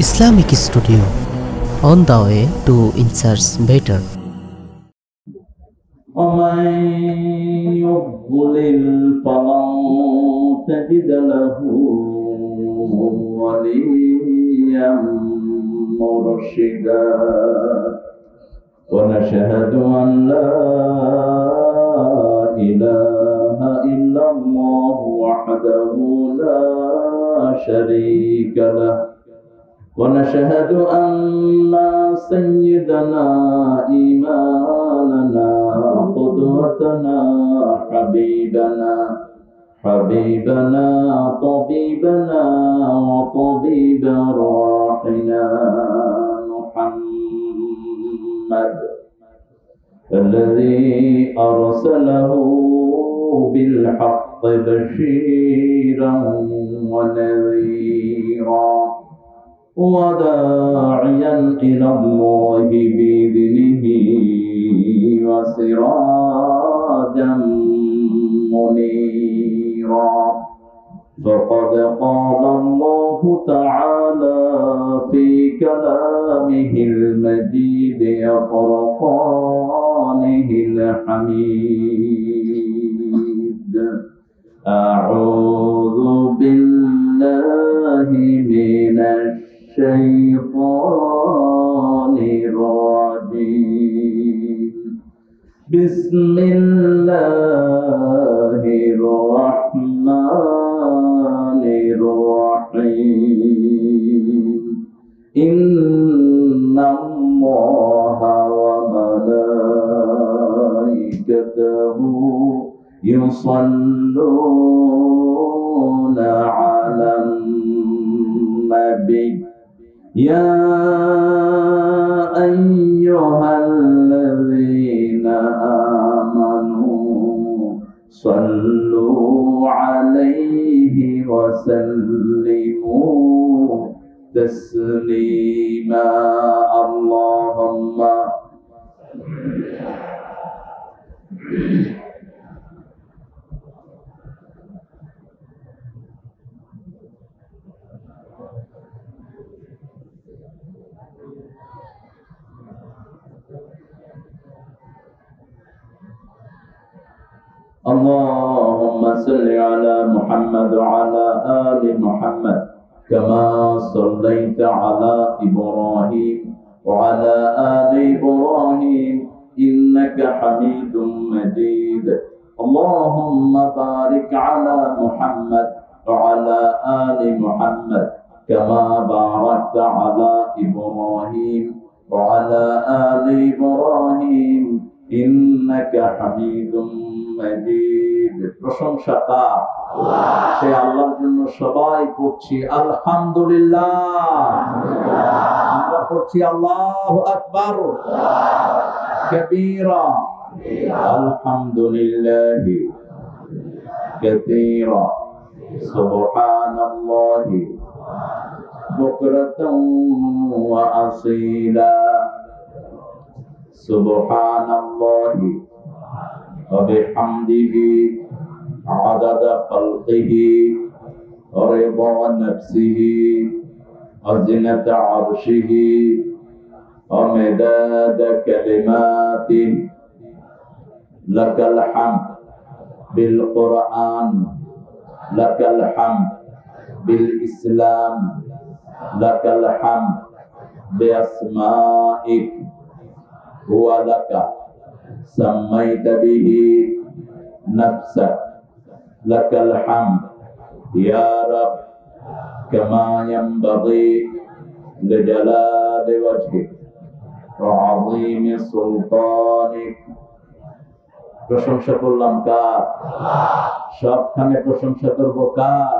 Islamic Studio, on the way to insert better. ومن يضلل فلن تجد له وليا مرشدا ونشهد أن لا إله إلا الله وحده لا شريك له ونشهد أن سيدنا إمامنا قدوتنا حبيبنا طبيبنا وطبيب روحنا محمد الذي أرسله بالحق بشيرا ونذيرا وداعيا إلى الله بإذنه وسراجا منيرا فقد قال الله تعالى في كلامه المجيد وفرقانه الحميد أعوذ بالله من الشيطان الرجيم بسم الله الرحمن الرحيم إن الله وملائكته يصلون على النبي يا أيها الذين آمنوا صلوا عليه وسلموا تسليما اللهم اللهم صل على محمد وعلى آل محمد كما صليت على إبراهيم وعلى آل إبراهيم إنك حميد مجيد اللهم بارك على محمد وعلى آل محمد كما باركت على إبراهيم وعلى آل إبراهيم إنك حميد مجيد প্রশংসা তার সে আল্লাহর জন্য সবাই পড়ছি আলহামদুলিল্লাহ আমরা পড়ছি আল্লাহু আকবার কবীরা আলহামদুলিল্লাহি কাসীরা সুবহানাল্লাহি বুকরাতান ওয়া আসীলা সুবহানাল্লাহি وبحمده عدد خلقه ورضا نفسه وزنة عرشه ومداد كلماته لك الحمد بالقرآن لك الحمد بالإسلام لك الحمد بأسمائك هو لك سميت به نفسك لك الحمد يا رب كما ينبغي لجلال وجهك وعظيم سلطانك প্রশংসা করলাম কার সবখানে প্রশংসা করব কার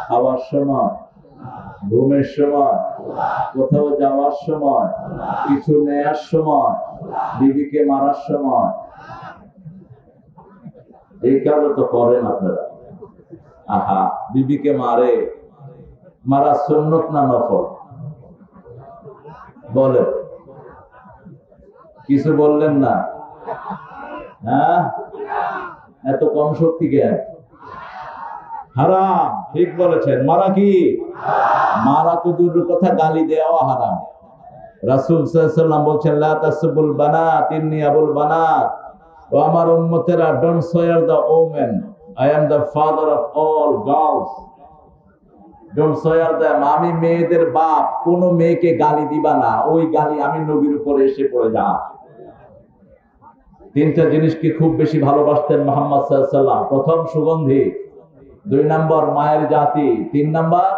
খাওয়ার সময় ঘুমের সময় কোথাও যাওয়ার সময় কিছু নেয়ার সময় বিবিকে মারার সময় এই কাজ তো করেন আপনারা আহা বিবিকে মারা সুন্নত না নফল বলে কিছু বললেন না হ্যাঁ এত কম শক্তি কেন হারাম। ঠিক বলেছেন, মারা কি? মারা তো দূর কথা, গালি দেওয়া হারাম। রাসূল সাল্লাল্লাহু আলাইহি ওয়াসাল্লাম বলছেন, লা তাসবুল বানাত ইন্নী আবুল বানাত। ও আমার উম্মতেরা, ডোন্ট সোয়ার the women, I am the father of all girls. Don't সোয়ার দ্যাম, আমি মেয়েদের বাপ। কোন মেয়েকে গালি দিবা না, ওই গালি আমি নবীর উপরে এসে পড়ে যা। তিনটা জিনিসকে খুব বেশি ভালোবাসতেন মুহাম্মদ সাল্লাল্লাহু আলাইহি ওয়াসাল্লাম। প্রথম সুগন্ধি, 2 নম্বর মায়ের জাতি, 3 নম্বর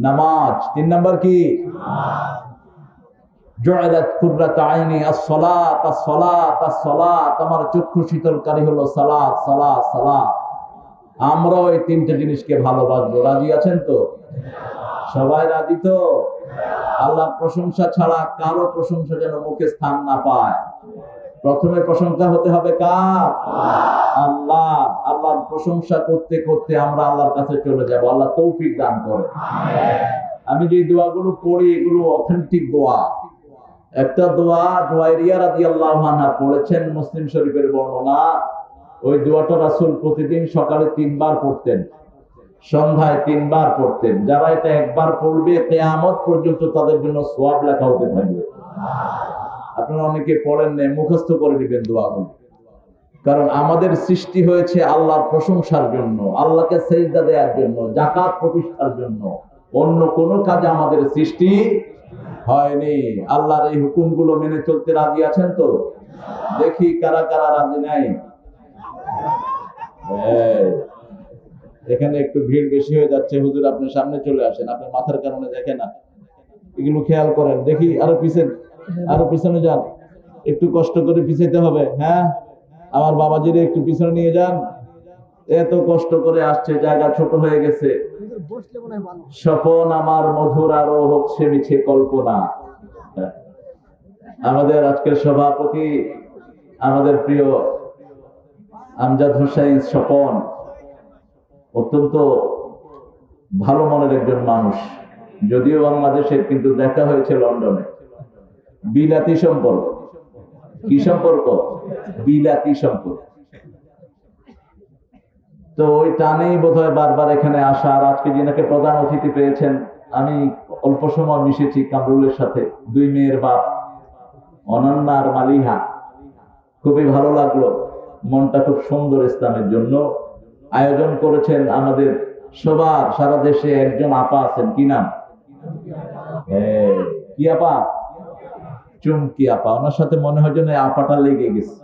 নামাজ। 3 নম্বর কি? জুইলাত কুররাতু আইনি আস-সালাত আস-সালাত আস-সালাত। আমার চক্ষু শীতলকারী হলো সালাত সালাত সালাত। আমরা এই তিনটা জিনিসকে ভালোবাসবো। রাজি আছেন তো? সবাই রাজি তো? আল্লাহর প্রশংসা ছাড়া কারো প্রশংসা যেন মুখে স্থান না পায়। প্রথমে প্রশংসা হতে হবে কার? আল্লাহ। আল্লাহর প্রশংসা করতে করতে আমরা আল্লাহর কাছে চলে যাব। আল্লাহ তৌফিক দান করে। আমি যে দোয়াগুলো পড়ি এগুলো অথেন্টিক দোয়া। একটা দোয়া জুয়াইরিয়া রাদিয়াল্লাহু আনহা পড়েছেন, মুসলিম শরীফের বর্ণনা। ওই দোয়াটা রাসূল প্রতিদিন সকালে 3 বার পড়তেন, সন্ধ্যায় 3 বার পড়তেন। যারা এটা একবার পড়বে কিয়ামত পর্যন্ত তাদের জন্য সওয়াব লেখা হতে থাকবে। আপনারা অনেকে পড়েন না, মুখস্থ করে দিবেন দোয়াগুলো। কারণ আমাদের সৃষ্টি হয়েছে আল্লাহর প্রশংসার জন্য, আল্লাহকে সেজদা দেওয়ার জন্য, যাকাত প্রতিষ্ঠার জন্য। অন্য কোনো কাজে আমাদের সৃষ্টি হয়নি। আল্লাহর এই হুকুমগুলো মেনে চলতে রাজি আছেন তো? দেখি কারা কারা রাজি নাই। এখানে একটু ভিড় বেশি হয়ে যাচ্ছে। হুজুর আপনি সামনে চলে আসেন, আপনার মাথার কারণে দেখে না, এগুলো খেয়াল করেন। দেখি আরো পিছনে যান, একটু কষ্ট করে পিছাইতে হবে। হ্যাঁ, আমার বাবাজিরে একটু পিছনে নিয়ে যান। এত কষ্ট করে আসছে, জায়গা ছোট হয়ে গেছে। স্বপন আমার মধুর, আরো হচ্ছে মিছে কল্পনা। আমাদের আজকের সভাপতি আমাদের প্রিয় আমজাদ হোসেন স্বপন, অত্যন্ত ভালো মনের একজন মানুষ। যদিও বাংলাদেশের, কিন্তু দেখা হয়েছে লন্ডনে। বিলাতি সম্পর্ক। কি সম্পর্ক? বিলাতি সম্পর্ক। তো ওই টানেই বোধহয় বারবার এখানে আসা। আর আজকে যিনাকে প্রধান অতিথি পেয়েছেন, আমি অল্প সময় মিশেছি কামরুলের সাথে। 2 মেয়ের বাপ, অনন্যা আর মালিহা। খুবই ভালো লাগলো, মনটা খুব সুন্দর। ইসলামের জন্য আয়োজন করেছেন আমাদের সবার, সারা দেশে একজন আপা আছেন। কি নাম? কি আপা? চুমকি আপা। ওনার সাথে মনে হয় যেন আপাটা লেগে গেছে।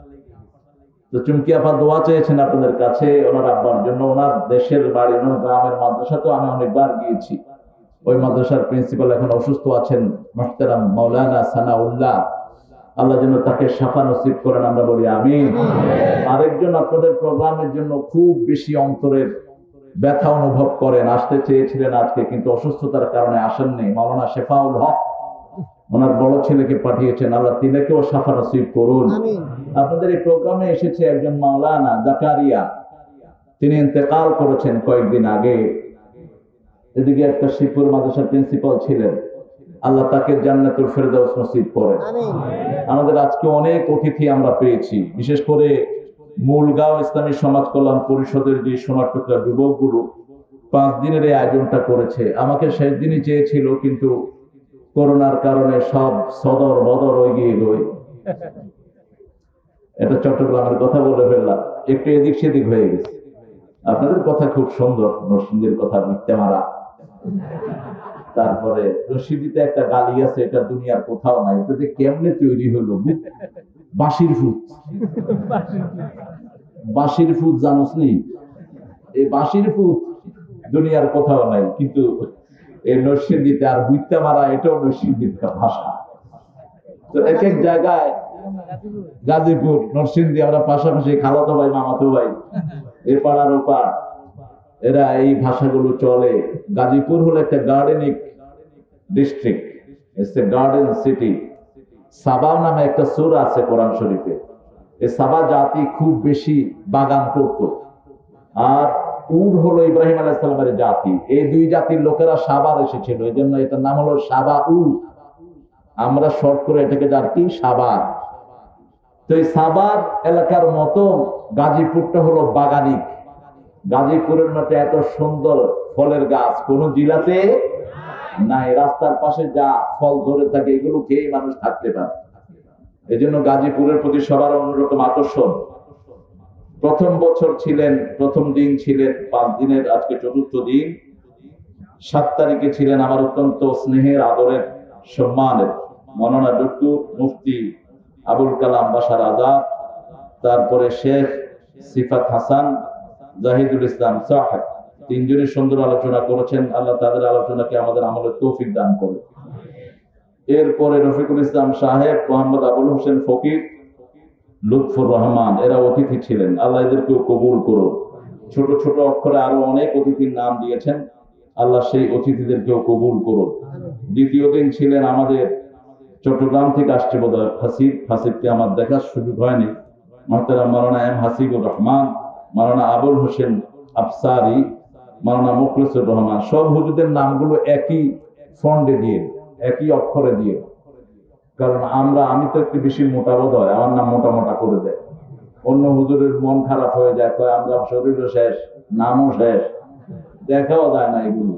তো চুমকি আপা দোয়া চেয়েছেন আপনাদের কাছে ওনার আব্বার জন্য। ওনার দেশের বাড়ি, ওনার গ্রামের মাদ্রাসাতেও আমি অনেকবার গিয়েছি। ওই মাদ্রাসার প্রিন্সিপাল এখন অসুস্থ আছেন, মুহতারাম মাওলানা সানাউল্লাহ। আল্লাহ যেন তাকে শাফা নসিব করেন, আমরা বলি আমিন। আরেকজন আপনাদের প্রোগ্রামের জন্য খুব বেশি অন্তরের ব্যথা অনুভব করেন, আসতে চেয়েছিলেন আজকে, কিন্তু অসুস্থতার কারণে আসেননি। মাওলানা শেফাউল হক, ওনার বড় ছেলেকে পাঠিয়েছেন। আল্লাহ তিনাকেও শাফা নসিব করুন। আপনাদের এই প্রোগ্রামে এসেছে একজন মাওলানা জাকারিয়া, তিনি ইন্তেকাল করেছেন কয়েকদিন আগে। এদিকে একটা শিবপুর মাদ্রাসার প্রিন্সিপাল ছিলেন, আল্লাহ তাকে জান্নাতুল ফেরদাউস নসিব করেন। আমাদের আজকে অনেক অতিথি আমরা পেয়েছি, বিশেষ করে মূলগাঁও ইসলামী সমাজ কল্যাণ পরিষদের যে সোনার টুকরা যুবকগুলো 5 দিনের এই আয়োজনটা করেছে। আমাকে শেষ দিনই চেয়েছিল, কিন্তু করোনার কারণে সব সদর বদর এগিয়ে গই। এটা চট্টগ্রামের কথা বলে ফেললাম, একটু এদিক সেদিক হয়ে গেছে। আপনাদের কথা খুব সুন্দর, নরসিংদীর কথা মিথ্যে মারা। তারপরে রশিদিতে একটা গালি আছে, এটা দুনিয়ার কোথাও নাই। এটাতে কেমনে তৈরি হলো? বাঁশির ফুট। বাঁশির ফুট জানোস নি? এই বাঁশির ফুট দুনিয়ার কোথাও নাই, কিন্তু এই নরসিংদীতে। আর বুইত্যা মারা, এটাও নরসিংদীর ভাষা। তো এক এক জায়গায়, গাজীপুর, নরসিংদী, আমরা পাশাপাশি, খালাতো ভাই মামাতো ভাই, এ পাড়ার ও পাড়, এরা এই ভাষাগুলো চলে। গাজীপুর হলো একটা গার্ডেনিক district, it's a garden city. Saba নামে একটা সূরা আছে কোরআন শরীফে। এই সাবা জাতি খুব বেশি বাগান করত। আর উর হলো ইব্রাহিম আলাইহিস সালামের জাতি। এই 2 জাতির লোকেরা সাবার এসেছিল, এই জন্য এটার নাম হলো সাবা উর। আমরা শর্ট করে এটাকে জানি সাবার। তো এই সাবার এলাকার মতো গাজীপুরটা হলো বাগানিক। গাজীপুরের মতো এত সুন্দর ফলের গাছ কোন জেলাতে নাই। রাস্তার পাশে যা ফল ধরে থাকে এগুলো খেয়ে মানুষ থাকতে পারে। এই জন্য গাজীপুরের প্রতি সবার অন্যরকম আকর্ষণ। প্রথম বছর ছিলেন, প্রথম দিন ছিলেন 5 দিনের, আজকে 4র্থ দিন। 7 তারিখে ছিলেন আমার অত্যন্ত স্নেহের, আদরের, সম্মানের মৌলানা ডক্টর মুফতি আবুল কালাম বাশার আজাদ, তারপরে শেখ সিফাত হাসান, জাহিদুল ইসলাম সাহেব। 3 জনের সুন্দর আলোচনা করেছেন। আল্লাহ তাদের আলোচনাকে আমাদের আমলের তৌফিক দান করে। এরপরে রফিকুল ইসলাম সাহেব, মোহাম্মদ আবুল হোসেন ফকির, লুৎফুর রহমান, এরা অতিথি ছিলেন। আল্লাহ এদেরকেও কবুল করুন। ছোট ছোট অক্ষরে আরো অনেক অতিথির নাম দিয়েছেন। আল্লাহ সেই অতিথিদেরকেও কবুল করুন। দ্বিতীয় দিন ছিলেন আমাদের চট্টগ্রাম থেকে আসছে বোধহয় হাসিবকে আমার দেখার সুযোগ হয়নি, মুহতারাম মাওলানা এম হাসিবুর রহমান, মাওলানা আবুল হোসেন আফসারি, মাওলানা মুখলিসুর রহমান। সব হুজুরদের নামগুলো একই ফন্ডে দিয়ে, একই অক্ষরে দিয়ে, কারণ আমি তো একটু বেশি মোটা বোধ হয়, আমার নাম মোটা মোটা করে দেয়। অন্য হুজুরের মন খারাপ হয়ে যায়, কয় আমরা শরীরও শেষ, নামও শেষ, দেখাও যায় না। এগুলো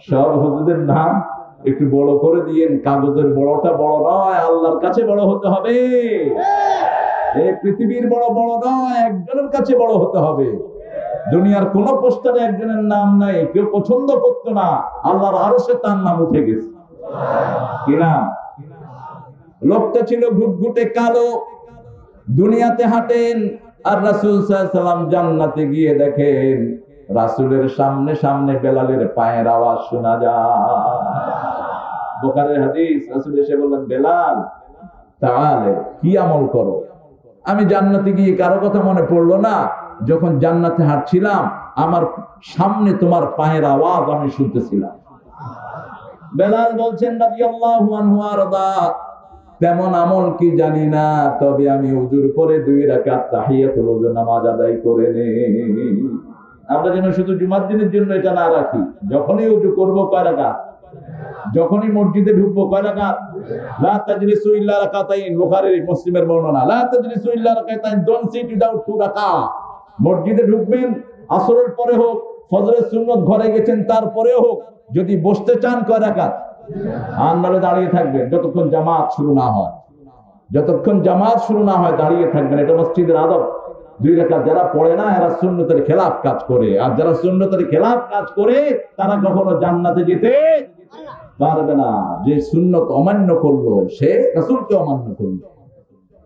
সব হুজুরদের নাম একটু বড় করে দিয়েন। কাগজের বড়টা বড় নয়, আল্লাহর কাছে বড় হতে হবে। এই পৃথিবীর বড় বড় নয়, একজনের কাছে বড় হতে হবে। দুনিয়ার কোন পোস্টারে একজনের নাম নাই, কেউ পছন্দ করতো না, আল্লাহর আরশে তার নাম উঠে গেছে। কি নাম? লোকটা ছিল ঘুটঘুটে কালো, দুনিয়াতে হাঁটেন, আর রাসূল সাল্লাল্লাহু আলাইহি ওয়াসাল্লাম জান্নাতে গিয়ে দেখেন রাসূলের সামনে সামনে বেলালের পায়ের আওয়াজ শোনা যায়। বুখারীর হাদিস, রাসূল এসে বললেন, বেলাল তাআলে, কি আমল করো? আমি জান্নাতে গিয়ে কারো কথা মনে পড়লো না, যখন জান্নাতে হাঁটছিলাম আমার সামনে তোমার পায়ের আওয়াজ আমি শুনতেছিলাম। বেলাল বলছেন রাদিয়াল্লাহু আনহু আরদা, তেমন আমল কি জানি না, তবে আমি ওযুর পরে 2 রাকাত তাহিয়াতুল ওযু নামাজ আদায় করে নেই। আমরা যেন শুধু জুমার দিনের জন্য এটা না রাখি, যখনই ওযু করব কয় রাকাত, যখনই মসজিদে ঢুকবো কয় রাকাত, লা তাজলিসু ইল্লা রাকাতাইন, বুখারী মুসলিমের বর্ণনা, লা তাজলিসু ইল্লা রাকাতাইন, ডোন্ট সিট উইদাউট 2 রাকাত। মসজিদে ঢুকবেন, আসরের পরে হোক, ফজরের সুন্নত ঘরে গেছেন তারপরেও হোক, যদি বসতে চান কয় রাকাত, আর নালে দাঁড়িয়ে থাকবেন যতক্ষণ জামাত শুরু না হয়। যতক্ষণ জামাত শুরু না হয় দাঁড়িয়ে থাকবেন, এটা মসজিদের আদব। 2 রাকাত যারা পড়ে না এরা সুন্নতের খেলাফ কাজ করে, আর যারা সুন্নতের খেলাফ কাজ করে তারা কখনো জান্নাতে যেতে পারবে না। যে সুন্নত অমান্য করলো সে রাসূলকে অমান্য করলো।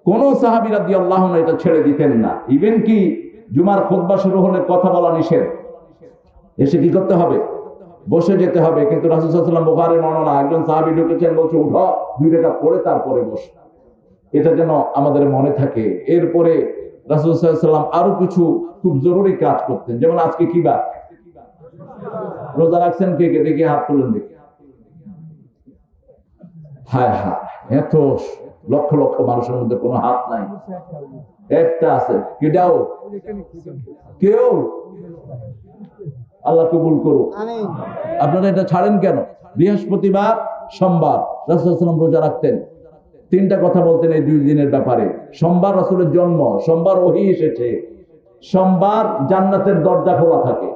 কোন সাহাবী রাদিয়াল্লাহু আনহু এটা ছেড়ে দিতেন না। ইভেন কি জুমার খুতবা শুরু হলে কথা বলা নিষেধ, এসে কি করতে হবে? বসে যেতে হবে। কিন্তু রাসূল সাল্লাল্লাহু আলাইহি ওয়াসাল্লাম, বুখারীর বর্ণনা, একজন সাহাবী ঢুকেছেন, বলছে উঠো 2 রাকাত পড়ে তারপরে বস। এটা যেন আমাদের মনে থাকে। এরপরে রাসূল সাল্লাল্লাহু আলাইহি ওয়াসাল্লাম আরো কিছু খুব জরুরি কাজ করতেন, যেমন আজকে কি বার? রোজা রাখছেন কে কে? দেখি হাত তুলেন দেখি। হায় হায়, এত লক্ষ লক্ষ মানুষের মধ্যে কোনো হাত নাই, একটা আছে। কেডাও? কেউ? আল্লাহ কবুল করুক। আপনারা এটা ছাড়েন কেন? বৃহস্পতিবার, সোমবার রাসূল সাল্লাল্লাহু আলাইহি ওয়াসাল্লাম রোজা রাখতেন। 3টা কথা বলতেন এই 2 দিনের ব্যাপারে। সোমবার রাসূলের জন্ম, সোমবার ওহী এসেছে, সোমবার জান্নাতের দরজা খোলা থাকে।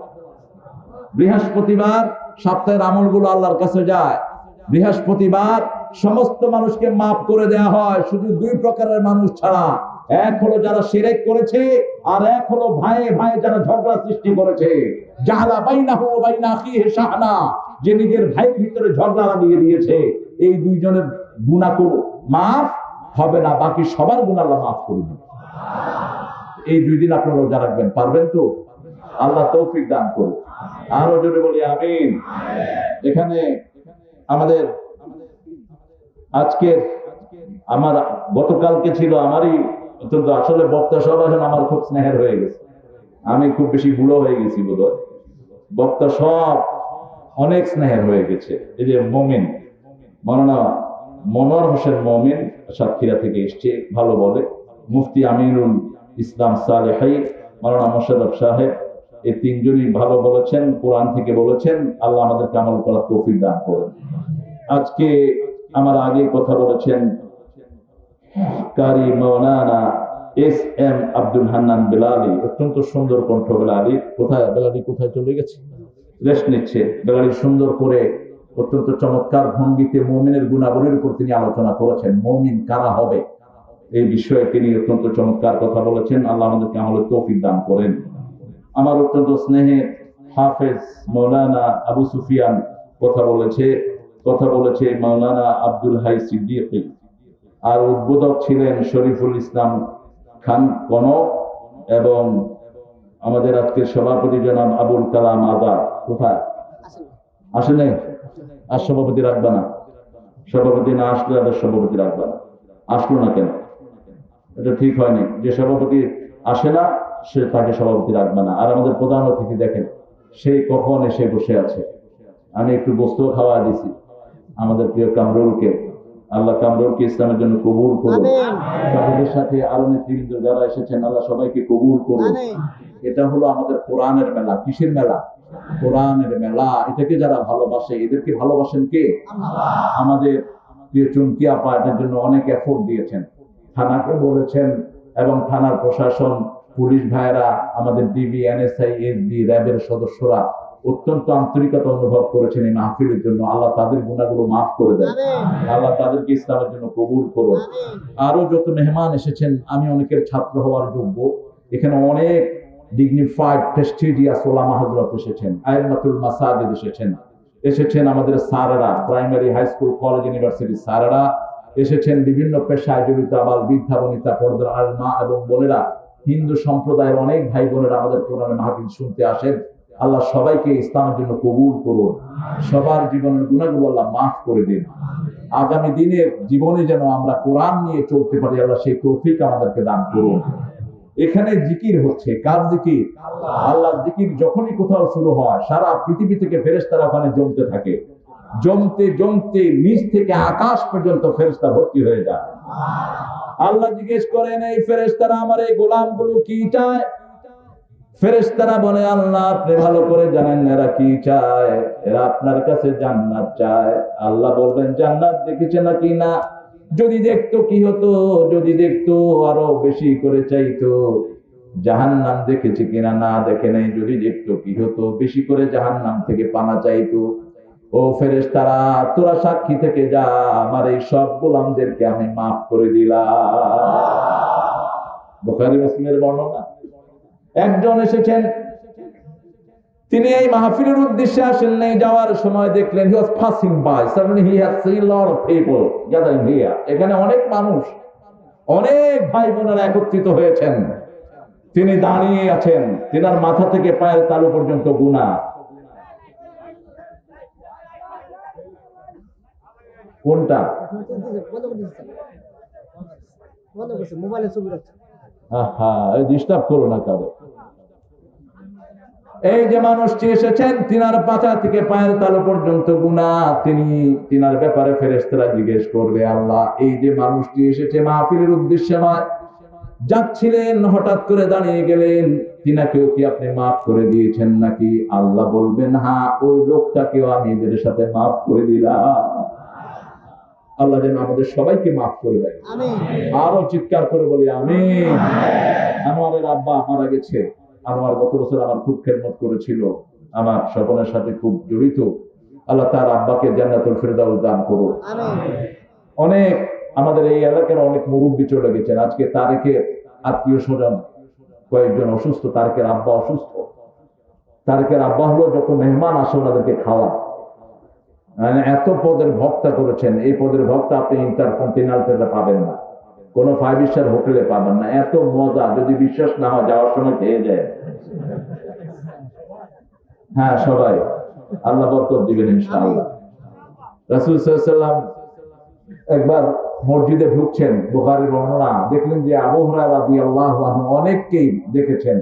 বৃহস্পতিবার সপ্তাহের আমলগুলো আল্লাহর কাছে যায়। বৃহস্পতিবার সমস্ত মানুষকে মাফ করে দেয়া হয়, শুধু 2 প্রকারের মানুষ ছাড়া। এক হলো যারা শিরক করেছে, আর এক হলো ভাইয়ে ভাইয়ে যারা ঝগড়া সৃষ্টি করেছে। জাহালা বাইনাহু ওয়া বাইনা আখিহি শাহনা, যে নিজের ভাইয়ের ভিতরে ঝগড়া লাগিয়ে দিয়েছে। এই 2 জনের গুনাহ করো মাফ হবে না, বাকি সবার গুনাহ আল্লাহ মাফ করে দিবেন। এই 2 দিন আপনারা রোজা রাখবেন, পারবেন তো? আল্লাহ তৌফিক দান করুন। আরো জোরে বলি আমিন। এখানে আমাদের আজকে আমার গতকালকে ছিল আমারই অত্যন্ত, আসলে বক্তা সব এখন আমার খুব স্নেহের হয়ে গেছে, আমি খুব বেশি বুড়ো হয়ে গেছি বোধহয়। বক্তা সব অনেক স্নেহের হয়ে গেছে। এই যে মমিন মাওলানা মনোয়ার হোসেন মমিন সাতক্ষীরা থেকে এসছে, ভালো বলে। মুফতি আমিনুল ইসলাম সালেহী, মাওলানা মোশাররফ সাহেব, এই 3 জনই ভালো বলেছেন, কোরআন থেকে বলেছেন। আল্লাহ আমাদেরকে আমল করার তৌফিক দান করেন। আজকে আমার আগে কথা বলেছেন কারি মাওলানা এস এম আব্দুল হান্নান বেলালি, অত্যন্ত সুন্দর কণ্ঠ বেলালি। কোথায় বেলালি, কোথায় চলে গেছে? রেস্ট নিচ্ছে। বেলালি সুন্দর করে অত্যন্ত চমৎকার ভঙ্গিতে মুমিনের গুণাবলীর উপর তিনি আলোচনা করেছেন। মুমিন কারা হবে এই বিষয়ে তিনি অত্যন্ত চমৎকার কথা বলেছেন। আল্লাহ আমাদেরকে আমলের তৌফিক দান করেন। আমার অত্যন্ত স্নেহের হাফেজ মৌলানা আবু সুফিয়ান কথা বলেছে মৌলানা আব্দুল হাই সিদ্দিকী। আর উদ্বোধক ছিলেন শরীফুল ইসলাম খান কনক এবং আমাদের আজকের সভাপতি জনাব আবুল কালাম আজাদ। কোথায় আসে নাই? আর সভাপতি রাখবা না? সভাপতি না আসলে আবার সভাপতি রাখবা না। আসলো না কেন? এটা ঠিক হয়নি। যে সভাপতি আসে না সে তাকে সভাপতি রাখবে না। আর আমাদের প্রধান অতিথি দেখেন সেই কখন এসে বসে আছে। আমি একটু বস্তু খাওয়া দিছি আমাদের প্রিয় কামরুলকে। আল্লাহ কামরুলকে ইসলামের জন্য কবুল করুন। তাদের সাথে আরো নেতৃবৃন্দ যারা এসেছেন আল্লাহ সবাইকে কবুল করুন। এটা হলো আমাদের কোরআনের মেলা। কিসের মেলা? কোরআনের মেলা। এটাকে যারা ভালোবাসে, এদেরকে ভালোবাসেন কে? আমাদের প্রিয় চুমকি আপা এটার জন্য অনেক এফোর্ট দিয়েছেন। থানাকে বলেছেন এবং থানার প্রশাসন, পুলিশ ভাইয়েরা, আমাদের ডিবি, এনএসআই, এসবি, র্যাবের সদস্যরা অত্যন্ত আন্তরিকতা অনুভব করেছেন এই মাহফিলের জন্য। আল্লাহ তাদের গুনাহগুলো মাফ করে দেন। আল্লাহ তাদেরকে ইসলামের জন্য কবুল করুন। আরো যত মেহমান এসেছেন, আমি অনেকের ছাত্র হওয়ার যোগ্য। এখানে অনেক ডিগনিফাইড প্রেস্টিজিয়াস ওলামা হযরত এসেছেন, আইম্মাতুল মাসাজিদ এসেছেন আমাদের স্যারেরা, primary, high school, college, university স্যারেরা এসেছেন। বিভিন্ন পেশায় জড়িত আবাল বৃদ্ধা বনিতা, পর্দার আর মা এবং বোনেরা, হিন্দু সম্প্রদায়ের অনেক ভাই বোনেরা আমাদের কোরআনের মাহফিল শুনতে আসেন। আল্লাহ সবাইকে ইসলামের জন্য কবুল করুন। সবার জীবনের গুনাহগুলো আল্লাহ মাফ করে দিন। আগামী দিনের জীবনে যেন আমরা কোরআন নিয়ে চলতে পারি, আল্লাহ সেই তৌফিক আমাদেরকে দান করুন। এখানে জিকির হচ্ছে, কার জিকির? আল্লাহর জিকির। যখনই কোথাও শুরু হয় সারা পৃথিবী থেকে ফেরেশতারা ওখানে জমতে থাকে। জমতে জমতে নিচ থেকে আকাশ পর্যন্ত ফেরেশতা ভর্তি হয়ে যায়। আল্লাহ জিজ্ঞেস করেন, এই ফেরেশতারা আমার এই গোলামগুলো কি চায়? ফেরেশতারা বলে, আল্লাহ আপনি ভালো করে জানেন এরা কি চায়। এরা আপনার কাছে জান্নাত চায়। আল্লাহ বলবেন, জান্নাত দেখেছে নাকি? না। যদি দেখতো কি হতো? যদি দেখতো আরো বেশি করে চাইতো। জাহান্নাম দেখেছে কিনা? না দেখে নাই। যদি দেখতো কি হতো? বেশি করে জাহান্নাম থেকে পানা চাইতো। ও ফেরেশতারা, তোরা সাক্ষী থেকে যা, আমার এই সব গোলামদেরকে আমি মাফ করে দিলাম। বুখারী মুসলিমের বর্ণনা। একজন এসেছেন, তিনি এই মাহফিলের উদ্দেশ্যে আসেন নাই। যাওয়ার সময় দেখলেন he was passing by, suddenly he has seen lot of people gathering here. এখানে অনেক মানুষ, অনেক ভাই বোনেরা একত্রিত হয়েছেন। তিনি দাঁড়িয়ে আছেন, তিনার মাথা থেকে পায়ের তালু পর্যন্ত গুনাহ। কোনটা? ডিস্টার্ব করো না কারো। এই যে মানুষটি এসেছেন, তিনার পাছা থেকে পায়ের তালু পর্যন্ত গুনাহ। তিনার ব্যাপারে ফেরেশতারা জিজ্ঞেস করবে, আল্লাহ এই যে মানুষটি এসেছে মাহফিলের উদ্দেশ্যে নয়, যাচ্ছিলেন হঠাৎ করে দাঁড়িয়ে গেলেন, তিনাকেও কি আপনি মাফ করে দিয়েছেন নাকি? আল্লাহ বলবেন, হ্যাঁ, ওই লোকটাকেও আমি এদের সাথে মাফ করে দিলাম। আল্লাহ যেন আমাদের সবাইকে মাফ করে দেয়। আরো চিৎকার করে বলি আমিন। আনোয়ারের আব্বা মারা গেছে। আনোয়ার গত বছর আমার খুব খেদমত করেছিল, আমার স্বপনের সাথে খুব জড়িত। আল্লাহ তার আব্বাকে জান্নাতুল ফেরদাউস দান করুন। অনেক আমাদের এই এলাকার অনেক মুরব্বী চলে গেছেন। আজকে তারেকের আত্মীয় স্বজন কয়েকজন অসুস্থ। তারেকের আব্বা অসুস্থ। তারেকের আব্বা হলো যত মেহমান আসে ওনাদেরকে খাওয়া। মানে এত পদের ভক্তা করেছেন, এই পদের ভক্তা আপনি ইন্টারকন্টিনেন্টালে পাবেন না, কোন 5 স্টার হোটেলে পাবেন না। এত মজা, যদি বিশ্বাস না হয় যাওয়ার সময় খেয়ে যায়। হ্যাঁ, সবাই আল্লাহ বরকত দিবেন ইনশাআল্লাহ। রাসূল সাল্লাল্লাহু আলাইহি ওয়াসাল্লাম একবার মসজিদে ঢুকছেন, বুখারীর বর্ণনা, দেখলেন যে আবু হুরায়রা রাদিয়াল্লাহু আনহু অনেককেই দেখেছেন।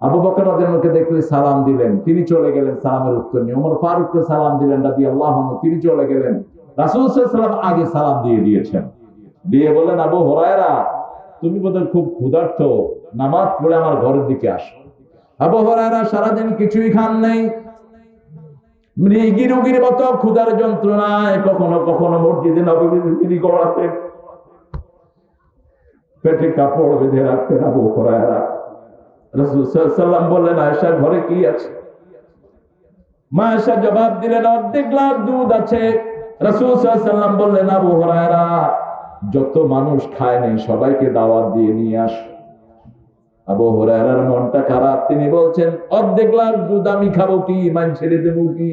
আবু বকর রাদিয়াল্লাহু আনহু দেখলে সালাম দিলেন, তিনি চলে গেলেন, সালামের উত্তর নিয়ে। ওমর ফারুককে সালাম দিলেন রাদিয়াল্লাহু আনহু, তিনি চলে গেলেন। রাসূল সাল্লাল্লাহু আলাইহি ওয়াসাল্লাম আগে সালাম দিয়ে দিয়েছেন। দিয়ে বলেন, আবু হুরায়রা তুমি বোধহয় খুব ক্ষুধার্ত, নামাজ পড়ে আমার ঘরের দিকে আসো। আবু হুরায়রা সারাদিন কিছুই খান নাই, মৃগী রোগীর মতো ক্ষুধার যন্ত্রণায় কখনো কখনো মসজিদে নববীতে তিনি গড়াতেন। পেটে কাপড় বেঁধে রাখতেন আবু হুরায়রা। রাসূল সাল্লাল্লাহু আলাইহি ওয়াসাল্লাম বললেন, আয়েশা ঘরে কি আছে? মা আয়েশা জবাব দিলেন, অর্ধেক গ্লাস দুধ আছে। রাসূল সাল্লাল্লাহু আলাইহি ওয়াসাল্লাম বললেন, আবু হুরায়রা, যত মানুষ খায় নাই সবাইকে দাওয়াত দিয়ে নিয়ে আস। আবু হুরায়রার মনটা খারাপ, তিনি বলছেন, অর্ধেক গ্লাস দুধ আমি খাবো কি, মান ছেড়ে দেবো কি?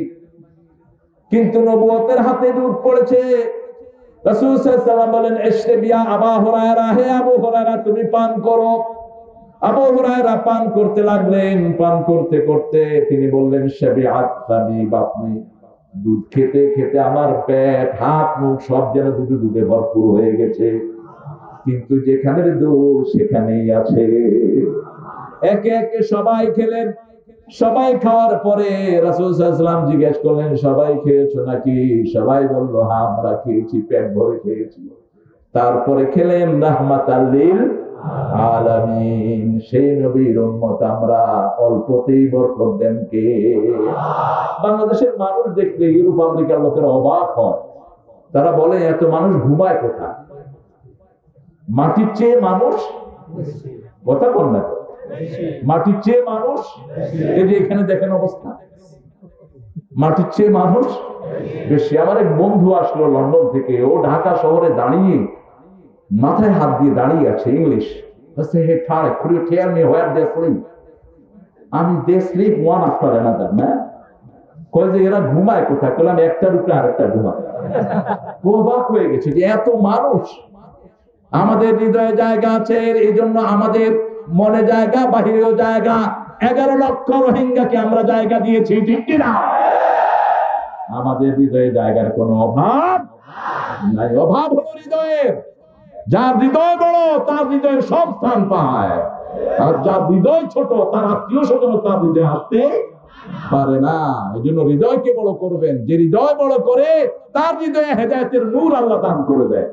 কিন্তু নবুয়তের হাতে দুধ পড়েছে। রাসূল সাল্লাল্লাহু আলাইহি ওয়াসাল্লাম বলেন, ইশরাবিয়া আবু হুরায়রা, হে আবু হুরায়রা তুমি পান করো। আবু হুরায়রা পান করতে লাগলেন। পান করতে করতে তিনি বললেন, শাবিআত ফামি বাতনি, দুধ খেতে খেতে আমার পেট, হাত, মুখ সব যেন দুধে ভরপুর হয়ে গেছে। কিন্তু যেখানে দুধ সেখানেই আছে। একে একে সবাই খেলেন। সবাই খাওয়ার পরে রাসূল সাল্লাল্লাহু আলাইহি ওয়াসাল্লাম জিজ্ঞেস করলেন, সবাই খেয়েছো নাকি? সবাই বলল, হ্যাঁ আমরা খেয়েছি, পেট ভরে খেয়েছি। তারপরে খেলেন রাহমাতাল লিল আলামিন, সেই নবীর উম্মত আমরা, অল্পতেই বরকত দেন কে? বাংলাদেশের মানুষ দেখলে ইউরোপ আমেরিকার লোকেরা অবাক হয়। তারা বলে, এত মানুষ ঘুমায় কোথায়? মাটির চেয়ে মানুষ, কথা বল না, মাটির চেয়ে মানুষ, এই যে এখানে দেখেন অবস্থা, মাটির চেয়ে মানুষ বেশি। আমার এক বন্ধু আসলো লন্ডন থেকে, ও ঢাকা শহরে দাঁড়িয়ে মাথায় হাত দিয়ে দাঁড়িয়ে আছে, English. Hey Tariq, could you tell me where they sleep? They sleep one after another, man. কয় যে এরা ঘুমায় কোথায়? বললাম, একটার উপরে আরেকটা ঘুমায়। অবাক হয়ে গেছে যে এত মানুষ। আমাদের হৃদয়ে জায়গা আছে, এই জন্য আমাদের মনে জায়গা, বাহিরেও জায়গা। 11 লক্ষ রোহিঙ্গাকে আমরা জায়গা দিয়েছি, ঠিক কিনা? আমাদের হৃদয়ে জায়গার কোনো অভাব নাই। অভাব হলো হৃদয়ের। যার হৃদয় বড় তার হৃদয়ে সব স্থান পায়, আর যার হৃদয় ছোট তার আত্মীয় স্বজন তার হৃদয়ে আসতে পারে না। এই জন্য হৃদয়কে বড় করবেন। যে হৃদয় বড় করে তার হৃদয়ে হেদায়েতের নূর আল্লাহ দান করে দেয়।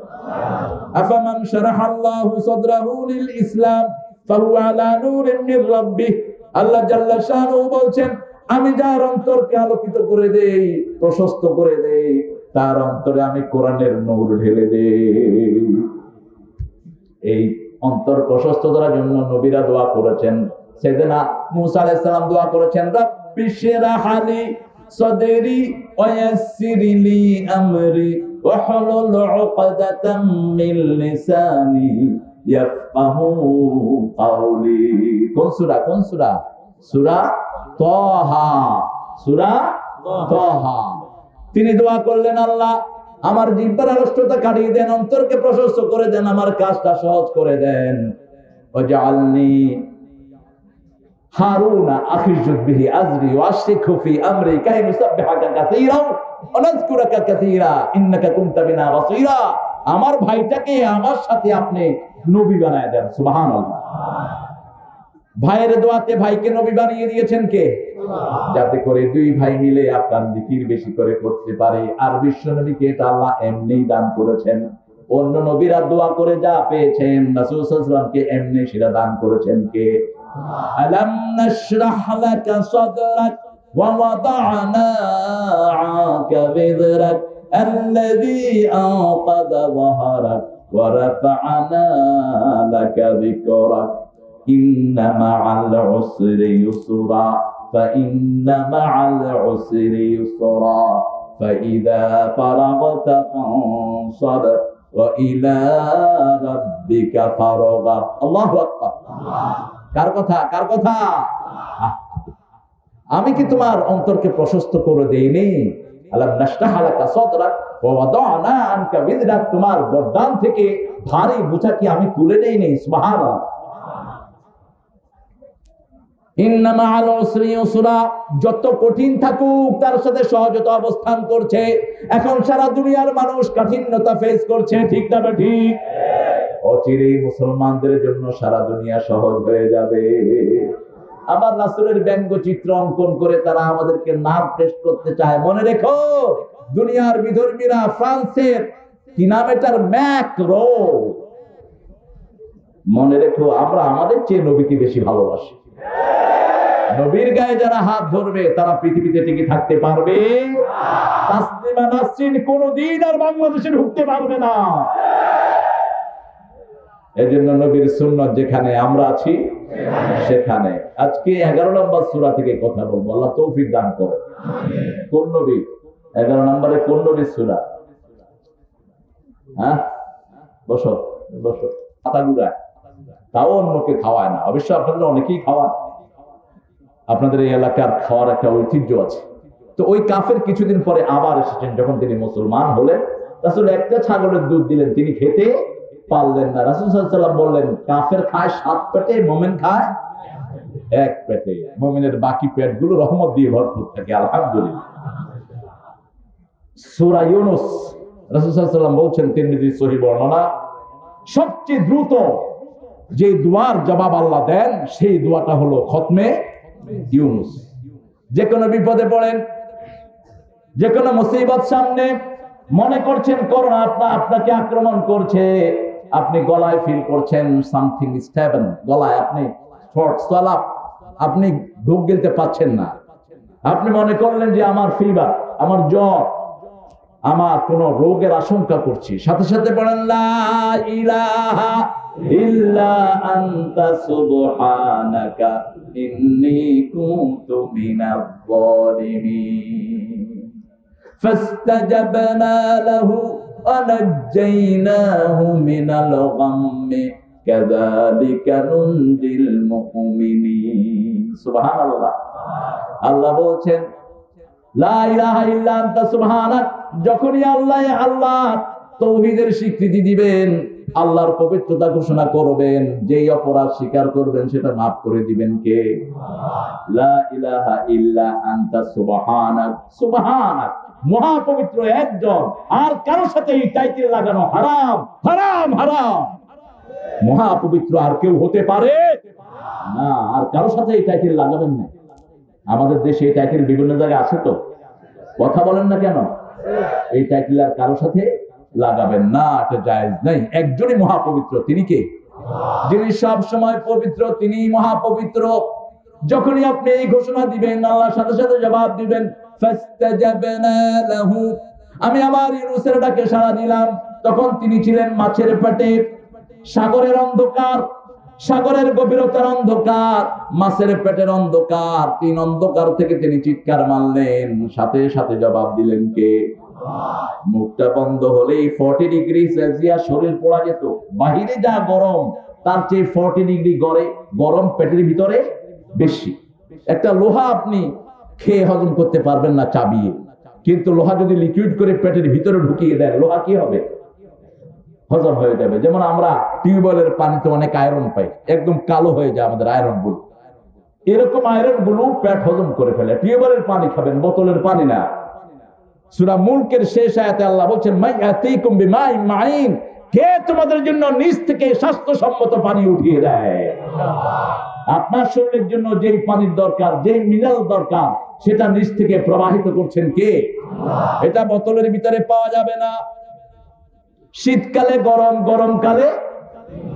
আফামান শারাহাল্লাহু সাদরাহু লিল ইসলাম ফাহুয়া আলা নূরিন মির রাব্বিহ। আল্লাহ জাল্লা শানুহু বলছেন, আমি যার অন্তরকে আলোকিত করে দেই, প্রশস্ত করে দেই, তার অন্তরে আমি কোরআনের নূর ঢেলে দেই। এই অন্তর প্রশস্ত করার জন্য নবীরা দোয়া করেছেন। সাইয়েদনা মুসা আলাইহিস সালাম দোয়া করেছেন, রাব্বি শরহ লি সাদরি ওয়া ইয়াসসির লি আমরি ওয়াহলুল উকদাতাম মিন লিসানি ইয়াফকাহু কাওলি। কোন সূরা? কোন সূরা? সূরা তাহা। সূরা তাহা। তিনি দোয়া করলেন, আল্লাহ আমার জিহ্বার আড়ষ্টতা কাটিয়ে দেন, অন্তরকে প্রশস্ত করে দেন, আমার কাজটা সহজ করে দেন। ওয়াজআলনি হারুনা আখিজুদ বিহি আজরি ওয়াশরিকহু ফি আমরি কাই নুসাব্বিহাকা কাসীরা ওয়া নাযকুরাকা কাসীরা ইন্নাকা কুনতা বিনা বাসীরা। আমার ভাইটাকে আমার সাথে আপনি নবী বানায় দেন। সুবহানাল্লাহ। ভাইয়ের দোয়াতে ভাইকে নবী বানিয়ে দিয়েছেন কে? যাতে করে দুই ভাই মিলে আপনার জিকির বেশি করে করতে পারে। আর বিশ্ব নবীকে এটা আল্লাহ এমনিই দান করেছেন। অন্য নবীরা দোয়া করে যা পেয়েছেন, রাসূল সাল্লাল্লাহু আলাইহি ওয়াসাল্লামকে এমনি সেটা দান করেছেন কে? আলাম নাশরাহ লাকা সাদরাক ওয়া ওয়াদা'না আনকা বিযরাক আল্লাযী আনকাযা যাহরাক ওয়া রাফা'না লাকা যিকরাক ইন্না মা'আল উসরি ইউসরা فإن مع العسر يسرا فإذا فرغت فانصب وإلى ربك فارغب। الله أكبر। কার কথা? কার কথা? আমি কি তোমার অন্তরকে প্রশস্ত করে দেইনি? আলাম নাশরাহ লাকা সাদরাক ওয়া ওয়াদা'না আনকা বিযরাক, তোমার গর্দান থেকে ভারী বোঝা কি আমি তুলে দেইনি? সুবহানাল্লাহ। ইন্না মা'আল উসরি ইউসরা, যত কঠিন থাকুক তার সাথে সহজতা অবস্থান করছে। এখন সারা দুনিয়ার মানুষ কঠিনতা ফেস করছে, ঠিক না ঠিক? অচিরেই মুসলমানদের জন্য সারা দুনিয়া সহজ হয়ে যাবে। আবার রাসূলের ব্যঙ্গচিত্র অঙ্কন করে তারা আমাদেরকে নার্ভ টেস্ট করতে চায়। মনে রেখো, দুনিয়ার বিধর্মীরা ফ্রান্সের কি নাম এটার ম্যাক্রো, মনে রেখো আমরা আমাদের চেয়ে নবীকে বেশি ভালোবাসি। নবীর গায়ে যারা হাত ধরবে তারা পৃথিবীতে টিকে থাকতে পারবে। তাসলিমা নাসরিন কোনদিন আর বাংলাদেশে ঢুকতে পারবে না। এজন্য নবীর সুন্নাত যেখানে আমরা আছি সেখানে। আজকে 11 নম্বর সূরা থেকে কথা বলবো, আল্লাহ তৌফিক দান করে। কোন নবী? 11 নম্বরে কোন নবীর সূরা? হ্যাঁ, বসো বসো। পাতা গুড়ায়, তাও অন্যকে খাওয়ায় না। অবশ্য আপনাদের অনেকেই খাওয়ান, আপনাদের এই এলাকার খাওয়ার একটা ঐতিহ্য আছে। তো ওই কাফের কিছুদিন পরে আবার এসেছেন, যখন তিনি মুসলমান হলেন। রাসূল একটা ছাগলের দুধ দিলেন, তিনি খেতে পারলেন না। রাসূল সাল্লাল্লাহু আলাইহি ওয়াসাল্লাম বললেন, কাফের খায় 7 পেটে, মুমিন খায় 1 পেটে। মুমিনের বাকি পেটগুলো রহমত দিয়ে ভরপুর থাকে, আলহামদুলিল্লাহ। সূরা ইউনূস, রাসূল সাল্লাল্লাহু আলাইহি ওয়াসাল্লাম বলছেন, তিরমিজি সহিহ বর্ণনা, সবচেয়ে দ্রুত যে দোয়ার জবাব আল্লাহ দেন সেই দোয়াটা হলো খতমে ইউনূস। যে কোনো বিপদে পড়েন, যে কোনো মুসিবত সামনে, মনে করছেন করোনা আপনাকে আক্রমণ করছে, আপনি গলায় ফিল করছেন সামথিং স্টেবল, গলায় আপনি আপনি ঢোক গিলতে পাচ্ছেন না, আপনি মনে করলেন যে আমার ফিভার, আমার জ্বর, আমার কোন রোগের আশঙ্কা করছি, সাথে সাথে বলেন লা ইলাহা ইল্লা আনতা সুবহানাকা ইন্নী কুনতু মিনাজ জালিমিন। ফাস্তাজাবনা লাহু ওয়া নাজ্জায়নাহু মিনাল গাম্মি কাযালিকা নুনজিল মুমিনিন। সুবহানাল্লাহ। আল্লাহ বলছেন, লা ইলাহা ইল্লা আনতা সুবহানাক, যখনই আল্লাহ তাওহীদের স্বীকৃতি দিবেন, আল্লাহর পবিত্রতা ঘোষণা করবেন, যেই অপরাধ স্বীকার করবেন সেটা মাফ করে দিবেন কে? লা ইলাহা ইল্লা আনতা সুবহানাক। সুবহানাক, মহাপবিত্র একজন, আর কারো সাথে এই টাইটেল লাগানো হারাম হারাম হারাম। মহাপবিত্র আর কেউ হতে পারে না, আর কারো সাথে এই টাইটেল লাগাবেন না। আমাদের দেশে এই টাইটেল বিভিন্ন জায়গায় আছে, তো কথা বলেন না কেন? এই টাইটেল আর কারো সাথে লাগাবেন না, এটা জায়েজ নাই। একজনই মহাপবিত্র, তিনি কে? যিনি সব সময় পবিত্র, তিনি মহাপবিত্র। যখনই আপনি এই ঘোষণা দিবেন, আল্লাহর সাথে সাথে জবাব দিবেন, ফাস্তাজাবনা লাহু, আমি আবার ইউনূসের ডাকে সাড়া দিলাম। তখন তিনি ছিলেন মাছের পেটে, সাগরের অন্ধকার, সাগরের গভীরতার অন্ধকার, মাছের পেটের অন্ধকার, 3 অন্ধকার থেকে তিনি চিৎকার মারলেন, সাথে সাথে জবাব দিলেন কে? মুখটা বন্ধ হলেই 40 ডিগ্রি সেলসিয়াস শরীর পোড়া যেত। বাহিরে যা গরম, তার চেয়ে 40 ডিগ্রি গরম পেটের ভিতরে বেশি। একটা লোহা আপনি খেয়ে হজম করতে পারবেন না চাবিয়ে, কিন্তু লোহা যদি লিকুইড করে পেটের ভিতরে ঢুকিয়ে দেন, লোহা কি হবে? হজম হয়ে যাবে। যেমন আমরা টিউবওয়েলের পানিতে অনেক আয়রন পাই, একদম কালো হয়ে যায় আমাদের আয়রন গুলো, এরকম আয়রন গুলো পেট হজম করে ফেলে। টিউবওয়েলের পানি খাবেন, বোতলের পানি না। সূরা মুলকের শেষ আয়াতে আল্লাহ বলছেন, মাইয়াতিকুম বিমাইন মাইন, কে তোমাদের জন্য নিচ থেকে স্বাস্থ্যসম্মত পানি উঠিয়ে দেয়? আপনার শরীরের জন্য যেই পানির দরকার, যেই মিনারেল দরকার, সেটা নিচ থেকে প্রবাহিত করছেন কে? এটা বোতলের ভিতরে পাওয়া যাবে না। শীতকালে গরম, গরমকালে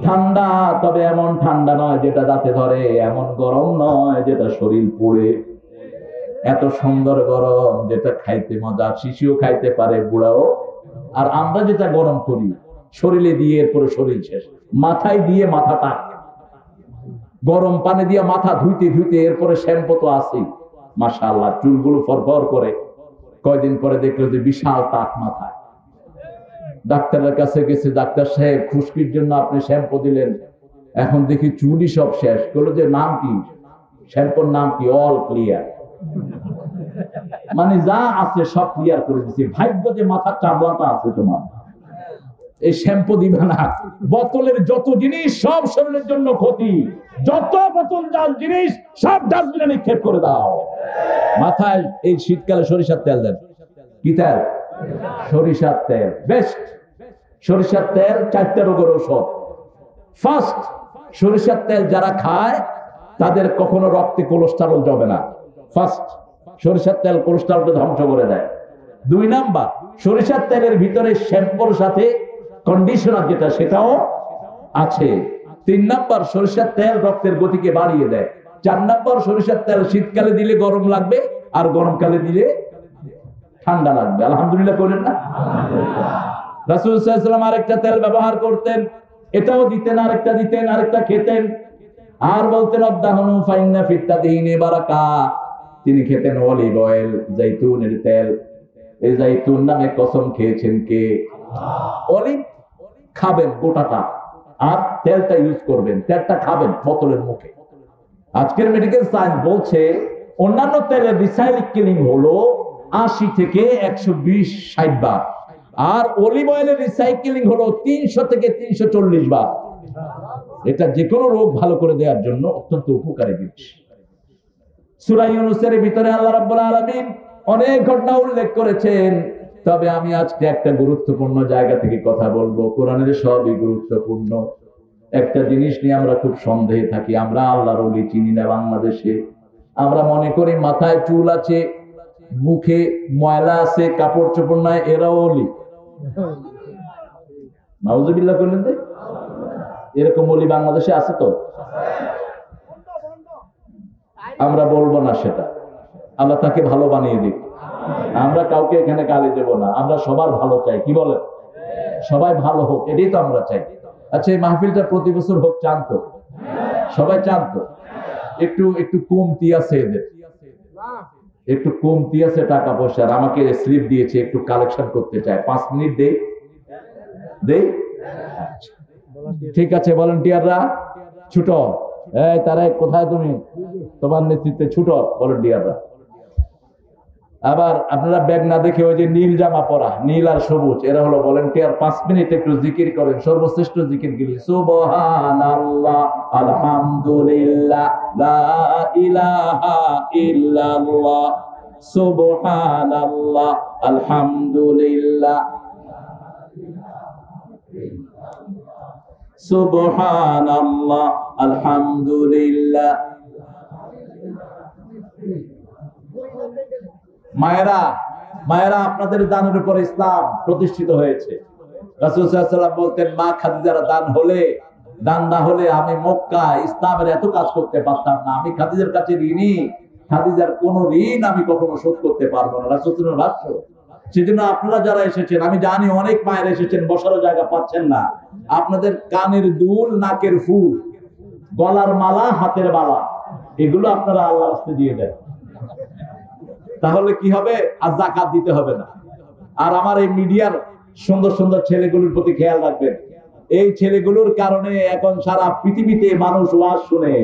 ঠান্ডা, তবে এমন ঠান্ডা নয় যেটা দাঁতে ধরে, এমন গরম নয় যেটা শরীর পুড়ে। এত সুন্দর গরম যেটা খাইতে মজা, শিশুও খাইতে পারে, বুড়াও। আর আমরা যেটা গরম করি শরীরে দিয়ে, এরপরে শরীর শেষ। মাথায় দিয়ে মাথাটা গরম পানি দিয়ে মাথা ধুইতে ধুইতে এরপরে শ্যাম্পু তো আছেই, মাশাআল্লাহ, চুলগুলো ফরফর করে। কয়দিন পরে দেখলো যে বিশাল টাক মাথায়। ডাক্তারের কাছে গেছে, ডাক্তার সাহেব খুশকির জন্য আপনি শ্যাম্পু দিলেন, এখন দেখি চুলই সব শেষ। বললো যে নাম কি? শ্যাম্পুর নাম কি? All clear. মানে যা আছে সব ক্লিয়ার করে দিচ্ছি, ভাগ্য যে মাথার চামড়াটা আছে তোমার, এই শ্যাম্পু দিবে না। বোতলের যত জিনিস সব শরীরের জন্য ক্ষতি, যত বোতল জাল জিনিস সব ডাস্টবিনে নিক্ষেপ করে দাও। মাথায় এই শীতকালে সরিষার তেল দেন। কি তেল? সরিষার তেল বেস্ট। সরিষার তেল 4টা রোগের ঔষধ। ফার্স্ট, সরিষার তেল যারা খায় তাদের কখনো রক্তে কোলেস্টেরল জমে না। ফার্স্ট, সরিষার তেল কোলেস্টেরলকে ধ্বংস করে দেয়। 2 নাম্বার, সরিষার তেলের ভিতরে শ্যাম্পুর সাথে কন্ডিশনার যেটা, সেটাও আছে। 3 নাম্বার, সরিষার তেল রক্তের গতিকে বাড়িয়ে দেয়। 4 নাম্বার, সরিষার তেল শীতকালে দিলে গরম লাগবে, আর গরমকালে দিলে ঠান্ডা লাগবে। আলহামদুলিল্লাহ বলেন না? রাসূল সাল্লাল্লাহু আলাইহি ওয়াসাল্লাম আরেকটা তেল ব্যবহার করতেন, এটাও দিতেন, আরেকটা দিতেন, আরেকটা খেতেন। আর বলতেন আদাহনু ফাইন্না ফিত্তাদিনে বারাকা। তিনি খেতেন অলিভ অয়েল, জৈতুনের তেল। এই জৈতুন নামে কসম খেয়েছেন কে? অলিভ খাবেন গোটাটা, আর তেলটা ইউজ করবেন, তেলটা খাবেন বোতলের মুখে। আজকের মেডিকেল সায়েন্স বলছে অন্যান্য তেলের রিসাইক্লিং হলো 80 থেকে 120-60 বার, আর অলিভ অয়েলের রিসাইক্লিং হলো 300 থেকে 340 বার। এটা যে কোনো রোগ ভালো করে দেওয়ার জন্য অত্যন্ত উপকারী জিনিস। সূরা ইউনূসের ভিতরে আল্লাহ রাব্বুল আলামিন অনেক ঘটনা উল্লেখ করেছেন, তবে আমি আজকে একটা গুরুত্বপূর্ণ জায়গা থেকে কথা বলবো। কোরআনের সবই গুরুত্বপূর্ণ। একটা জিনিস নিয়ে আমরা খুব সন্দেহে থাকি, আমরা আল্লাহর ওলি চিনি না বাংলাদেশে। আমরা মনে করি মাথায় চুল আছে, মুখে ময়লা আছে, কাপড় চোপড় নাই, এরাও ওলি। নাউজুবিল্লাহ করলেন তো, এরকম ওলি বাংলাদেশে আছে তো? আমরা বলবো না সেটা, আল্লাহ তাকে ভালো বানিয়ে দিক। আমরা কাউকে এখানে গালি দেব না, আমরা সবার ভালো চাই। কি বলেন? সবাই ভালো হোক, এটাই তো আমরা চাই। আচ্ছা, এই মাহফিলটা প্রতি বছর হোক, চান তো? সবাই চান তো? একটু একটু কমতি আছে এদের, একটু কমতি আছে টাকা পয়সার। আমাকে স্লিপ দিয়েছে, একটু কালেকশন করতে চায়। 5 মিনিট দেই দেই? ঠিক আছে, ভলান্টিয়াররা ছুটো। এই তারা কোথায়? তুমি তোমার নেতৃত্বে ছুটো ভলান্টিয়াররা। আবার আপনারা ব্যাগ না দেখে ওই যে নীল জামা পরা, নীল আর সবুজ, এরা হলো ভলান্টিয়ার। 5 মিনিট একটু জিকির করেন, সর্বশ্রেষ্ঠ জিকির গিলি সুবহানাল্লাহ, আলহামদুলিল্লাহ, লা ইলাহা ইল্লাল্লাহ, সুবহানাল্লাহ, আলহামদুলিল্লাহ, সুবহানাল্লাহ, আলহামদুলিল্লাহ। মায়েরা, মায়েরা, আপনাদের দানের উপর ইসলাম প্রতিষ্ঠিত হয়েছে। রাসূল সাল্লাল্লাহু আলাইহি ওয়াসাল্লাম বলতেন, মা খাদিজার দান না হলে আমি মক্কা ইসলামের এত কাজ করতে পারতাম না। আমি খাদিজার কাছে ঋণী, খাদিজার কোন ঋণ আমি কখনো শোধ করতে পারবো না। রাসূল সাল্লাল্লাহু আলাইহি ওয়াসাল্লাম ভাষ্য। সেজন্য আপনারা যারা এসেছেন, আমি জানি অনেক মায়ের এসেছেন, বসারও জায়গা পাচ্ছেন না। আপনাদের কানের দুল, নাকের ফুল, গলার মালা, হাতের বালা, এগুলো আপনারা আল্লাহর রাস্তায় দিয়ে দেন। তাহলে কি হবে? আর যাকাত দিতে হবে না। আর আমার এই মিডিয়ার সুন্দর সুন্দর ছেলেগুলোর প্রতি খেয়াল রাখবেন। এই ছেলেগুলোর কারণে এখন সারা পৃথিবীতে মানুষ ওয়াজ শুনে।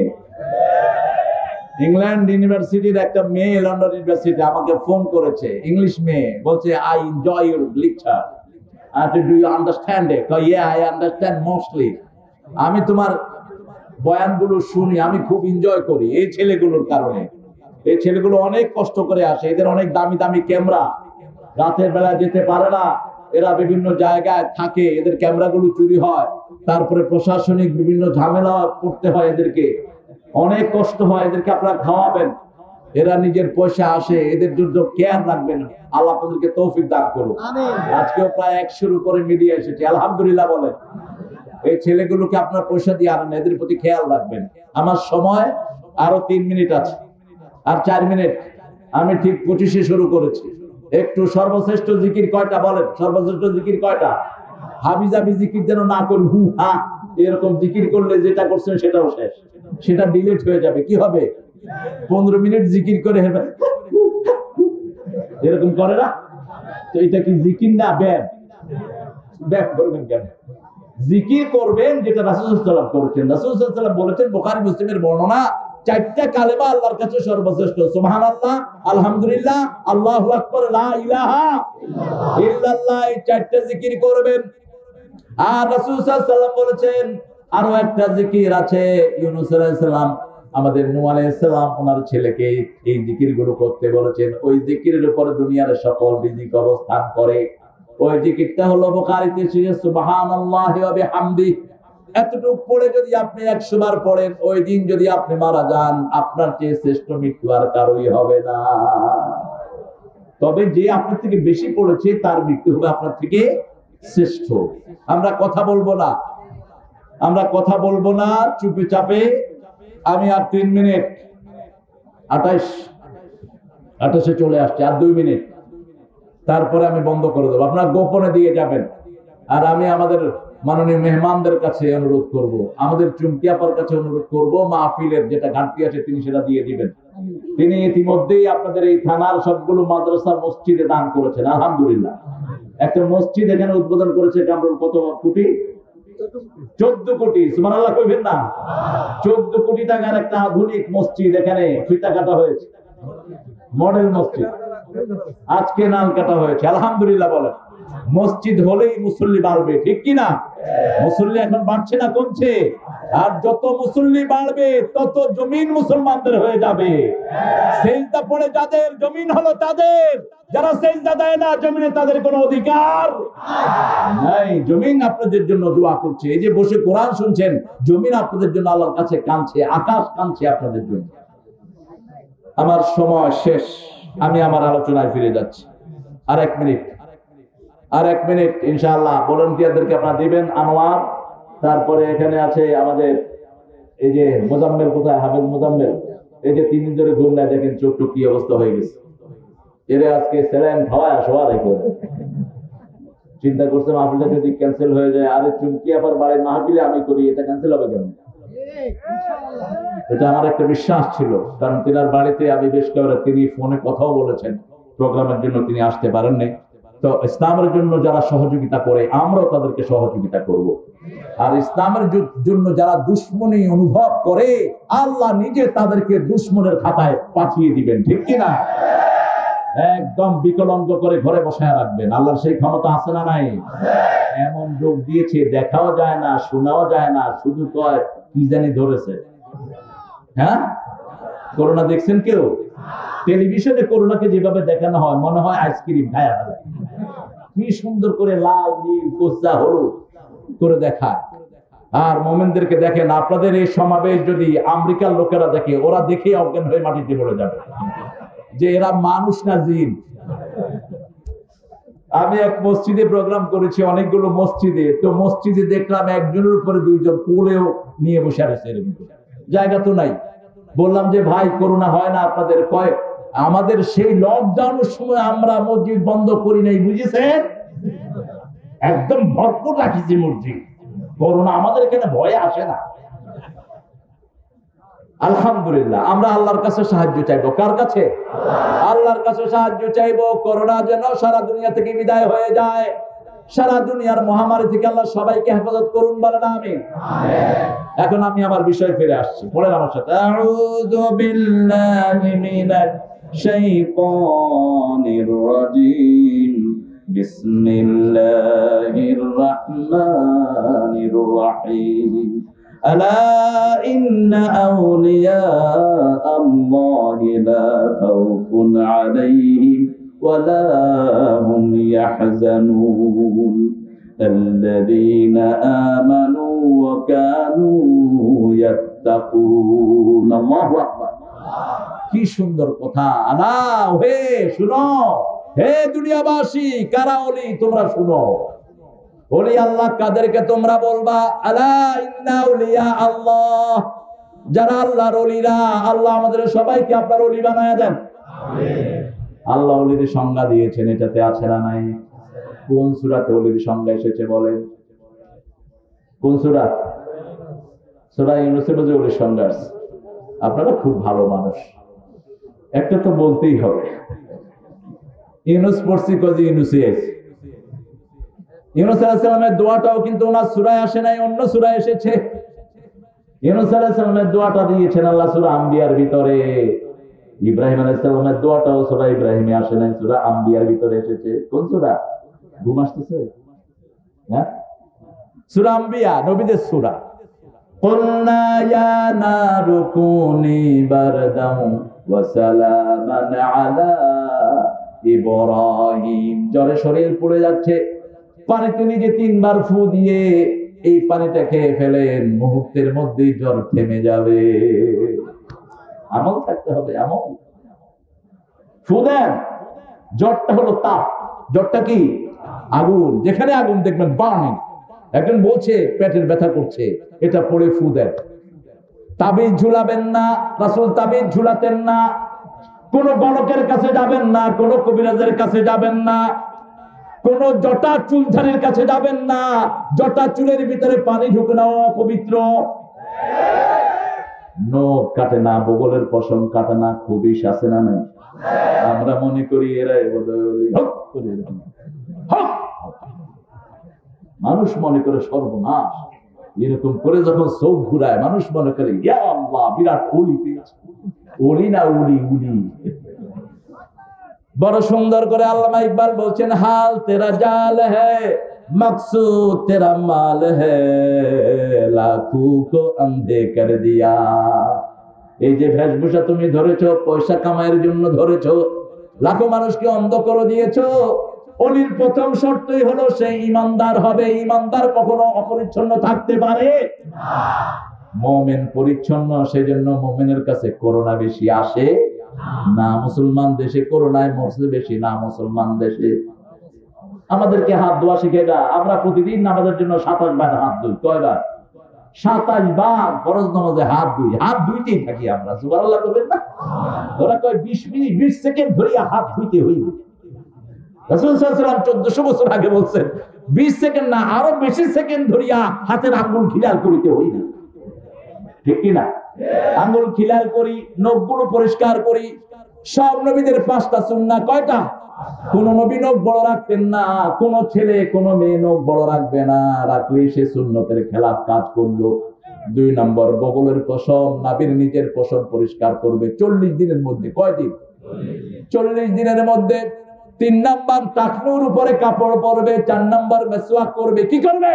ইংল্যান্ড ইউনিভার্সিটির একটা মেয়ে, লন্ডন ইউনিভার্সিটি আমাকে ফোন করেছে, ইংলিশ মেয়ে, বলছে, I enjoy your lecture, do you understand it? Yeah, I understand mostly. আমি তোমার বয়ানগুলো শুনি, আমি খুব এনজয় করি। এই ছেলেগুলোর কারণে। এই ছেলেগুলো অনেক কষ্ট করে আসে, এদের অনেক দামি দামি ক্যামেরা, রাতের বেলা যেতে পারে না, এরা বিভিন্ন জায়গায় থাকে, এদের ক্যামেরাগুলো চুরি হয়, তারপরে প্রশাসনিক বিভিন্ন ঝামেলা করতে হয় এদেরকে, অনেক কষ্ট হয়। এদেরকে আপনারা খাওয়াবেন, এরা নিজের পয়সা আসে, এদের জন্য কেয়ার রাখবেন। আল্লাহ আপনাদেরকে তৌফিক দান করুন। আজকেও প্রায় 100-র উপরে মিডিয়া এসেছে, আলহামদুলিল্লাহ বলেন। এই ছেলেগুলোকে আপনার পয়সা দিয়ে আনেন, এদের প্রতি খেয়াল রাখবেন। আমার সময় আরো 3 মিনিট আছে, আর 4 মিনিট। আমি ঠিক 25-এ শুরু করেছি। একটু সর্বশ্রেষ্ঠ জিকির কয়টা বলেন? সর্বশ্রেষ্ঠ জিকির কয়টা? হাবিজাবি জিকির যেন না করি, হু হা এরকম জিকির করলে যেটা করছেন সেটাও শেষ, সেটা ডিলিট হয়ে যাবে। কি হবে? 15 মিনিট জিকির করে এরকম করে না তো, এটা কি জিকির না ব্যায়াম? ব্যায়াম করবেন কেন? জিকির করবেন যেটা রাসূল সাল্লাল্লাহু আলাইহি ওয়াসাল্লাম করেছেন। রাসূল সাল্লাল্লাহু আলাইহি ওয়াসাল্লাম বলেছেন, বুখারী মুসলিমের বর্ণনা, 4টা কালেমা আল্লাহর কাছে সর্বশ্রেষ্ঠ। সুবহানাল্লাহ, আলহামদুলিল্লাহ, আল্লাহু আকবার, লা ইলাহা ইল্লাল্লাহ। এই 4টা জিকির করবেন। আর রাসূল সাল্লাল্লাহু আলাইহি ওয়াসাল্লাম বলেছেন, আরো একটা জিকির আছে। ইউনূস আলাইহিস সালাম, আমাদের নূহ আলাইহিস সালাম, ওনার ছেলেকে এই জিকিরগুলো করতে বলেছেন। ওই জিকিরের উপর দুনিয়ার সকল রিজিক অবস্থান করে। ওই জিকিরটা হলো বুখারীতে এসেছে, সুবহানাল্লাহি ওয়া বিহামদিহি। এতটুকু পড়ে যদি আপনি 100 বার পড়েন, ওই দিন যদি আপনি মারা যান, আপনার চেয়ে শ্রেষ্ঠ মৃত্যু আর কারোই হবে না। তবে যে আপনার থেকে বেশি পড়েছে, তার মৃত্যু হবে আপনার থেকে শ্রেষ্ঠ। আমরা কথা বলবো না, আমরা কথা বলবো না চুপে চাপে। আমি আর 3 মিনিট, 28-এ চলে আসছে, আর 2 মিনিট, তারপরে আমি বন্ধ করে দেবো। আপনারা গোপনে দিয়ে যাবেন। আর আমি আমাদের মাননীয় মেহমানদের কাছে অনুরোধ করব, আমাদের চুমকি আপার কাছে অনুরোধ করব, মাহফিলের যেটা ঘাটতি আছে তিনি সেটা দিয়ে দিবেন। তিনি ইতিমধ্যেই আপনাদের এই থানার সবগুলো মাদ্রাসা মসজিদে দান করেছেন, আলহামদুলিল্লাহ। একটা মসজিদ এখানে উদ্বোধন করেছে কামরুল, কত কোটি? 14 কোটি। সুবহানাল্লাহ কইবেন না? 14 কোটি টাকার একটা আধুনিক মসজিদ এখানে ফিতা কাটা হয়েছে, মডেল মসজিদ। আজকে নাল কাটা হয়েছে, আলহামদুলিল্লাহ বলেন। মসজিদ হলেই মুসল্লি বাড়বে, ঠিক কি না? মুসল্লি এখন বাড়ছে না, কমছে? আর যত মুসল্লি বাড়বে তত জমিন মুসলমানদের হয়ে যাবে। সেজদা পড়ে যাদের জমিন হলো তাদের, যারা সেজদা দেয় না জমিনে তাদের কোনো অধিকার নাই। জমিন আপনাদের জন্য দোয়া করছে, এই যে বসে কোরআন শুনছেন, জমিন আপনাদের জন্য আল্লাহর কাছে কাঁদছে, আকাশ কাঁদছে আপনাদের জন্য। আমার সময় শেষ, আমি আমার আলোচনায় ফিরে যাচ্ছি। আর এক মিনিট ইনশাআল্লাহ ভলান্টিয়ারদেরকে আপনারা দিবেন। আনোয়ার, তারপরে এখানে আছে আমাদের এই যে মোজাম্মেল, কোথায় হাফেজ মোজাম্মেল? এই যে 3 দিন ধরে ঘুম নাই, দেখেন চোখটু কি অবস্থা হয়ে গেছে। এর আজকে স্যালাইন খাওয়ায় শোয়া রেখে চিন্তা করছে মাহফিলটা যদি ক্যান্সেল হয়ে যায়, আরে চুমকি আবার বাড়ির মাহফিলে আমি করি, এটা ক্যান্সেল হবে কেন? এটা আমার একটা বিশ্বাস ছিল, কারণ তিনার বাড়িতে আমি বেশ করে তিনি ফোনে কথাও বলেছেন, প্রোগ্রামের জন্য তিনি আসতে পারেননি। তো ইসলামের জন্য যারা সহযোগিতা করে আমরাও তাদেরকে সহযোগিতা করব। আর ইসলামের জন্য যারা দুশ্মনী অনুভব করে আল্লাহ নিজে তাদেরকে দুশ্মনের খাতায় পাঠিয়ে দিবেন, ঠিক কিনা? একদম বিকলঙ্গ করে ঘরে বসায় রাখবেন, আল্লাহর সেই ক্ষমতা আছে না নাই? এমন রোগ দিয়েছে, দেখাও যায় না, শোনাও যায় না, শুধু কয় কি জানি ধরেছে। হ্যাঁ, করোনা দেখছেন কেউ? টেলিভিশনে করোনাকে যেভাবে দেখানো হয় মনে হয় আইসক্রিম খায়া ফেলে, কি সুন্দর করে লাল নীল কোচা হলুদ করে দেখায়। আর মোমেনদেরকে দেখেন, আপনাদের এই সমাবেশ যদি আমেরিকার লোকেরা দেখে, ওরা দেখে অজ্ঞান হয়ে মাটিতে পড়ে যাবে যে এরা মানুষ না জিন। আমি এক মসজিদে প্রোগ্রাম করেছি, অনেকগুলো মসজিদে, তো মসজিদে দেখলাম একজনের উপরে 2 জন কোলেও নিয়ে বসে আছে, জায়গা তো নাই। বললাম যে ভাই করোনা হয় না আপনাদের? কয় আমাদের সেই লকডাউনের সময় আমরা মসজিদ বন্ধ করি নাই, বুঝেছেন? একদম ভরপুর রাখিছি মসজিদ, করোনা আমাদের এখানে ভয়ে আসে না। আলহামদুলিল্লাহ, আমরা আল্লাহর কাছে সাহায্য চাইবো। কার কাছে? আল্লাহর কাছে সাহায্য চাইবো, করোনা যেন সারা দুনিয়া থেকে বিদায় হয়ে যায়। সারা দুনিয়ার মহামারী থেকে আল্লাহ সবাইকে হেফাজত করুন, বলেন আমিন। এখন আমি আমার বিষয় ফিরে আসছি, পড়েন আমার সাথে। আউযু বিল্লাহি মিনাশ শাইতানির রাজীম, বিসমিল্লাহির রাহমানির রাহিম। আলা ইন্না আউলিয়া আল্লাহি লা খাউফুন আলাইহিম ওয়ালা হুম ইয়াহজানুন আল্লাযীনা আমানু ওয়া কানু ইয়াত্তাকুন। আল্লাহু আকবার। কি সুন্দর কথা! আলা, হে শুনো, হে দুনিয়াবাসী, কারা ওলি তোমরা শুনো। ওলি আল্লাহ কাদেরকে তোমরা বলবা? আলা ইন্না আউলিয়া আল্লাহ, যারা আল্লাহর ওলিরা। আল্লাহ আমাদের সবাইকে আপনার ওলি বানায়া দেন। আল্লাহ ওলির সংজ্ঞা দিয়েছেন, এটাতে আছে না নাই? কোন সূরাতে ওলির সংজ্ঞা এসেছে বলেন? কোন সূরা? সূরা ইউনূসের মধ্যে ওলির সংজ্ঞা আছে। আপনারা খুব ভালো মানুষ, একটা তো বলতেই হবে। ইউনূস পড়ছি কজি ইউনূসে আছে। ইউনূস আলাইহিস সালামের দোয়াটাও কিন্তু ওনার সূরায় আসে নাই, অন্য সূরায় এসেছে। ইউনূস আলাইহিস সালামের দোয়াটা দিয়েছেন আল্লাহ সূরা আম্বিয়ার ভিতরে। ইব্রাহিম আলাইহিস সালামের দোয়াটাও সূরা ইব্রাহিমে আসে নাই, সূরা আম্বিয়ার ভিতরে এসেছে। কোন সূরা? ঘুম আসতেছে? হ্যাঁ, সূরা আম্বিয়া, নবীদের সূরা। কুলনা ইয়া নারু কুনি বারদাম ওয়া সালামান আলা ইব্রাহিম। জ্বরে শরীর পুড়ে যাচ্ছে, পানিতে নিজে 3 বার ফু দিয়ে এই পানিটা খেয়ে ফেলেন, মুহূর্তের মধ্যেই জ্বর থেমে যাবে। আমল থাকতে হবে, আমল। ফু দেন, জ্বরটা হলো তাপ, জ্বরটা কি? আগুন। যেখানে আগুন দেখবেন বার্নিং। একজন বলছে পেটের ব্যথা করছে, এটা পড়ে ফু দেন। তাবিজ ঝুলাবেন না, রাসূল তাবিজ ঝুলাতেন না। কোন গণকের কাছে যাবেন না, কোন কবিরাজের কাছে যাবেন না, কোন জটা চুলধারের কাছে যাবেন না, জটা চুলের ভিতরে পানি ঢুকে না, অপবিত্র। নখ কাটে না, বগলের পশম কাটে না, খবিশ আছে না নাই? আমরা মনে করি এরাই মানুষ মনে করে সর্বনাশ। এরকম করে যখন চোখ ঘুরায় মানুষ মনে করে ইয়া আল্লাহ বিরাট ওলি পেয়েছে। ওলি না উলি, উলি। বড় সুন্দর করে আল্লামা ইকবাল বলছেন, হাল তেরা জাল হ্যায় মকসুদ তেরা মাল হ্যায় লাখু কো আন্ধে কর দিয়া। এই যে বেশভূষা তুমি ধরেছো, পয়সা কামাইয়ের জন্য ধরেছো, লাখো মানুষকে অন্ধ করে দিয়েছো। অলির প্রথম শর্তই হলো সে ইমানদার হবে। ইমানদার কখনো অপরিচ্ছন্ন থাকতে পারে না। মুমিন পরিচ্ছন্ন, সেজন্য মুমিনের কাছে করোনা বেশি আসে না। মুসলমান দেশে করোনায় মরছে বেশি না মুসলমান দেশে। আমাদেরকে হাত ধোয়া শিখে না। আমরা প্রতিদিন নামাজের জন্য 27 বার হাত ধুই। কয়বার? 27 বার ফরজ নামাজে হাত ধুই। হাত ধুইতেই থাকি আমরা। সুবহানাল্লাহ বলবেন না? ওরা কয় 20 মিনিট 20 সেকেন্ড ধরিয়া হাত ধুইতে হইবে। রাসূল সাল্লাল্লাহু আলাইহি ওয়াসাল্লাম 1400 বছর আগে বলছেন 20 সেকেন্ড না, আরো বেশি সেকেন্ড ধরিয়া হাতের আঙ্গুল খিলাল করিতে হইবে। ঠিক কি না? আঙ্গুল খিলাল করি, নখগুলো পরিষ্কার করি। সব নবীদের 5টা সুন্নাহ। কয়টা? কোন নবী নখ বড় রাখতেন না, কোন ছেলে কোন মেয়ে নখ বড় রাখবে না। রাখলে সে সুন্নতের খেলাফ কাজ করলো। 2 নম্বর, বগলের পশম, নাভির নিচের পশম পরিষ্কার করবে 40 দিনের মধ্যে। কয় দিন? 40 দিনের মধ্যে। 3 নম্বর, টাকনুর উপরে কাপড় পরবে। 4 নম্বর, মেসওয়াক করবে। কি করবে?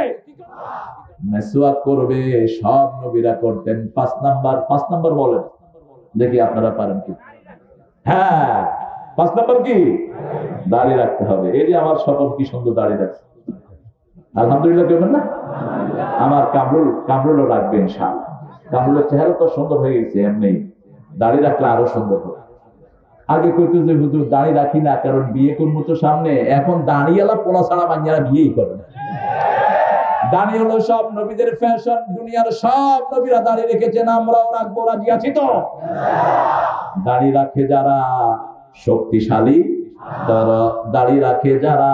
মেসওয়াক করবে। সব নবীরা করতেন। 5 নম্বর বলেন দেখি আপনারা পারেন কি? হ্যাঁ, 5 নম্বর কি? দাড়ি রাখতে হবে। এই যে আমার সকল কি সুন্দর দাড়ি রাখছে, আলহামদুলিল্লাহ কেমন না? আমার কামরুলও রাখবে ইনশাআল্লাহ। কামরুলের চেহারা তো সুন্দর হয়ে গেছে, এমনি দাড়ি রাখলে আরো সুন্দর হবে। আগে কইতো যে হুজুর দাড়ি রাখি না, কারণ বিয়ে করবো তো সামনে। এখন দাড়িওয়ালা পোলা ছাড়া মাইয়ারা বিয়েই করে না। দাড়ি হলো সব নবীদের ফ্যাশন। দুনিয়ার সব নবীরা দাড়ি রেখেছেন, আমরাও রাখবো। রাজি আছি তো? দাড়ি রাখে যারা শক্তিশালী, তারা দাড়ি রাখে যারা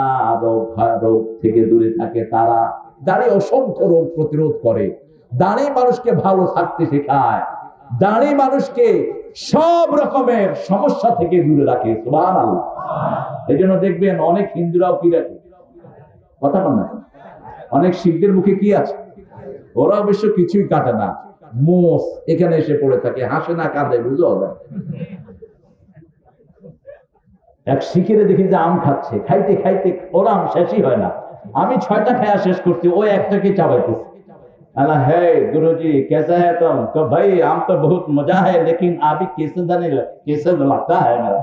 রোগ থেকে দূরে থাকে তারা। দাড়ি অসংখ্য রোগ প্রতিরোধ করে। দাড়ি মানুষকে ভালো থাকতে শেখায়। দাড়ি মানুষকে সব রকমের সমস্যা থেকে দূরে রাখে। সুবহানাল্লাহ। এই জন্য দেখবেন অনেক হিন্দুরাও কি রাখে, কথা বল না, অনেক শিখদের মুখে কি আছে? ওরা অবশ্য কিছুই কাটে না, মোষ এখানে এসে পড়ে থাকে, হাসে না কাঁদে, বুঝো যায়। এক শিখেরে দেখি যে আম খাচ্ছে, খাইতে খাইতে ওর আম শেষই হয় না। আমি 6টা খায়া শেষ করছি, ও একটাকে চাবাইতেছে। अला है गुरुजी कैसा है तुम? तो भाई आम तो बहुत मजा है, लेकिन अभी कैसे लगता है मेरा।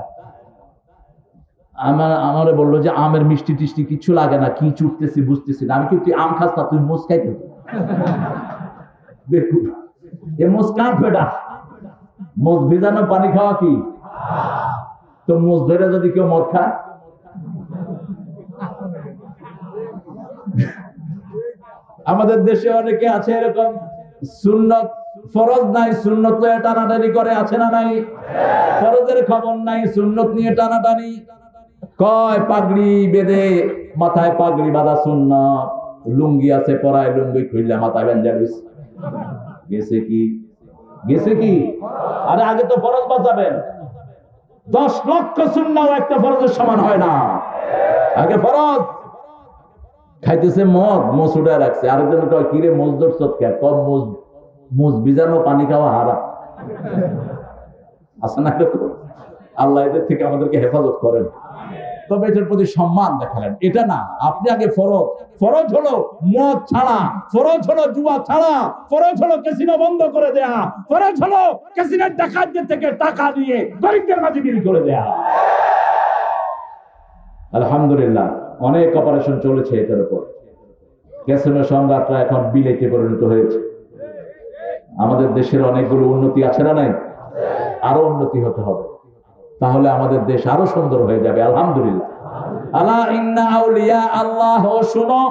আমারে বললো যে আমের মিষ্টি টিষ্টি কিছু লাগে না, কি চুটতেছি বুঝতেছি না। আমি কি তুই আম খাস না, তুই মোষ খাইতে? দেখুন এ মোষ কার পেটা? মোষ ভেজানো পানি খাওয়া কি? তো মোষ ধরে যদি কেউ মদ খায়, আমাদের দেশে অনেকে আছে এরকম, সুন্নত ফরজ নাই, সুন্নত নিয়ে টানাটানি করে, আছে না নাই? ফরজের খবর নাই, সুন্নত নিয়ে টানাটানি। কয় পাগড়ি বেঁধে, মাথায় পাগড়ি বাঁধা সুন্নত, লুঙ্গি আছে পরায়, লুঙ্গি খুললে মাথায় বেঁধে গেছে কি? গেছে কি? আরে আগে তো ফরজ বাঁচাবেন। 10 লক্ষ সুন্নাহ একটা ফরজের সমান হয় না। আগে ফরজ। খাইতেছে মদ, মোষ উঠে রাখছে। আরেকজন কয় কিরে মোষ ধরছ কে? কম মোষ ভিজানো পানি খাওয়া হারাম। আছে না? আল্লাহ এদের থেকে আমাদেরকে হেফাজত করেন। তবে এটার প্রতি সম্মান দেখালেন। এটা না, আপনি আগে ফরজ। ফরজ হলো মদ ছাড়া, ফরজ হলো জুয়া ছাড়া, ফরজ হলো ক্যাসিনো বন্ধ করে দেয়া, ফরজ হলো ক্যাসিনোর ডাকাতদের থেকে টাকা নিয়ে গরিবদের মাঝে বিলি করে দেয়া। আলহামদুলিল্লাহ অনেক অপারেশন চলেছে এটার উপর। ক্যাসিনো সম্রাটরা এখন বিলেতে পরিণত হয়েছে। আমাদের দেশের অনেকগুলো উন্নতি আছে না নাই? আরো উন্নতি হতে হবে, তাহলে আমাদের দেশ আরো সুন্দর হয়ে যাবে। আলহামদুলিল্লাহ। আলা ইন্না আউলিয়া আল্লাহ, ও শুনো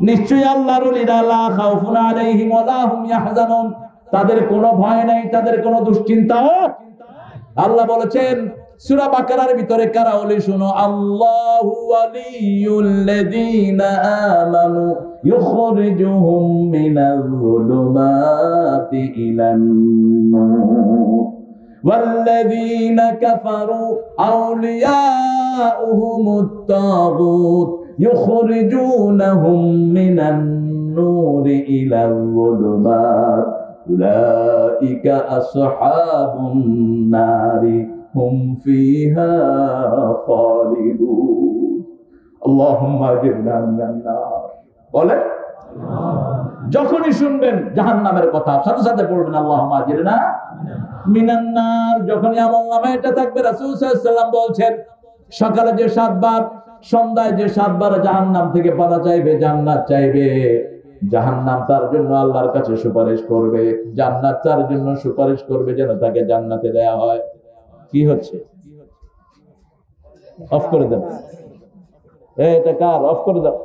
নিশ্চয়ই আল্লাহর ওলিরা লা খাউফুন আলাইহিম ওয়া লা হুম ইয়াহজানুন, তাদের কোনো ভয় নাই, তাদের কোনো দুশ্চিন্তাও। আল্লাহ বলেছেন সূরা বাকারার ভিতরে কারা ওলি শুনো, আল্লাহু ওয়ালিয়ুল্লাযীনা আমানু ইউখরিজুহুম মিনাল যুলুমাতি ইলান নূর ওয়াল্লাযীনা কাফারু আউলিয়াউহুমুত তাগুত ইউখরিজুনাহুম মিনান নূরি ইলাল যুলুমাত উলাইকা আসহাবুন নারি হুম ফিহা খালিদুন। আল্লাহুম্মা আজিরনা মিনান নার। বলে যখনই শুনবেন জাহান্নামের কথা সাথে সাথে পড়বেন আল্লাহুম্মা আজিরনা মিনান নার। যখনই আমলনামায় এটা থাকবে, রাসূল সাল্লাল্লাহু আলাইহি ওয়াসাল্লাম বলছেন সকালে যে 7 বার, সন্ধ্যায় যে 7 বার জাহান্নাম থেকে পানা চাইবে, জান্নাত চাইবে, জাহান্নাম তার জন্য আল্লাহর কাছে সুপারিশ করবে, জান্নাত তার জন্য সুপারিশ করবে যেন তাকে জান্নাতে দেয়া হয়। কি হচ্ছে? অফ করে দাও, এটা কার? অফ করে দাও।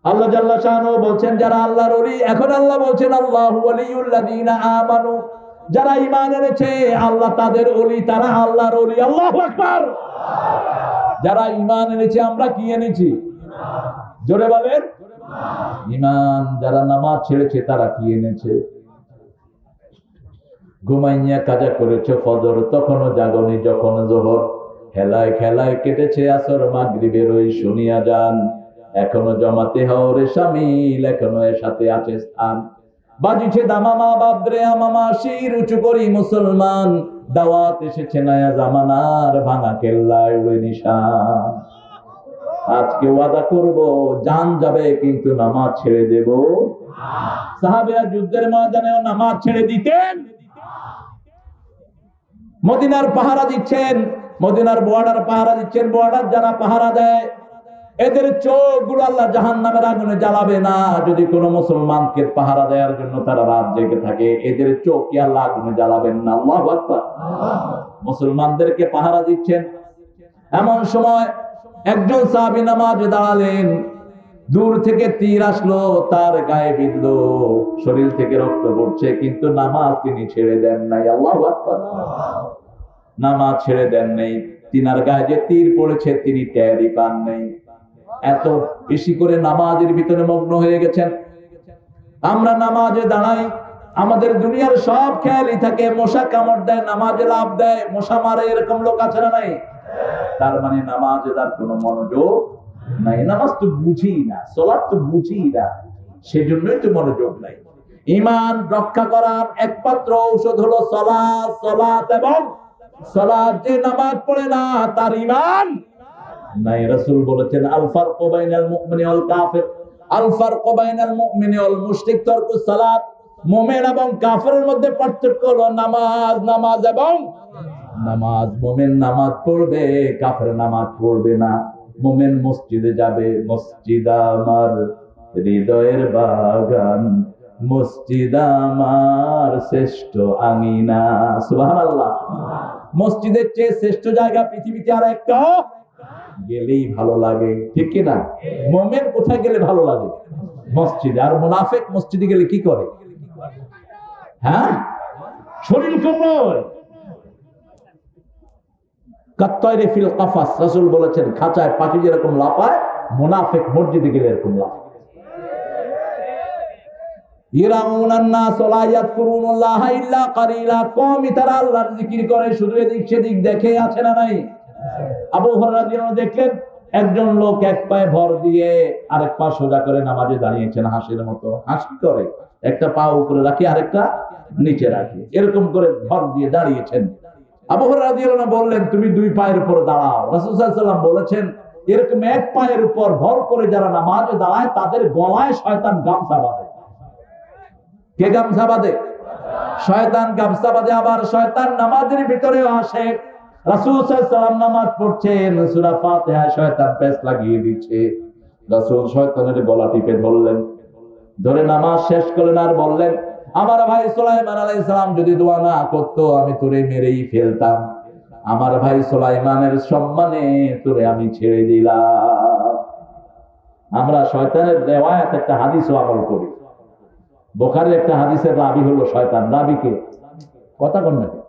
আল্লাহ জাল্লা শাআনহু বলছেন যারা আল্লাহর ওলি। এখন আল্লাহ বলছেন আল্লাহু ওয়ালিয়ুল্লাযীনা আমানু, যারা ঈমান এনেছে আল্লাহ তাদের ওলি, তারা আল্লাহর ওলি। আল্লাহু আকবার। যারা ঈমান এনেছে, আমরা কি এনেছি? জোরে বলেন ঈমান। যারা নামাজ ছেড়েছে তারা কি এনেছে? ঘুমাইয়া কাজা করেছে ফজর, তখনও জাগনি যখন জোহর, খেলায় খেলায় কেটেছে আসর, মাগরিবের ওই শুনিয়া যান, এখনো জমাতে হওরে শামিল, এখনো এর সাথে আছে স্থান, বাজিছে দামামা বাদ্রে আমামা, শির উঁচু করি মুসলমান, দাওয়াত এসেছে নয়া জামানার, ভাঙা কেল্লায় উড়ে নিশান। আজকে ওয়াদা করব জান যাবে কিন্তু নামাজ ছেড়ে দেব। সাহাবীরা যুদ্ধের ময়দানেও নামাজ ছেড়ে দিতেন। মদিনার পাহারা দিচ্ছেন, মদিনার বর্ডার পাহারা দিচ্ছেন, বর্ডার যারা পাহারা দেয় এদের চোখগুলো আল্লাহ জাহান্নামের আগুনে জ্বালাবে না। যদি কোনো মুসলমানকে পাহারা দেওয়ার জন্য তারা রাত জেগে থাকে, এদের চোখ কি আল্লাহ আগুনে জ্বালাবেন না? আল্লাহু আকবার। মুসলমানদেরকে পাহারা দিচ্ছেন, এমন সময় একজন সাহাবী নামাজে দাঁড়ালেন, দূর থেকে তীর আসলো, তার গায়ে বিঁধলো, শরীর থেকে রক্ত পড়ছে, কিন্তু নামাজ তিনি ছেড়ে দেন নাই। আল্লাহু আকবার। নামাজ ছেড়ে দেন নাই। তিনার গায়ে যে তীর পড়েছে তিনি টেরই পান নাই। এত বেশি করে নামাজের ভিতরে মগ্ন হয়ে গেছেন। আমরা নামাজে দাঁড়াই, আমাদের দুনিয়ার সব খেয়ালই থাকে, মশা কামড় দেয়, নামাজে লাভ দেয়, মশা মারে, এরকম লোক আছে না নাই? তার মানে নামাজে তার কোনো মনোযোগ নাই। নামাজ তো বুঝি না, সালাত তো বুঝি না, সেজন্যই তো মনোযোগ নাই। ঈমান রক্ষা করার একমাত্র ঔষধ হলো সালাত। সালাত এবং সালাত, যে নামাজ পড়ে না তার ঈমান নাই। রাসূল বলেছেন আল ফারকু বাইনাল মুমিনি ওয়াল কাফির, আল ফারকু বাইনাল মুমিনি ওয়াল মুশরিক তারকুস সালাত। মুমিন এবং কাফেরের মধ্যে পার্থক্য হলো নামাজ। নামাজ এবং নামাজ। মুমিন নামাজ পড়বে, কাফের নামাজ পড়বে না। মুমিন মসজিদে যাবে, মসজিদ আমার হৃদয়ের বাগান, মসজিদ আমার শ্রেষ্ঠ আঙিনা। সুবহানাল্লাহ। মসজিদের চেয়ে শ্রেষ্ঠ জায়গা পৃথিবীতে আর একটা গেলেই ভালো লাগে, ঠিক কি না? মুমিন কোথায় গেলে ভালো লাগে? মসজিদে। আর মুনাফিক মসজিদে গেলে কি করে? হ্যাঁ, শরীর কোমল। কাত্তায়রে ফিল কাফাস, রাসূল বলেছেন খাঁচায় পাখি যেরকম লাফায়, মুনাফিক মসজিদে গেলে এরকম লাফায়। ইয়ারাউনান নাস লা ইয়াযকুরুনাল্লাহা ইল্লা কালিলা, কওমই তারা আল্লাহর জিকির করে, শুধু এদিক সেদিক দেখে, আছে না নাই? আবু হুরায়রা রাদিয়াল্লাহু আনহু দেখলেন একজন লোক এক পায়ে ভর দিয়ে আরেক পা সোজা করে নামাজে দাঁড়িয়েছেন, হাসির মতো হাসি করে, একটা পা উপরে রাখি আরেকটা নিচে রাখি, এরকম করে ভর দিয়ে দাঁড়িয়েছেন। আবু হুরায়রা রাদিয়াল্লাহু আনহু বললেন তুমি দুই পায়ের উপর দাঁড়াও। রাসূল সাল্লাল্লাহু আলাইহি ওয়াসাল্লাম বলেছেন এরকম এক পায়ের উপর ভর করে যারা নামাজে দাঁড়ায় তাদের গলায় শয়তান গামছা বাঁধে। কে গামছা বাঁধে? শয়তান গামছা বাঁধে। আবার শয়তান নামাজের ভিতরেও আসে। রাসূল সাল্লাল্লাহু আলাইহি ওয়াসাল্লাম নামাজ পড়ছেন, সূরা ফাতিহা শয়তান পেচ লাগিয়ে দিচ্ছে। রাসূল শয়তানের গলা টিপে ধরলেন, ধরে নামাজ শেষ করলেন আর বললেন আমার ভাই সুলাইমান আলাইহিস সালাম যদি দোয়া না করতো আমি তোরে মেরেই ফেলতাম। আমার ভাই সুলাইমানের সম্মানে তোরে আমি ছেড়ে দিলাম। আমরা শয়তানের রিওয়ায়াত একটা হাদিসও আমল করি। বুখারীর একটা হাদিসের রাবী হলো শয়তান। রাবীকে কথা কোন নাকি?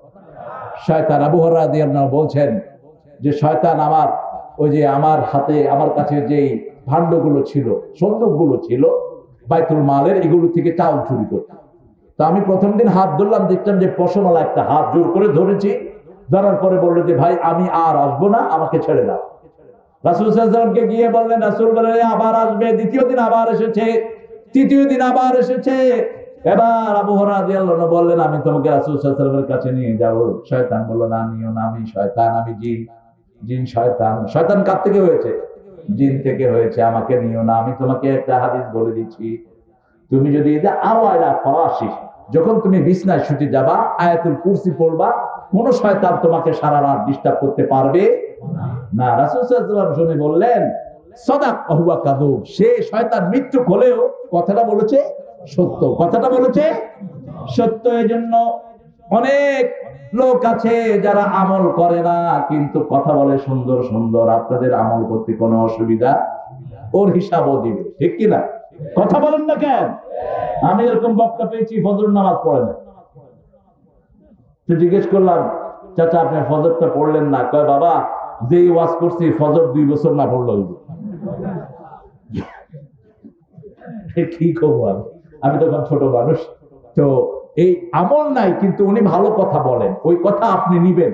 শয়তান আবু হুরায়রা রাদিয়াল্লাহু আনহু বলছেন যে শয়তান ওই যে আমার হাতে আমার কাছে যেই ভাণ্ডগুলো ছিল, সন্দুকগুলো ছিল বাইতুল মালের, এগুলো থেকে চাউল চুরি করত। তো আমি প্রথম দিন হাত ধরলাম, দেখলাম যে পশমওয়ালা একটা হাত জোর করে ধরেছি। ধরার পরে বললো যে ভাই আমি আর আসবো না, আমাকে ছেড়ে দাও। রাসূল সাল্লাল্লাহু আলাইহি ওয়াসাল্লামকে গিয়ে বললেন, রাসূল বললেন আবার আসবে। দ্বিতীয় দিন আবার এসেছে, তৃতীয় দিন আবার এসেছে। এবার আবু হুরায়রা রাদিয়াল্লাহু আনহু বললেন আমি তোমাকে রাসূল সাল্লাল্লাহু আলাইহি ওয়াসাল্লামের কাছে নিয়ে যাব। শয়তান বলল না, নিও না, আমি শয়তান, আমি জিন। জিন শয়তান। শয়তান কার থেকে হয়েছে? জিন থেকে হয়েছে, আমাকে নিও না। আমি তোমাকে একটা হাদিস বলে দিচ্ছি, তুমি যদি যখন তুমি বিছনায় শুতে যাবা আয়াতুল কুরসি পড়বা, কোন শয়তান তোমাকে সারা রাত ডিস্টার্ব করতে পারবে না। রাসূল সাল্লাল্লাহু আলাইহি ওয়াসাল্লাম শুনে বললেন সাদাক ওয়া হুয়া কাযুব, সে শয়তান মিথ্যুক হলেও কথাটা বলেছে সত্য, কথাটা বলেছে সত্য। এজন্য অনেক লোক আছে যারা আমল করে না কিন্তু কথা বলে সুন্দর সুন্দর। আপনাদের আমল করতে কোনো অসুবিধা, ওর হিসাবও দিবে, ঠিক কিনা? কথা বলেন না কেন? আমি এরকম বক্তা পেয়েছি ফজর নামাজ পড়ে না। তো জিজ্ঞেস করলাম চাচা আপনি ফজরটা পড়লেন না? কয় বাবা যেই ওয়াজ করছি ফজর 2 বছর না পড়লো। কি করবো আমি তখন ছোট মানুষ। তো এই আমল নাই কিন্তু উনি ভালো কথা বলেন, ওই কথা আপনি নিবেন,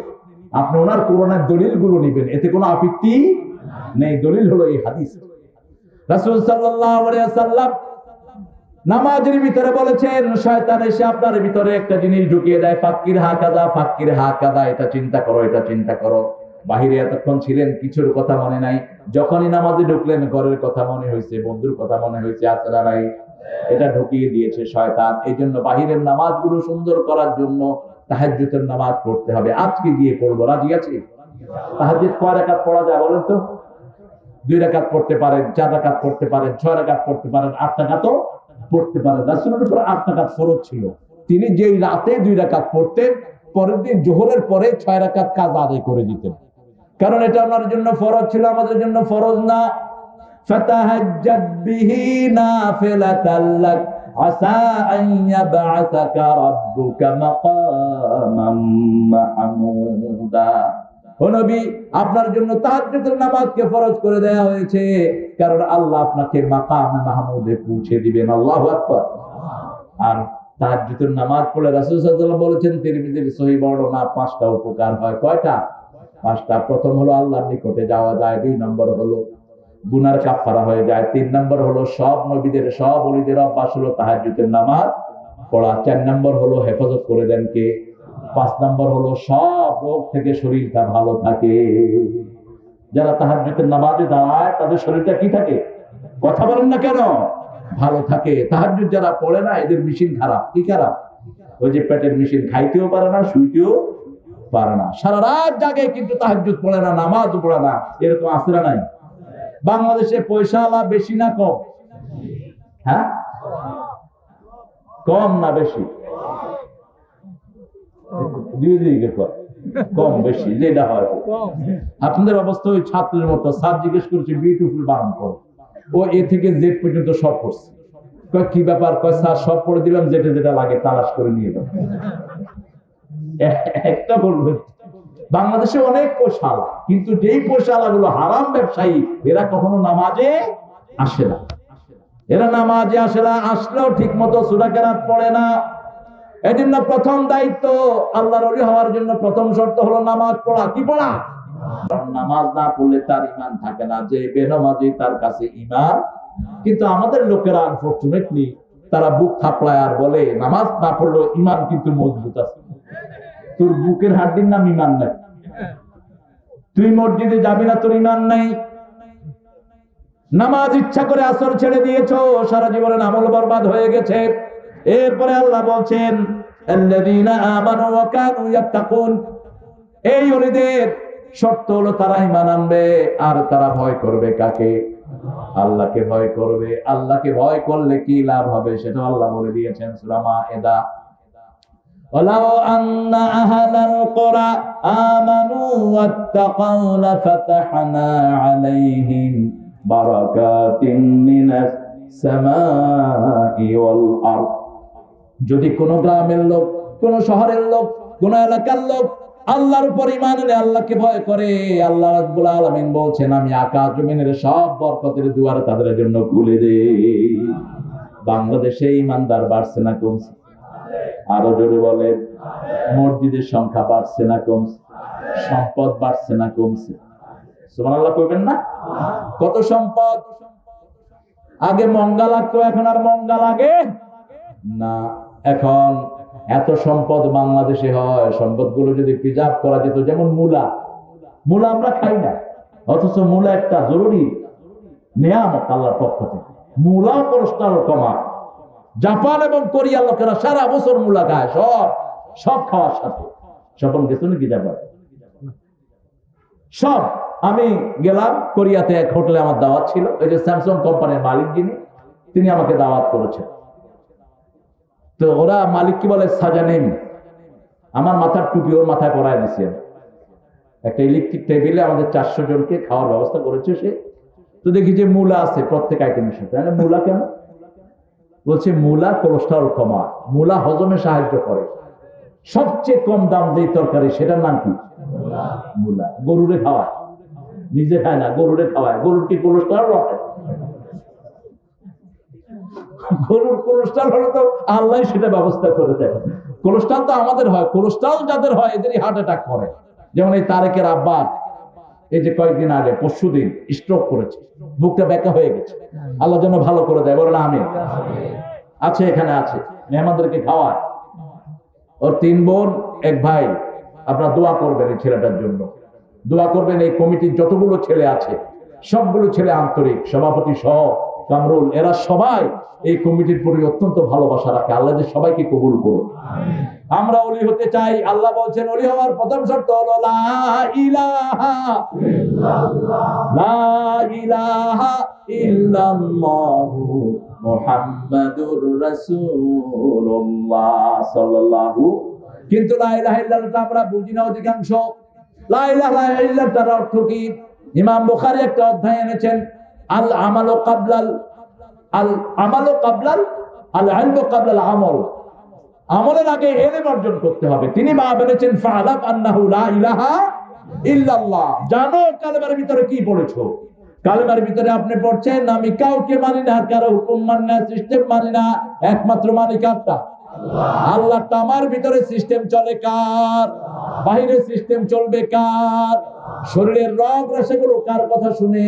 আপনি ওনার কোরআনের দলিলগুলো নিবেন, এতে কোনো আপত্তি নেই। দলিল হলো এই হাদিস। রাসূল সাল্লাল্লাহু আলাইহি ওয়াসাল্লাম নামাজের ভিতরে বলেছেন শয়তান এসে আপনার ভিতরে একটা জিনিস ঢুকিয়ে দেয়, ফাক্কির হাকাদা, ফাক্কির হাকাদা, এটা চিন্তা করো, এটা চিন্তা করো। বাহিরে এতক্ষণ ছিলেন, কিছুর কথা মনে নাই। যখনই নামাজে ঢুকলেন ঘরের কথা মনে হয়েছে, বন্ধুর কথা মনে হয়েছে, আসলে নাই, এটা ঢুকিয়ে দিয়েছে শয়তান। এই জন্য বাহিরের নামাজগুলো সুন্দর করার জন্য তাহাজ্জুদের নামাজ পড়তে হবে। আজকে গিয়ে পড়বো, রাজি আছি? তাহাজ্জুদ কয় রাকাত পড়া যায় বলেন তো? 2 রাকাত পড়তে পারেন, 4 রাকাত পড়তে পারেন, 6 রাকাত পড়তে পারেন, 8 রাকাতও পড়তে পারেন। রাসূলের উপর 8 রাকাত ফরজ ছিল। তিনি যেই রাতে 2 রাকাত পড়তেন, পরের দিন জোহরের পরে 6 রাকাত কাজা আদায় করে দিতেন, কারণ এটা ওনার জন্য ফরজ ছিল, আমাদের জন্য ফরজ না। ফাতাহাজ্জাদ বিহি নাফিলাতাল লাক আসা আন ইয়াবআসাকা রাব্বুকা মাকামান মাহমুদা। ও নবী, আপনার জন্য তাহাজ্জুদের নামাজকে ফরজ করে দেয়া হয়েছে, কারণ আল্লাহ আপনাকে মাকামে মাহমুদে পৌঁছে দিবেন। আল্লাহু আকবার। আর তাহাজ্জুদের নামাজ পড়লে রাসূল সাল্লাল্লাহু আলাইহি ওয়াসাল্লাম বলেছেন, তিরমিজির সহিহ বর্ণনা, 5টা উপকার হয়। কয়টা? 5টা। প্রথম হলো আল্লাহর নিকটে যাওয়া যায়, 2 নম্বর হলো গুনার কাফারা হয়ে যায়, 3 নম্বর হলো সব নবীদের সব ওলিদের অভ্যাস হলো তাহাজ্জুদের নামাজ পড়া, 4 নম্বর হলো হেফাজত করে দেন কে, 5 নম্বর হলো সব রোগ থেকে শরীরটা ভালো থাকে। যারা তাহাজ্জুদের নামাজে দাঁড়ায় তাদের শরীরটা কি থাকে? কথা বলেন না কেন? ভালো থাকে। তাহাজ্জুদ যারা পড়ে না এদের মেশিন খারাপ। কি খারাপ? ওই যে পেটের মেশিন, খাইতেও পারে না, শুইতেও পারে না, সারা রাত জাগে কিন্তু তাহাজ্জুদ পড়ে না, নামাজ পড়ে না। এরকম আছে না নাই? বাংলাদেশে পয়সাওয়ালা বেশি না কম? হ্যাঁ, কম না বেশি? কম বেশি যেটা হয়। আপনাদের অবস্থা ওই ছাত্রের মতো। স্যার জিজ্ঞেস করছে বিউটিফুল বানান করো, ও এ থেকে জেড পর্যন্ত সব পড়ছে। কি ব্যাপার? কয় স্যার সব পড়ে দিলাম, যেটা যেটা লাগে তালাশ করে নিয়ে যাবো। একটা বলবে বাংলাদেশে অনেক পয়সাওয়ালা, কিন্তু যেই পয়সাওয়ালা গুলো হারাম ব্যবসায়ী, এরা কখনো নামাজে আসে না। এরা নামাজে আসে না, আসলেও ঠিক মতো সূরা কেরাত পড়ে না। এই জন্য প্রথম দায়িত্ব আল্লাহর ওলি হওয়ার জন্য প্রথম শর্ত হলো নামাজ পড়া। কি পড়া? নামাজ না পড়লে তার ঈমান থাকে না, যে বেনামাজি তার কাছে ঈমান। কিন্তু আমাদের লোকেরা আনফরচুনেটলি তারা বুক থাপড়ায় আর বলে নামাজ না পড়লেও ঈমান কিন্তু মজবুত আছে। তোর বুকের হাড্ডির নাম ঈমান নাই। তুই মসজিদে যাবি না, তোর ঈমান নাই। নামাজ ইচ্ছা করে আসর ছেড়ে দিয়েছো, সারা জীবনের আমল বরবাদ হয়ে গেছে। এরপরে আল্লাহ বলছেন আল্লাযীনা আমানু ওয়া কানু ইয়াত্তাকুন, এই ওলিদের শর্ত হলো তারা ঈমান আনবে আর তারা ভয় করবে কাকে? আল্লাহকে ভয় করবে। আল্লাহকে ভয় করলে কি লাভ হবে সেটা আল্লাহ বলে দিয়েছেন সূরা মায়েদা। ওয়ালাউ আন্না আহলাল কুরা আমানু ওয়াত্তাকাউ লাফাতাহনা আলাইহিম বারাকাতিন মিনাস সামাই ওয়াল আরদ। যদি কোন গ্রামের লোক, কোন শহরের লোক, কোন এলাকার লোক আল্লাহর উপর ঈমান এনে আল্লাহকে ভয় করে, আল্লাহ রাব্বুল আলামিন বলছেন আমি আকাশ জমিনের সব বরকতের দুয়ার তাদের জন্য খুলে দেই। বাংলাদেশে ঈমানদার বাড়ছে না কমছে? আরো জোরে বলেন। মসজিদের সংখ্যা বাড়ছে না কমছে? সম্পদ বাড়ছে না কমছে? সুবহানাল্লাহ কইবেন না? কত সম্পদ! আগে মঙ্গা লাগতো, এখন আর মঙ্গা লাগে না। এখন এত সম্পদ বাংলাদেশে হয়, সম্পদগুলো যদি প্রিজার্ভ করা যেত, যেমন মূলা আমরা খাই না, অথচ মূলা একটা জরুরি নিয়ামত আল্লাহর পক্ষ থেকে। মূলা কোলেস্টেরল কমায়। জাপান এবং কোরিয়ার লোকেরা সারা বছর মূলা খায়, সব খাওয়ার সাথে। স্বপন গেছো নাকি জাপান? সব। আমি গেলাম কোরিয়াতে, এক হোটেলে আমার দাওয়াত ছিল। ওই যে স্যামসাং কোম্পানির মালিক যিনি, তিনি আমাকে দাওয়াত করেছেন। তো ওরা মালিক কি বলে, সাজানিম। আমার মাথার টুপি ওর মাথায় পরায় দিছে। একটা ইলেকট্রিক টেবিলে আমাদের 400 জনকে খাওয়ার ব্যবস্থা করেছে সে। তো দেখি যে মূলা আছে প্রত্যেক আইটেমের সাথে। মূলা কেন? বলছে মূলা কোলেস্টেরল কমায়, মূলা হজমে সাহায্য করে। সবচেয়ে কম দাম দিয়ে তরকারি, সেটার নাম কি? মূলা। গরুরে খাওয়ায়, নিজে খায় না, গরুরে খাওয়ায়। গরুর কি কোলেস্টেরল হয়? গরুর কোলেস্টেরল হলে তো আল্লাহ সেটা ব্যবস্থা করে দেয়। কোলেস্টেরল তো আমাদের হয়, কোলেস্টেরল যাদের হয় এদেরই হার্ট অ্যাটাক করে। যেমন এই তারেকের আব্বা, এই যে কয়েকদিন আগে পরশুদিন স্ট্রোক করেছে, বুকটা ব্যাকা হয়ে গেছে। আল্লাহ যেন ভালো করে দেয়, বলেন আমিন। আছে, এখানে আছে, মেহমানদেরকে খাওয়ায়। ওর 3 বোন 1 ভাই। আপনারা দোয়া করবেন এই ছেলেটার জন্য, দোয়া করবেন। এই কমিটির যতগুলো ছেলে আছে সবগুলো ছেলে আন্তরিক, সভাপতি সহ কামরুল, এরা সবাই এই কমিটির প্রতি অত্যন্ত ভালোবাসা রাখে। আল্লাহ যে সবাইকে কবুল করুন। আমরা ওলি হতে চাই। আল্লাহ বলছেন ওলি হওয়ার প্রথম শর্ত হলো লা ইলাহা ইল্লাল্লাহ, লা ইলাহা ইল্লাল্লাহু মুহাম্মাদুর রাসূলুল্লাহ সাল্লাল্লাহু। কিন্তু লা ইলাহা ইল্লাল্লাহ আমরা বুঝি না অধিকাংশ। লা ইলাহা ইল্লাল্লাহ তার অর্থ কি? ইমাম বুখারী একটা অধ্যায় এনেছেন, আল আমালু ক্বাবলাল আল ইলমু ক্বাবলাল আমল। আমলের আগে ইলম অর্জন করতে হবে। তিনি বলেছেন ফা'লাম আন্নাহু লা ইলাহা ইল্লাল্লাহ। জানো কালেমার ভিতরে কি পড়েছো। কালেমার ভিতরে আপনি পড়ছেন আমি কাউকে মানি না, কারো হুকুম মানি না, সিস্টেম মানি না, একমাত্র মানি কারটা? আল্লাহ। আমার ভিতরে সিস্টেম চলে কার? বাইরে সিস্টেম চলবে কার? শরীরের রগ রাশিগুলো কার কথা শুনে?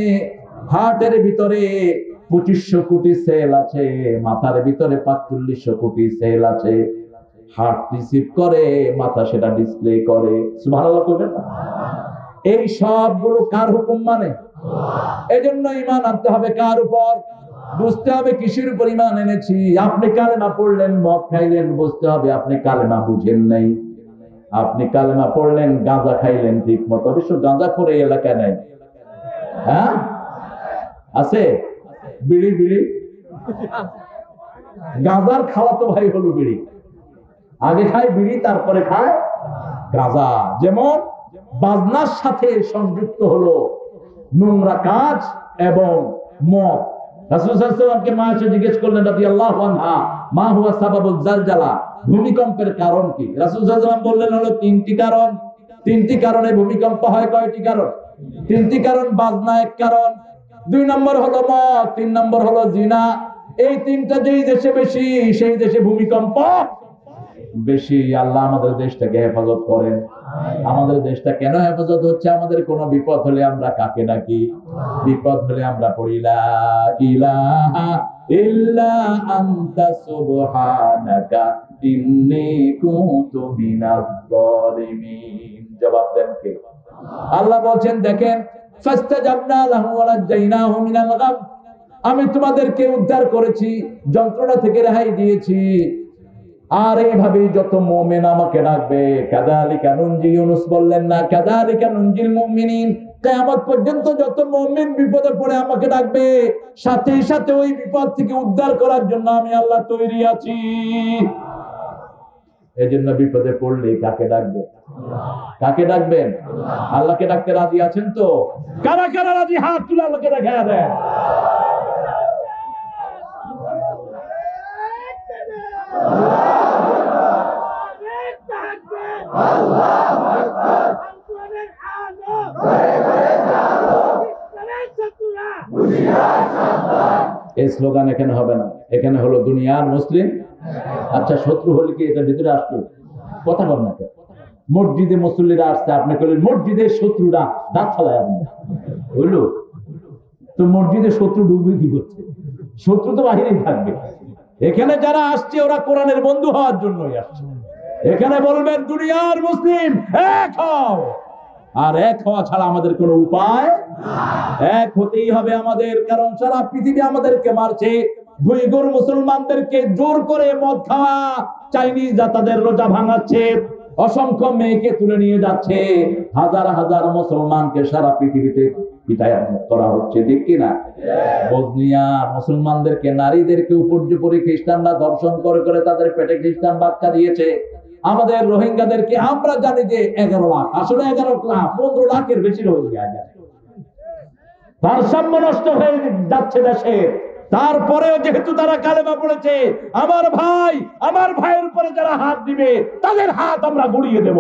হার্টের ভিতরে 2500 কোটি সেল আছে, মাথার ভিতরে 4500 কোটি সেল আছে। হার্ট রিসিভ করে, মাথা সেটা ডিসপ্লে করে। সুবহানাল্লাহ কইবেন না? এই সবগুলো কার হুকুম মানে? এজন্য ঈমান আনতে হবে কার উপর? বুঝতে হবে কিসের উপর ঈমান এনেছি। আপনি কালেমা পড়লেন, মদ খাইলেন, বুঝতে হবে আপনি কালেমা বুঝেন নাই। আপনি কালেমা পড়লেন, গাঁজা খাইলেন ঠিক মতো। অবশ্য গাঁজা করে এলাকা নাই, হ্যাঁ আছে? বিড়ি গাঁজার খাওয়াতো ভাই হলো বিড়ি। আগে খায় বিড়ি, তারপরে খায় গাঁজা। যেমন বাজনার সাথে সংযুক্ত হলো নোংরা কাজ এবং মদ। রাসূল সাল্লাল্লাহু আলাইহি ওয়াসাল্লামকে মা এসে জিজ্ঞেস করলেন রাদিয়াল্লাহু আনহা, মা হুয়া সাবাবুল জালজালা, ভূমিকম্পের কারণ কি? রাসূল সাল্লাল্লাহু আলাইহি ওয়াসাল্লাম বললেন হলো 3টি কারণ। 3টি কারণে ভূমিকম্প হয়। কয়টি কারণ? 3টি কারণ। বাজনা এক কারণ, 2 নম্বর হলো মদ, 3 নম্বর হলো জিনা। এই 3টা যেই দেশে বেশি, সেই দেশে ভূমিকম্প বেশি। আল্লাহ আমাদের দেশটাকে হেফাজত করেন। আমাদের দেশটা কেন হেফাজত হচ্ছে? আমাদের কোনো বিপদ হলে আমরা কাকে ডাকি? বিপদ হলে আমরা পড়ি লা ইলাহা ইল্লা আনতা সুবহানাকা ইন্নী কুনতু মিনাজ জালিমিন। জবাব দেন কে? আল্লাহ বলছেন দেখেন, ফাস্তাজাবনা লাহু ওয়া নাজাইনাহু মিনাল গাম। আমি তোমাদেরকে উদ্ধার করেছি, যন্ত্রণা থেকে রেহাই দিয়েছি। আর এইভাবে যত মুমিন আমাকে ডাকবে, কাযালিকা নুনজি, ইউনূস বললেন না কাযালিকা নুনজিল মুমিনিন। কিয়ামত পর্যন্ত যত মুমিন বিপদে পড়ে আমাকে ডাকবে, সাথে সাথে ওই বিপদ থেকে উদ্ধার করার জন্য আমি আল্লাহ তৈরি আছি। এজন্য বিপদে পড়লে কাকে ডাকবে? কাকে ডাকবেন? আল্লাহকে ডাকতে রাজি আছেন তো? কারা কারা রাজি হাত তুলে আল্লাহকে দেখা দেন। আল্লাহু আকবার। এই স্লোগান এখানে হবে না, এখানে হলো দুনিয়ার মুসলিম। আচ্ছা, শত্রু হলে কি এটা ভিতরে আসতো? কথা বল না। মসজিদে মুসল্লিরা আসছে, আপনি বললেন মসজিদের শত্রুরা দাঁত ফেলায় হইলো তো মসজিদের শত্রু ডুববে কি করছে? শত্রু তো বাহিরেই থাকবে। এখানে যারা আসছে ওরা কোরআনের বন্ধু হওয়ার জন্যই আসছে। এখানে বলবেন দুনিয়ার মুসলিম এক হও, আর এক হওয়া ছাড়া আমাদের কোনো উপায়, এক হতেই হবে আমাদের। কারণ সারা পৃথিবী আমাদেরকে মারছে, উইগুর মুসলমানদেরকে জোর করে মদ খাওয়া, চাইনিজরা তাদের রোজা ভাঙাচ্ছে, অসংখ্য মেয়েকে তুলে নিয়ে যাচ্ছে, হাজার হাজার মুসলমানকে সারা পৃথিবীতে পিটায় করা হচ্ছে, ঠিক কিনা? বসনিয়া মুসলমানদেরকে, নারীদেরকে উপর্যুপরি খ্রিস্টানরা ধর্ষণ করে করে তাদের পেটে খ্রিস্টান বাচ্চা দিয়েছে। আমাদের রোহিঙ্গাদেরকে আমরা জানি যে 11 লাখ, আসলে 11 লাখ 15 লাখের বেশি রোহিঙ্গা। ভারসাম্য নষ্ট হয়ে যাচ্ছে দেশে। তারপরেও যেহেতু তারা কালেমা পড়েছে, আমার ভাই, আমার ভাইয়ের উপরে যারা হাত দিবে তাদের হাত আমরা গুড়িয়ে দেব,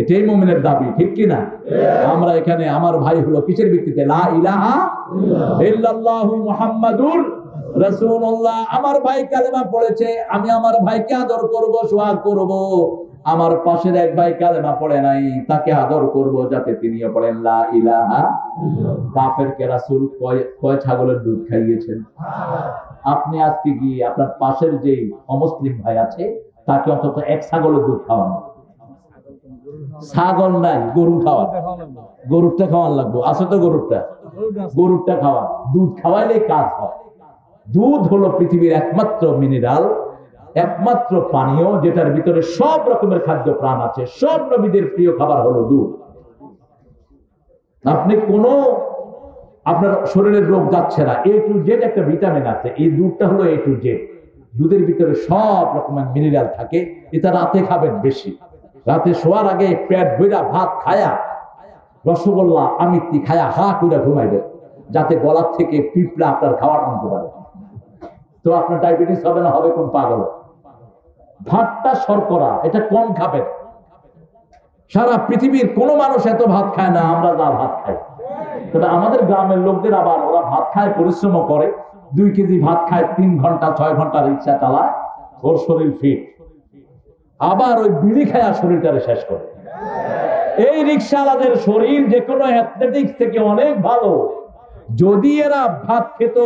এটাই মুমিনের দাবি, ঠিক কিনা? আমরা এখানে আমার ভাই হলো কিসের ভিত্তিতে? লা ইলাহা ইল্লাল্লাহু মুহাম্মাদুর রাসূলুল্লাহ। আমার ভাই কালেমা পড়েছে, আমি আমার ভাইকে আদর করব, সোহাগ করব। আমার পাশের এক ভাই কালেমা পড়ে নাই, তাকে আদর করব যাতে তিনিও পড়েন লা ইলাহা। কাফেরকে রাসূল কয় ছাগলের দুধ খাইয়েছেন? আপনি আজকে গিয়ে আপনার পাশের যে অমুসলিম ভাই আছে তাকে অন্তত এক ছাগলের দুধ খাওয়ান। ছাগল নাই, গরু খাওয়ান, গরুরটা খাওয়ান লাগবো, আছে তো গরুরটা খাওয়ান। দুধ খাওয়াইলে কাজ হয়। দুধ হলো পৃথিবীর একমাত্র মিনারেল, একমাত্র পানীয় যেটার ভিতরে সব রকমের খাদ্য প্রাণ আছে। সব নবীদের প্রিয় খাবার হলো দুধ। আপনি কোনো আপনার শরীরের রোগ যাচ্ছে না, A to Z একটা ভিটামিন আছে, এই দুধটা হলো A to Z। দুধের ভিতরে সব রকমের মিনারেল থাকে। এটা রাতে খাবেন বেশি, রাতে শোয়ার আগে পেট ভরা ভাত খায়া, রসগোল্লা আমিত্তি খায়া হা করে ঘুমাইবেন, যাতে গলার থেকে পিঁপড়া আপনার খাওয়া টানতে পারে। তো আপনার ডায়াবেটিস হবে না, হবে কোন পাগল? ভাতটা শর্করা, এটা কম খাবেন। সারা পৃথিবীর কোন মানুষ এত ভাত খায় না আমরা যা ভাত খাই। তবে আমাদের গ্রামের লোকদের আবার ওরা ভাত খায়, পরিশ্রম করে, 2 কেজি ভাত খায়, 3 ঘন্টা 6 ঘন্টা রিক্সা চালায়, ওর শরীর ফিট। আবার ওই বিড়ি খায়া শরীরটারে শেষ করে। এই রিক্সাওয়ালাদের শরীর যে কোনো অ্যাথলেটিক্স থেকে অনেক ভালো। যদি এরা ভাত খেত,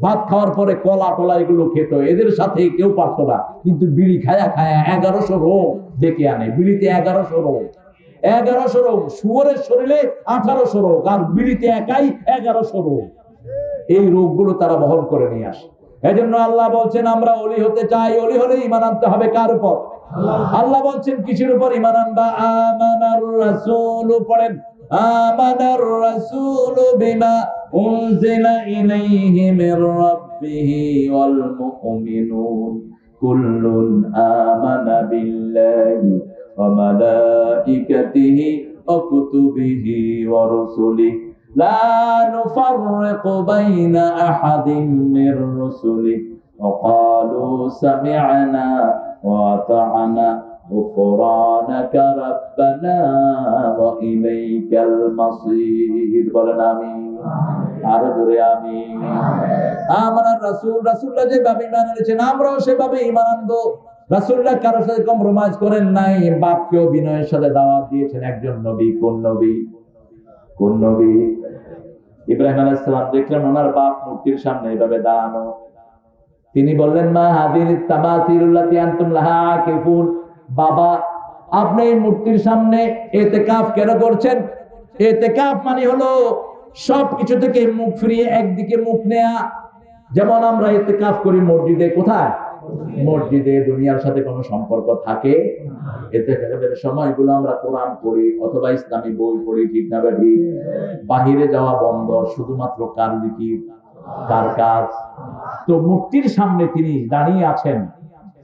ভাত খাওয়ার পরে কলা টলা এগুলো খেত, এদের সাথে কেউ পারতো না। কিন্তু বিড়ি খায়া খায়া 1100 রোগ ডেকে আনে। বিড়িতে 1100 রোগ, 1100 রোগ। শুয়োরের শরীরে 1800 রোগ, আর বিড়িতে একাই 1100 রোগ। এই রোগগুলো তারা বহন করে নিয়ে আসে। এজন্য আল্লাহ বলছেন আমরা ওলি হতে চাই, ওলি হলে ঈমান আনতে হবে কার উপর? আল্লাহ বলছেন কিসের উপর ঈমান আনবা? আমানার রাসূল, পড়েন আমানার রাসূল বিমা উনজিলা ইলাইহি মির রাব্বিহি ওয়াল মুমিনুন কুল্লুন আমানা বিল্লাহি ওয়া মালাইকাতিহি ওয়া কুতুবিহি ওয়া রুসুলিহি লা নুফাররিকু বাইনা আহাদিন মির রুসুলিহি ওয়া ক্বালু সামি'না ওয়া আতা'না গুফরানাকা রাব্বানা ওয়া ইলাইকাল মাসির। বলেন আমিন। আরো জোরে আমিন। আমানার রাসূল, রাসূলরা যেভাবে ঈমান এনেছেন আমরাও সেভাবে ঈমান আনবো। রাসূলরা কারোর সাথে কম্প্রোমাইজ করেন নাই, বাপকেও বিনয়ের সাথে দাওয়াত দিয়েছেন। একজন নবী, কোন নবী? কোন নবী? ইব্রাহিম আলাইহিস সালাম দেখলেন ওনার বাপ মূর্তির সামনে এভাবে দাঁড়ানো। তিনি বললেন মা হাযিহিত তামাসিলুল্লাতী আনতুম লাহা আকিফুন, বাবা আপনি এই মূর্তির সামনে ইতিকাফ কেন করছেন? ইতিকাফ মানে হলো সবকিছু থেকে মুখ ফিরিয়ে একদিকে মুখ নেয়া। যেমন আমরা ইতিকাফ করি মসজিদে, কোথায়? মসজিদে। দুনিয়ার সাথে কোনো সম্পর্ক থাকে? ইতিকাফের সময়গুলো আমরা কোরআন পড়ি অথবা ইসলামী বই পড়ি, ঠিক না বেঠি? বাহিরে যাওয়া বন্ধ, শুধুমাত্র কার জিকির, কার কাজ? তো মূর্তির সামনে তিনি দাঁড়িয়ে আছেন।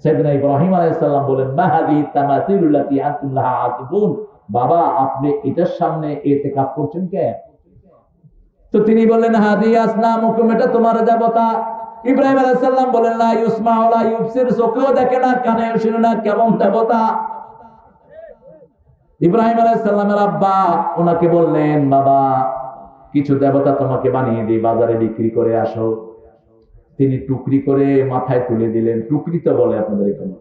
সাইয়েদনা ইব্রাহিম আলাইহিস সালাম বলেন মা হাযিহিত তামাসিলুল্লাতী আনতুম লাহা আকিফুন, বাবা আপনি এটার সামনে ইতিকাফ করছেন কেন? তো তিনি বললেন হাযিহি আসনামুকুম, এটা তোমার দেবতা। ইব্রাহিম আলাইহিস সালাম বলেন লা ইউসমা ওয়া লা ইউবসির, চোখেও দেখে না, কানেও শুনে না, কেমন দেবতা? ইব্রাহিম আলাইহিস সালামের আব্বা ওনাকে বললেন বাবা কিছু দেবতা তোমাকে বানিয়ে দিই, বাজারে বিক্রি করে আসো। তিনি টুকরি করে মাথায় তুলে দিলেন। টুকরি তো বলে আপনাদের এখানে,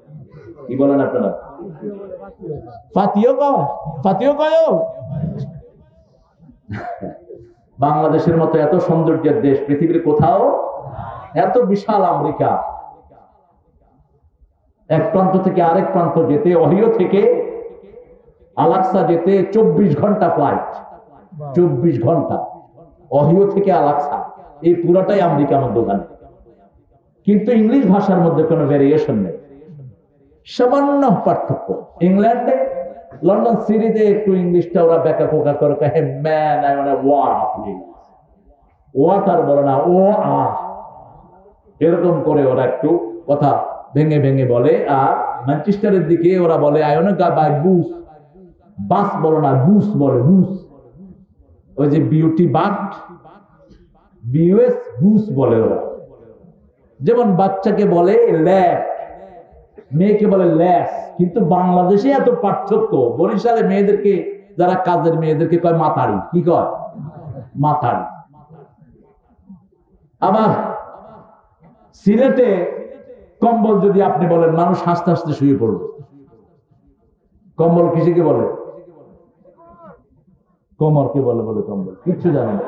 কি বলেন আপনারা? ফাতিও কয়, ফাতিও কয়। বাংলাদেশের মতো এত সৌন্দর্যের দেশ পৃথিবীর কোথাও, এত বিশাল আমেরিকা, এক প্রান্ত থেকে আরেক প্রান্ত যেতে, ওহিও থেকে আলাক্সা যেতে 24 ঘন্টা ফ্লাইট, 24 ঘন্টা ওহিও থেকে আলাক্সা, এই পুরাটাই আমেরিকার মধ্যখানে। কিন্তু ইংলিশ ভাষার মধ্যে কোনো ভেরিয়েশন নেই, সামান্য পার্থক্য। ইংল্যান্ডে লন্ডন সিরিজে একটু ইংলিশটা ওরা ব্যাকা কোকা করে, hey man I want water please, water বলে না, ও আ, এরকম করে ওরা একটু কথা ভেঙে ভেঙে বলে। আর ম্যানচেস্টারের দিকে ওরা বলে I want go by bus, bus বলে না, বুস বলে, বুস। ওই যে বিউটি বাট, বিউএস, বুস বলে ওরা। যেমন বাচ্চাকে বলে ল্যাব, মেয়েকে বলে ল্যাস। কিন্তু বাংলাদেশে এত পার্থক্য। বরিশালে মেয়েদেরকে, যারা কাজের মেয়েদেরকে কয় মাতারি। কি কয়? মাতারি। আবার সিলেটে কম্বল যদি আপনি বলেন, মানুষ হাসতে হাসতে শুয়ে পড়বে। কম্বল কিসেকে বলে? কোমরকে বলে, বলে কম্বল। কিচ্ছু জানে না।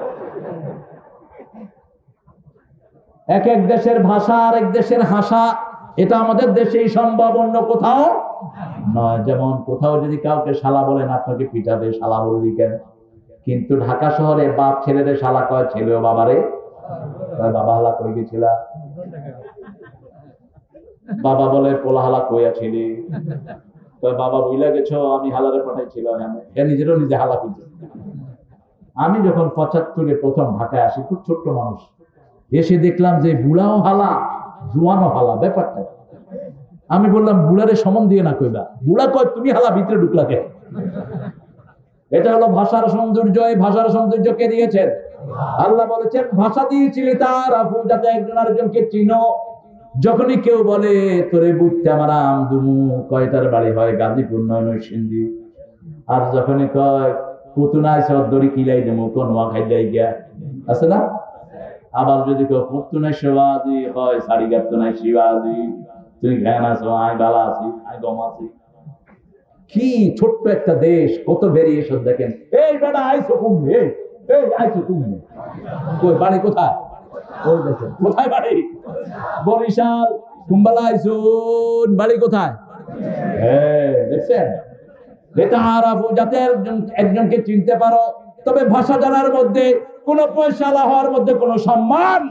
এক এক দেশের ভাষা আর এক দেশের হাসা, এটা আমাদের দেশেই সম্ভব, অন্য কোথাও নয়। যেমন কোথাও যদি কাউকে শালা বলেন, আপনাকে পিটাবে, শালা বললি কেন? কিন্তু ঢাকা শহরে বাপ ছেলেরে শালা কয়, ছেলেও বাবারে কয় বাবা হালা কই গেছিলা। বাবা বলে পোলা হালা কই আছিলি, কয় বাবা বইলা গেছো, আমি হালারে পাঠাইছিলাম। হ্যাঁ, নিজেরও নিজে হালা করছে। আমি যখন 75-এ প্রথম ঢাকায় আসি, খুব ছোট্ট মানুষ, এসে দেখলাম যে বুড়াও হালা, জুয়ানো হালা। ব্যাপারটা আমি বললাম, বুড়ারে সমন দিয়ে না কইবা। বুড়া কয়, তুমি হালা ভিতরে ঢুকলা কেন? এটা হলো ভাষার সৌন্দর্য। এই ভাষার সৌন্দর্য কে দিয়েছেন? আল্লাহ বলেছেন, ভাষা দিয়েছিলে তার আপু, যাতে একজন আরেকজনকে চিনো। যখনই কেউ বলে তোরে বুঝতে আমার আম দুমু, কয়টার বাড়ি হয় গাজীপুর নয় নরসিংদী। আর যখনই কয় পুতুনায় সদরি কিলাই দেবো, কোন খাই যাই গিয়া, আছে না? আবার যদি কেউ পুতুনায় শিবাজি হয়, শাড়ি গাতো নাই শিবাজি, তুই জ্ঞান আছো, আয় বালা আছি, আয় গম আছি। কি ছোট্ট একটা দেশ, কত ভেরিয়েশন দেখেন। এই বেটা আইছো কুম্ভে, এই আইছো কুম্ভে, কই বাড়ি কোথায়? ওই দেখেন কোথায় বাড়ি? বরিশাল। কুম্বালা আইছো, বাড়ি কোথায়? হ্যাঁ, দেখছেন? এটা আরাফু, যাতে একজনকে চিনতে পারো। তবে ভাষা জানার মধ্যে কোনো পয়সালা হওয়ার মধ্যে কোনো সম্মান,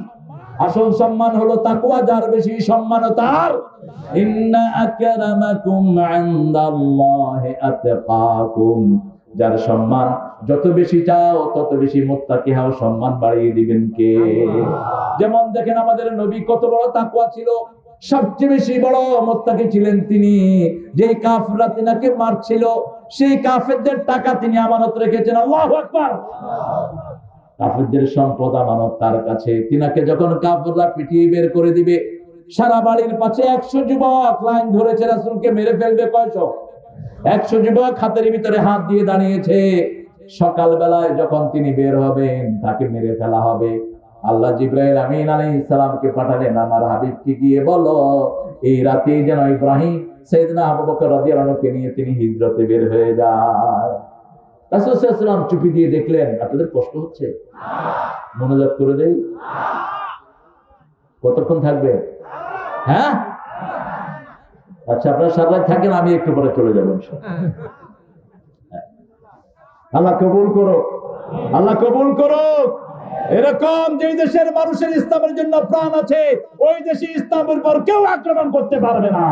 আসল সম্মান হলো তাকওয়া, যার বেশি সম্মান তার। ইন্না আকরামাকুম ইনদাল্লাহি আতকাকুম, যার সম্মান যত বেশি চাও তত বেশি মুত্তাকি হও, সম্মান বাড়িয়ে দিবেন কে? যেমন দেখেন আমাদের নবী কত বড় তাকওয়া ছিল, সবচেয়ে বেশি বড় মুত্তাকি ছিলেন তিনি। যে কাফেররা তিনাকে মারছিল, সেই কাফেরদের টাকা তিনি আমানত রেখেছেন। আল্লাহু আকবার। কাফেরদের সম্পদ আমানত তার কাছে। তিনাকে যখন কাফেররা পিটিয়ে বের করে দিবে, সারা বাড়ির পাশে 100 যুবক লাইন ধরেছে, রাসূলকে মেরে ফেলবে। কয়শো? 100 যুবক হাতের ভিতরে হাত দিয়ে দাঁড়িয়েছে। সকাল বেলায় যখন তিনি বের হবেন, তাকে মেরে ফেলা হবে। আল্লাহ জিবরাইল আমিন আলাইহিস সালামকে পাঠালেন, আমার হাবিবকে গিয়ে বলো, এই রাতে যেন ইব্রাহিম সাইয়েদনা আবু বকর রাদিয়াল্লাহু আনহুকে নিয়ে তিনি হিজরতে বের হয়ে যায়। রাসূল সাল্লাল্লাহু আলাইহি ওয়াসাল্লাম চুপি দিয়ে দেখলেন, আপনাদের কষ্ট হচ্ছে? মনোযোগ করে দেই। কতক্ষণ থাকবে? হ্যাঁ, আচ্ছা, আপনারা সারা রাত থাকেন, আমি একটু পরে চলে যাবো। আল্লাহ কবুল করো, আল্লাহ কবুল করো। এরকম যে দেশের মানুষের ইসলামের জন্য প্রাণ আছে, ওই দেশে ইসলামের পর কেউ আক্রমণ করতে পারবে না।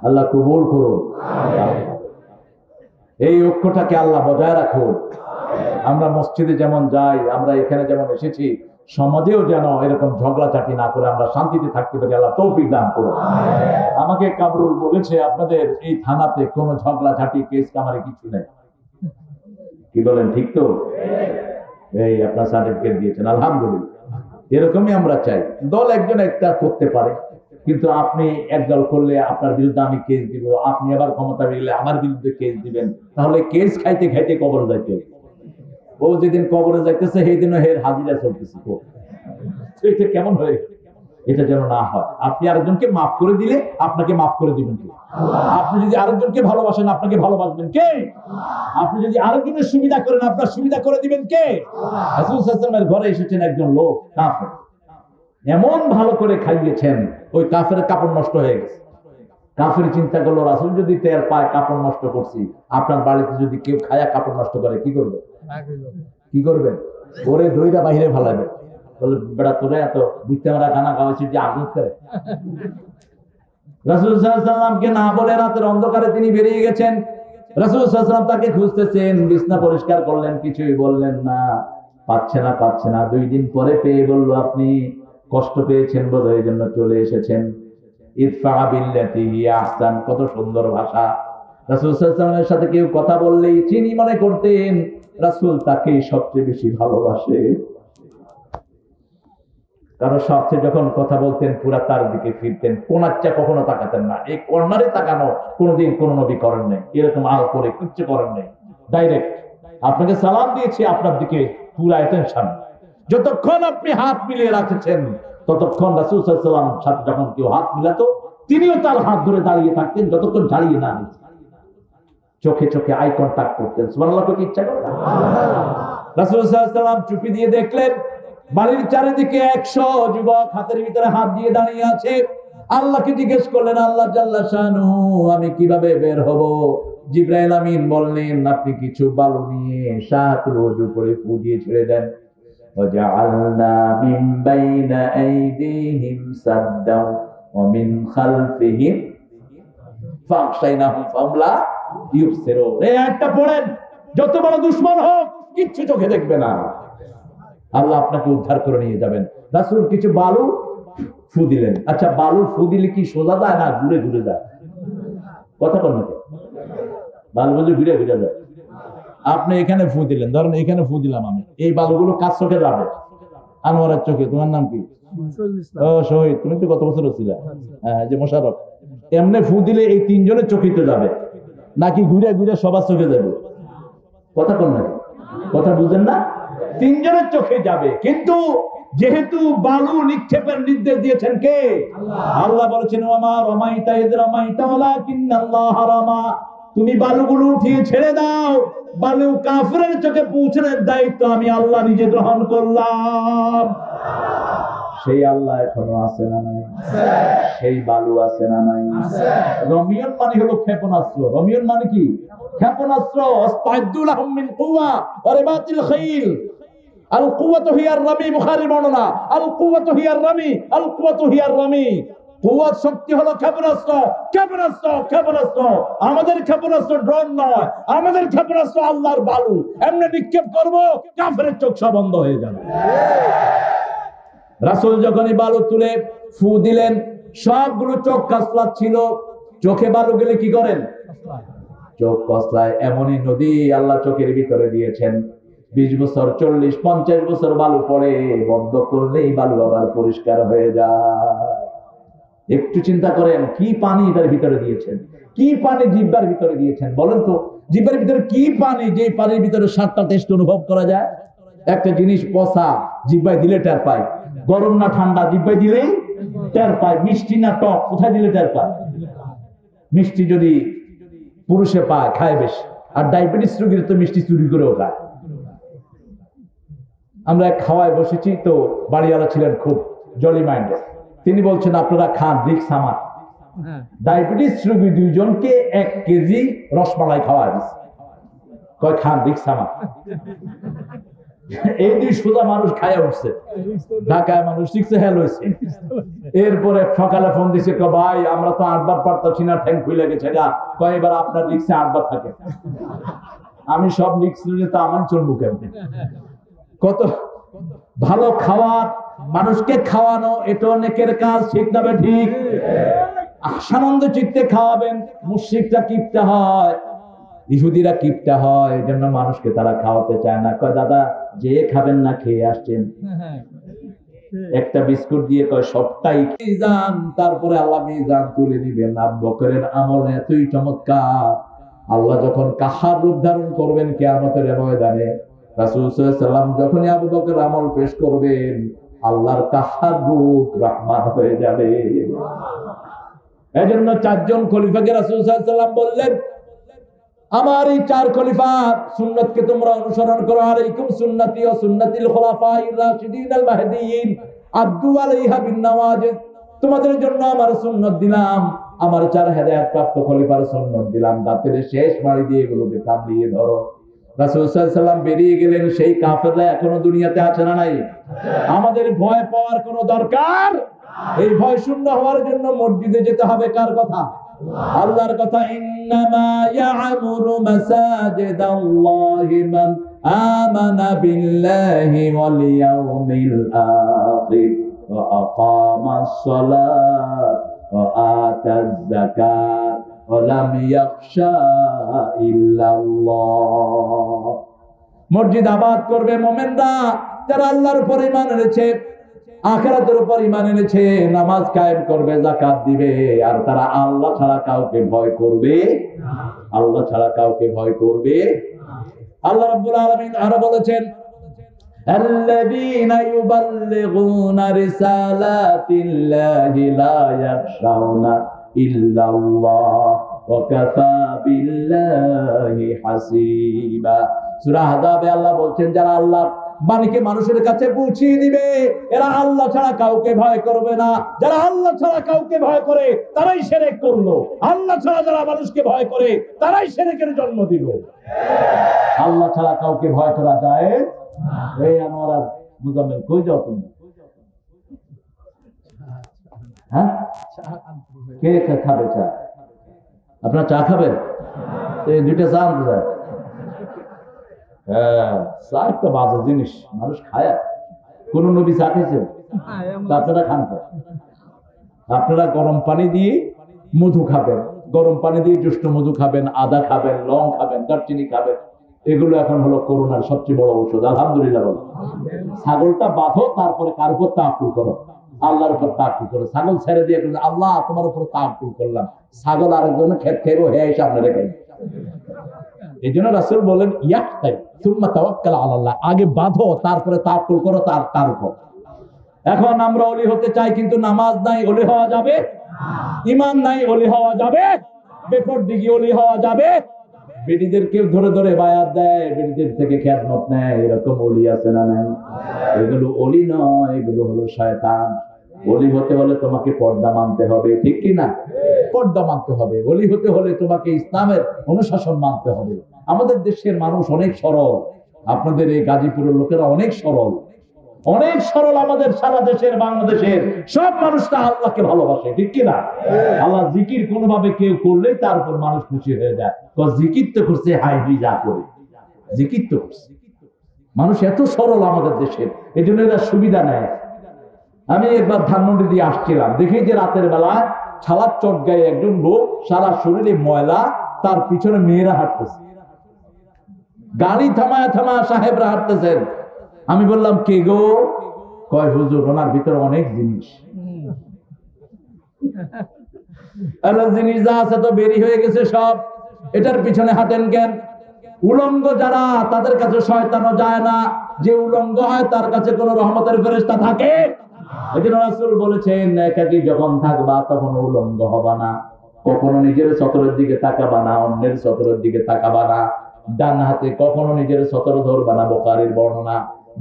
আল্লাহ কবুল করুন। এই ঐক্যটাকে আল্লাহ বজায় রাখুন। আমরা মসজিদে যেমন যাই, আমরা এখানে যেমন এসেছি, সমাজেও যেন এরকম ঝগড়াঝাটি না করে আমরা শান্তিতে থাকতে পারি, আল্লাহ তৌফিক দান করুন। আমাকে কামরুল বলেছে আপনাদের এই থানাতে কোনো ঝগড়াঝাটি কেস কামারি কিছু নেই, কি বলেন? ঠিক তো? এই আপনার সার্টিফিকেট দিয়েছেন, আলহামদুলিল্লাহ। এরকমই আমরা চাই। দল একজন একটা করতে পারে, কিন্তু আপনি একদল করলে আপনার বিরুদ্ধে আমি কেস দিব, আপনি আবার ক্ষমতা পেলে আমার বিরুদ্ধে কেস দিবেন, তাহলে কেস খাইতে খাইতে কবরে যাইতে হবে। ও যেদিন কবরে যাইতেছে সেই দিনও হের হাজিরা চলতেছে। এটা কেমন হয়ে? এটা যেন না হয়। আপনি আরেকজনকে মাফ করে দিলে আপনাকে মাফ করে দিবেন কে? আপনি যদি আরেকজনকে ভালোবাসেন আপনাকে ভালোবাসবেন কে? আপনি যদি আরেকজনের সুবিধা করেন আপনার সুবিধা করে দিবেন কে? রাসূল সাল্লাল্লাহু আলাইহি ওয়াসাল্লামের ঘরে এসেছেন একজন লোক কাফের, এমন ভালো করে খাইয়েছেন ওই কাফের কাপড় নষ্ট হয়ে গেছে। কাফের চিন্তা করলো রাসূল যদি টের পায় কাপড় নষ্ট করছি, আপনার বাড়িতে যদি কেউ খায়া কাপড় নষ্ট করে কি করবে? কি করবেন? ওরে দইটা বাইরে ফেলাবে, বলে বেড়া তোরে এত বুঝতে আমরা গানা গাওয়াচ্ছি যে আগুন করে। রাসূল সাল্লাল্লাহু আলাইহি ওয়াসাল্লামকে না বলে রাতের অন্ধকারে তিনি বেরিয়ে গেছেন। রাসূল সাল্লাল্লাহু আলাইহি ওয়াসাল্লাম তাকে খুঁজতেছেন, বিছনা পরিষ্কার করলেন, কিছুই বললেন না, পাচ্ছে না। 2 দিন পরে পেয়ে বলল আপনি কষ্ট পেয়েছেন বোধহয় এই জন্য চলে এসেছেন। ইদফা বিল্লাতি হিয়া আহসান, কত সুন্দর ভাষা। রাসূল সাল্লাল্লাহু আলাইহি ওয়াসাল্লামের সাথে কেউ কথা বললেই তিনি মনে করতেন রাসূল তাকেই সবচেয়ে বেশি ভালোবাসে। কারো সাথে যখন কথা বলতেন পুরা তার দিকে ফিরতেন, কোনাচ্চা কখনো তাকাতেন না। এই কর্নারে তাকানো কোনোদিন কোন নবী করেন নাই, এরকম আল করে কিচ্ছু করেন নাই। ডাইরেক্ট আপনাকে সালাম দিয়েছি, আপনার দিকে পুরা অ্যাটেনশন। যতক্ষণ আপনি হাত মিলিয়ে রাখছেন ততক্ষণ রাসূল সাল্লাল্লাহু আলাইহি ওয়াসাল্লাম সাথে যখন কেউ হাত মিলাতো তিনিও তার হাত ধরে দাঁড়িয়ে থাকতেন যতক্ষণ দাঁড়িয়ে না নিত। চোখে চোখে আই কন্টাক্ট করতেন। সুবহানাল্লাহ, কি ইচ্ছা করে? রাসূল সাল্লাল্লাহু আলাইহি ওয়াসাল্লাম চুপি দিয়ে দেখলেন বাড়ির চারিদিকে 100 যুবক হাতের ভিতরে হাত দিয়ে দাঁড়িয়ে আছে। আল্লাহকে জিজ্ঞেস করলেন, আল্লাহ জাল্লা শানুহু, আমি কিভাবে বের হব? জিবরাইল আমিন বললেন আপনি কিছু বালু নিয়ে শাহাতুল ওযু করে ফু দিয়ে ছেড়ে দেন। ওয়াজআলনা মিন বাইনা আইদিহিম সাদ্দাও ওয়া মিন খালফিহিম ফাগশাইনাহুম ফাহুম লা ইউবসিরুন। এই আয়াতটা পড়েন, যত বড় দুশমন হোক কিচ্ছু চোখে দেখবে না, আল্লাহ আপনাকে উদ্ধার করে নিয়ে যাবেন। রাসূল কিছু বালু ফু দিলেন। আচ্ছা, বালু ফু দিলে কি সোজা যায় না ঘুরে ঘুরে যায়? কথা বল না, বালু ঘুরে ঘুরে যায়। আপনি এখানে ফু দিলেন, ধরেন এখানে ফু দিলাম আমি, এই বালুগুলো কার চোখে যাবে? আনোয়ারের চোখে। তোমার নাম কি? ও শহীদ, তুমি তো কত বছর ছিল? হ্যাঁ, যে মোশাররফ। এমনি ফু দিলে এই 3 জনের চোখেতে যাবে নাকি ঘুরে ঘুরে সবার চোখে যাবে? কথা বল না, কথা বুঝেন না? 3 জনের চোখে যাবে। কিন্তু যেহেতু বালু নিক্ষেপের নির্দেশ দিয়েছেন কে? আল্লাহ বলেছেন ওয়ামা রামাইতা ইয রামাইতা ওয়ালাকিন্নাল্লাহ রামা। তুমি বালুগুলো উঠিয়ে ছেড়ে দাও, বালু কাফিরের চোখে পৌঁছানোর দায়িত্ব আমি আল্লাহ নিজে গ্রহণ করলাম। সেই আল্লাহ এখনো আছে না নাই? সেই বালু আছে না নাই? রমিয়ন মানে হলো ক্ষেপণাস্ত্র। রমিয়ন মানে কি? ক্ষেপণাস্ত্র। আস্তাইদু লাহুম মিন কুওয়া ওয়া রিবাতিল খাইল। আল কুওয়াতু হিয়ার রামি, বুখারী বর্ণনা। আল কুওয়াতু হিয়ার রামি, আল কুওয়াতু হিয়ার রামি। কুওয়াত শক্তি হলো ক্ষেপণাস্ত্র, ক্ষেপণাস্ত্র, ক্ষেপণাস্ত্র। আমাদের ক্ষেপণাস্ত্র ড্রোন নয়, আমাদের ক্ষেপণাস্ত্র আল্লাহর বালু। এমনি নিক্ষেপ করব কাফেরের চোখ সব বন্ধ হয়ে যাবে। রাসূল যখনই বালু তুলে ফু দিলেন সবগুলো চোখ কসলাচ্ছিল। চোখে বালু গেলে কি করেন? চোখ কসলায়। এমনই নদী আল্লাহ চোখের ভিতরে দিয়েছেন। 20 বছর 40 50 বছর বালু পড়ে, বন্ধ করলেই বালু আবার পরিষ্কার হয়ে যায়। একটু চিন্তা করেন কি পানি এটার ভিতরে দিয়েছেন, কি পানি জিহ্বার ভিতরে দিয়েছেন। বলেন তো জিহ্বার ভিতরে কি পানি, যে পানির ভিতরে 7টা টেস্ট অনুভব করা যায়। একটা জিনিস পচা জিহ্বায় দিলে টের পায়, গরম না ঠান্ডা জিহ্বায় দিলেই টের পায়, মিষ্টি না টক কোথায় দিলে টের পায়। মিষ্টি যদি পুরুষে পায় খায় বেশি, আর ডায়াবেটিস রোগীর তো মিষ্টি চুরি করেও খায়। আমরা খাওয়ায় বসেছি তো, বাড়িওয়ালা ছিলেন খুব জলি মাইন্ডেড। তিনি বলছেন আপনারা খান, রিক্স আমার। ডায়াবেটিস রোগী 2 জনকে 1 কেজি রসমালাই খাওয়া দিচ্ছে, কয় খান, রিক্স আমার। এই 2 সোজা মানুষ খায়া উঠছে, ঢাকায় মানুষ শিখছে হেল হয়েছে। এরপরে সকালে ফোন দিছে, ভাই আমরা তো 8 বার পারতাছি না, ঠ্যাং খুলে গেছে গা। কয় এবার আপনার রিক্সে 8 বার থাকে। আমি সব রিক্স নিয়ে তো আমার চলবো কেমন? কত ভালো খাওয়া, মানুষকে খাওয়ানো, এটা নেকের কাজ, ঠিক না ঠিক? আনন্দ চিত্তে খাওয়াবেন। মুশরিকরা কিপটা হয়, ইহুদিরা কিপটা হয়, এই জন্য মানুষকে তারা খাওয়াতে চায় না। কয় দাদা যে খাবেন না, খেয়ে আসছেন, একটা বিস্কুট দিয়ে কয় সবটাই মিজান, তারপরে আল্লাহ মিজান তুলে দিবেন। আবু বকরের আমল এতই চমৎকার, আল্লাহ যখন কাহার রূপ ধারণ করবেন কিয়ামতের ময়দানে, রাসূল সাল্লাল্লাহু আলাইহি ওয়াসাল্লাম যখনই আবু বকর আমল পেশ করবেন, আল্লাহর কাহার রূপ রহমান হয়ে যাবে। এজন্য চারজন খলিফাকে রাসূল সাল্লাল্লাহু আলাইহি ওয়াসাল্লাম বললেন, আমার এই চার খলিফা সুন্নতকে তোমরা অনুসরণ করো। আলাইকুম সুন্নতি ওয়া সুন্নাতিল খুলাফায়ে রাশিদিন আল মাহদিয়িন আদু আলাইহা বিন নওয়াজিজ। তোমাদের জন্য আমার সুন্নাত দিলাম, আমার চার হেদায়েত প্রাপ্ত খলিফার সুন্নাত দিলাম, দাঁতের শেষ মারি দিয়ে এগুলোকে কামড়িয়ে ধরো। রাসূল সাল্লাল্লাহু আলাইহি ওয়াসাল্লাম বেরিয়ে গেলেন। সেই কাফেররা এখনো দুনিয়াতে আছে না নাই? আমাদের ভয় পাওয়ার কোনো দরকার? এই ভয় শূন্য হওয়ার জন্য মসজিদে যেতে হবে। কার কথা? আল্লাহর কথা। ইন্নামা ইয়া'মুরু মাসাজিদাল্লাহি মান আমানা বিল্লাহি ওয়াল ইয়াউমিল আখির ওয়া আকামাস সালাত ওয়া আতাজ যাকাত ওয়া লাম ইয়াখশা ইল্লাল্লাহ। মসজিদ আবাদ করবে মুমিনরা যারা আল্লাহর উপর ঈমান এনেছে, আখিরাতের উপর ঈমান এনেছে, নামাজ কায়েম করবে, যাকাত দিবে, আর তারা আল্লাহ ছাড়া কাউকে ভয় করবে, আল্লাহ ছাড়া কাউকে ভয় করবে। আল্লাহ রাব্বুল আলামিন আরো বলেছেন, আল্লাযীনা ইউবাল্লিগুনা রিসালাতিল্লাহি লা ইয়াখশাউনা ইল্লাল্লাহ ওয়া কাফা বিল্লাহি হাসিবা। সূরা আহজাবে আল্লাহ বলছেন, যারা আল্লাহ বাণীকে মানুষের কাছে পৌঁছিয়ে দিবে, এরা আল্লাহ ছাড়া কাউকে ভয় করবে না। যারা আল্লাহ ছাড়া কাউকে ভয় করে তারাই শিরক করলো। আল্লাহ ছাড়া যারা মানুষকে ভয় করে তারাই শিরকের জন্ম দিল। আল্লাহ ছাড়া কাউকে ভয় করা যায় না। এই আমরা মুজাম্মিল, কই যাও তুমি? হ্যাঁ, কে খাবে চা? আপনার চা খাবেন? এই দুইটা চা আনতে যায়। হ্যাঁ, চা একটা বাজে জিনিস, মানুষ খায়। কোন নবী চা খেয়েছেন? আপনারা খান তো। আপনারা গরম পানি দিয়ে মধু খাবেন, গরম পানি দিয়ে জ্যৈষ্ঠ মধু খাবেন, আদা খাবেন, লং খাবেন, দারচিনি খাবেন। এগুলো এখন হলো করোনার সবচেয়ে বড় ঔষধ। আলহামদুলিল্লাহ বলো। ছাগলটা বাঁধো, তারপরে কার উপর তাওয়াক্কুল করো? আল্লাহর উপর তাওয়াক্কুল করো। ছাগল ছেড়ে দিয়ে আল্লাহ তোমার উপর তাওয়াক্কুল করলাম, ছাগল আরেকজনের ক্ষেত খাইবো, হে সামনে রেখে। এই জন্য রাসূল বলেন, ইয়াক্তাই সুম্মা তাওয়াক্কাল আলাল্লাহ, আগে বাঁধো তারপরে তাওয়াক্কুল করো তার উপর। এখন আমরা ওলি হতে চাই, কিন্তু নামাজ নাই ওলি হওয়া যাবে? ঈমান নাই ওলি হওয়া যাবে? বেপরদিগি ওলি হওয়া যাবে? বেটিদেরকে ধরে ধরে বায়াত দেয়, বেটিদের থেকে খেদমত নেয়, এরকম ওলি আছে না নাই? এগুলো ওলি নয়, এগুলো হলো শয়তান। ওলি হতে হলে তোমাকে পর্দা মানতে হবে, ঠিক কি না? পর্দা মানতে হবে। ওলি হতে হলে তোমাকে ইসলামের অনুশাসন মানতে হবে। আমাদের দেশের মানুষ অনেক সরল, আপনাদের এই গাজীপুরের লোকেরা অনেক সরল, অনেক সরল। আমাদের সারা দেশের, বাংলাদেশের সব মানুষটা আল্লাহকে ভালোবাসে, ঠিক কিনা? আল্লাহ জিকির কোনোভাবে কেউ করলে তার উপর মানুষ খুশি হয়ে যায়। জিকির তো করছে, হাই হাই যা করে জিকির তো করছে। মানুষ এত সরল আমাদের দেশের, এই জন্য এরা সুবিধা নেয়। আমি একবার ধানমন্ডি দিয়ে আসছিলাম, দেখি যে রাতের বেলা ছালার চট গায়ে একজন লোক, সারা শরীরে ময়লা, তার পিছনে মেয়েরা হাঁটতেছে, গাড়ি থামায় থামায় সাহেবরা হাঁটতেছেন। আমি বললাম, কে গো? কয় হুজুর, ওনার ভিতরে অনেক জিনিস, জিনিস যা আছে তো বেরি হয়ে গেছে সব, এটার পিছনে হাঁটেন কেন? উলঙ্গ যারা, তাদের কাছে শয়তানও যায় না। যে উলঙ্গ হয় তার কাছে কোন রহমতের ফেরেশতা থাকে? এজন্য রাসূল বলেছেন, একাকী যখন থাকবা তখন উলঙ্গ হবা না, কখনো নিজের সতরের দিকে তাকাবা না, অন্যের সতরের দিকে তাকাবা না। ডান হাতে কখনো নিজের সতর ধরবা না, বুখারীর বর্ণনা।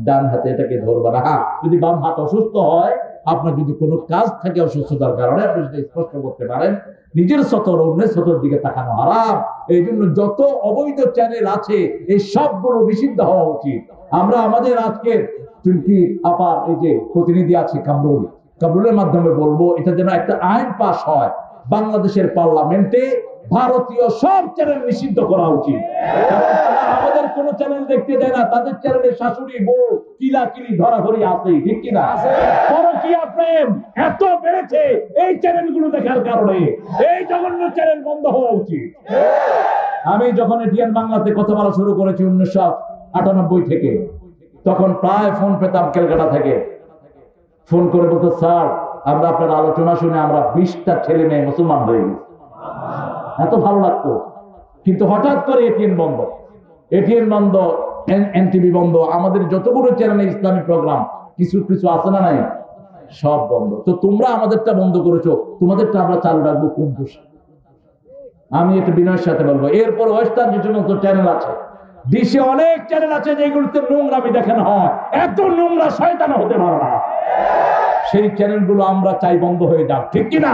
ডান হাতে এটাকে ধরবা না। হ্যাঁ, যদি বাম হাত অসুস্থ হয়, আপনার যদি কোনো কাজ থাকে অসুস্থতার কারণে, আপনি সেটা স্পষ্ট করতে পারেন। নিজের সতর অন্যের সতর দিকে তাকানো হারাম। এই জন্য যত অবৈধ চ্যানেল আছে এই সবগুলো নিষিদ্ধ হওয়া উচিত। আমরা আমাদের আজকে চুলকি আপার এই যে প্রতিনিধি আছে কামরুলের মাধ্যমে বলবো, এটা যেন একটা আইন পাস হয় বাংলাদেশের পার্লামেন্টে, ভারতীয় সব চ্যানেল নিষিদ্ধ করা উচিত। কারণ তারা আমাদের কোন চ্যানেল দেখতে দেয় না, তাদের চ্যানেলে শাশুড়ি বউ কিলাকিলি ধরাধরি আছে, ঠিক কিনা? পরকীয়া প্রেম এত বেড়েছে এই চ্যানেলগুলো দেখার কারণে। এই জঘন্য চ্যানেল বন্ধ হওয়া উচিত। আমি যখন এটিএন বাংলাতে কথা বলা শুরু করেছি 1998 থেকে, তখন প্রায় ফোন পেতাম ক্যালকাটা থেকে। ফোন করে বলতো, স্যার আমরা আপনার আলোচনা শুনে আমরা 20টা ছেলে মেয়ে মুসলমান হয়ে গেছি। এত ভালো লাগতো। কিন্তু হঠাৎ করে এটিএন বন্ধ, এটিএন বন্ধ, এনটিভি বন্ধ, আমাদের যতগুলো চ্যানেলে ইসলামী প্রোগ্রাম কিছু কিছু আছে না নাই, সব বন্ধ। তো তোমরা আমাদেরটা বন্ধ করেছো, তোমাদেরটা আমরা চালু রাখবো কোন দোষে? আমি একটু বিনয়ের সাথে বলবো। এরপর ওয়েস্টার্ন যে সমস্ত চ্যানেল আছে, দেশে অনেক চ্যানেল আছে যেগুলোতে নোংরামি দেখানো হয়, এত নোংরা শয়তান হতে পারে না। সেই চ্যানেলগুলো আমরা চাই বন্ধ হয়ে যাক, ঠিক কিনা?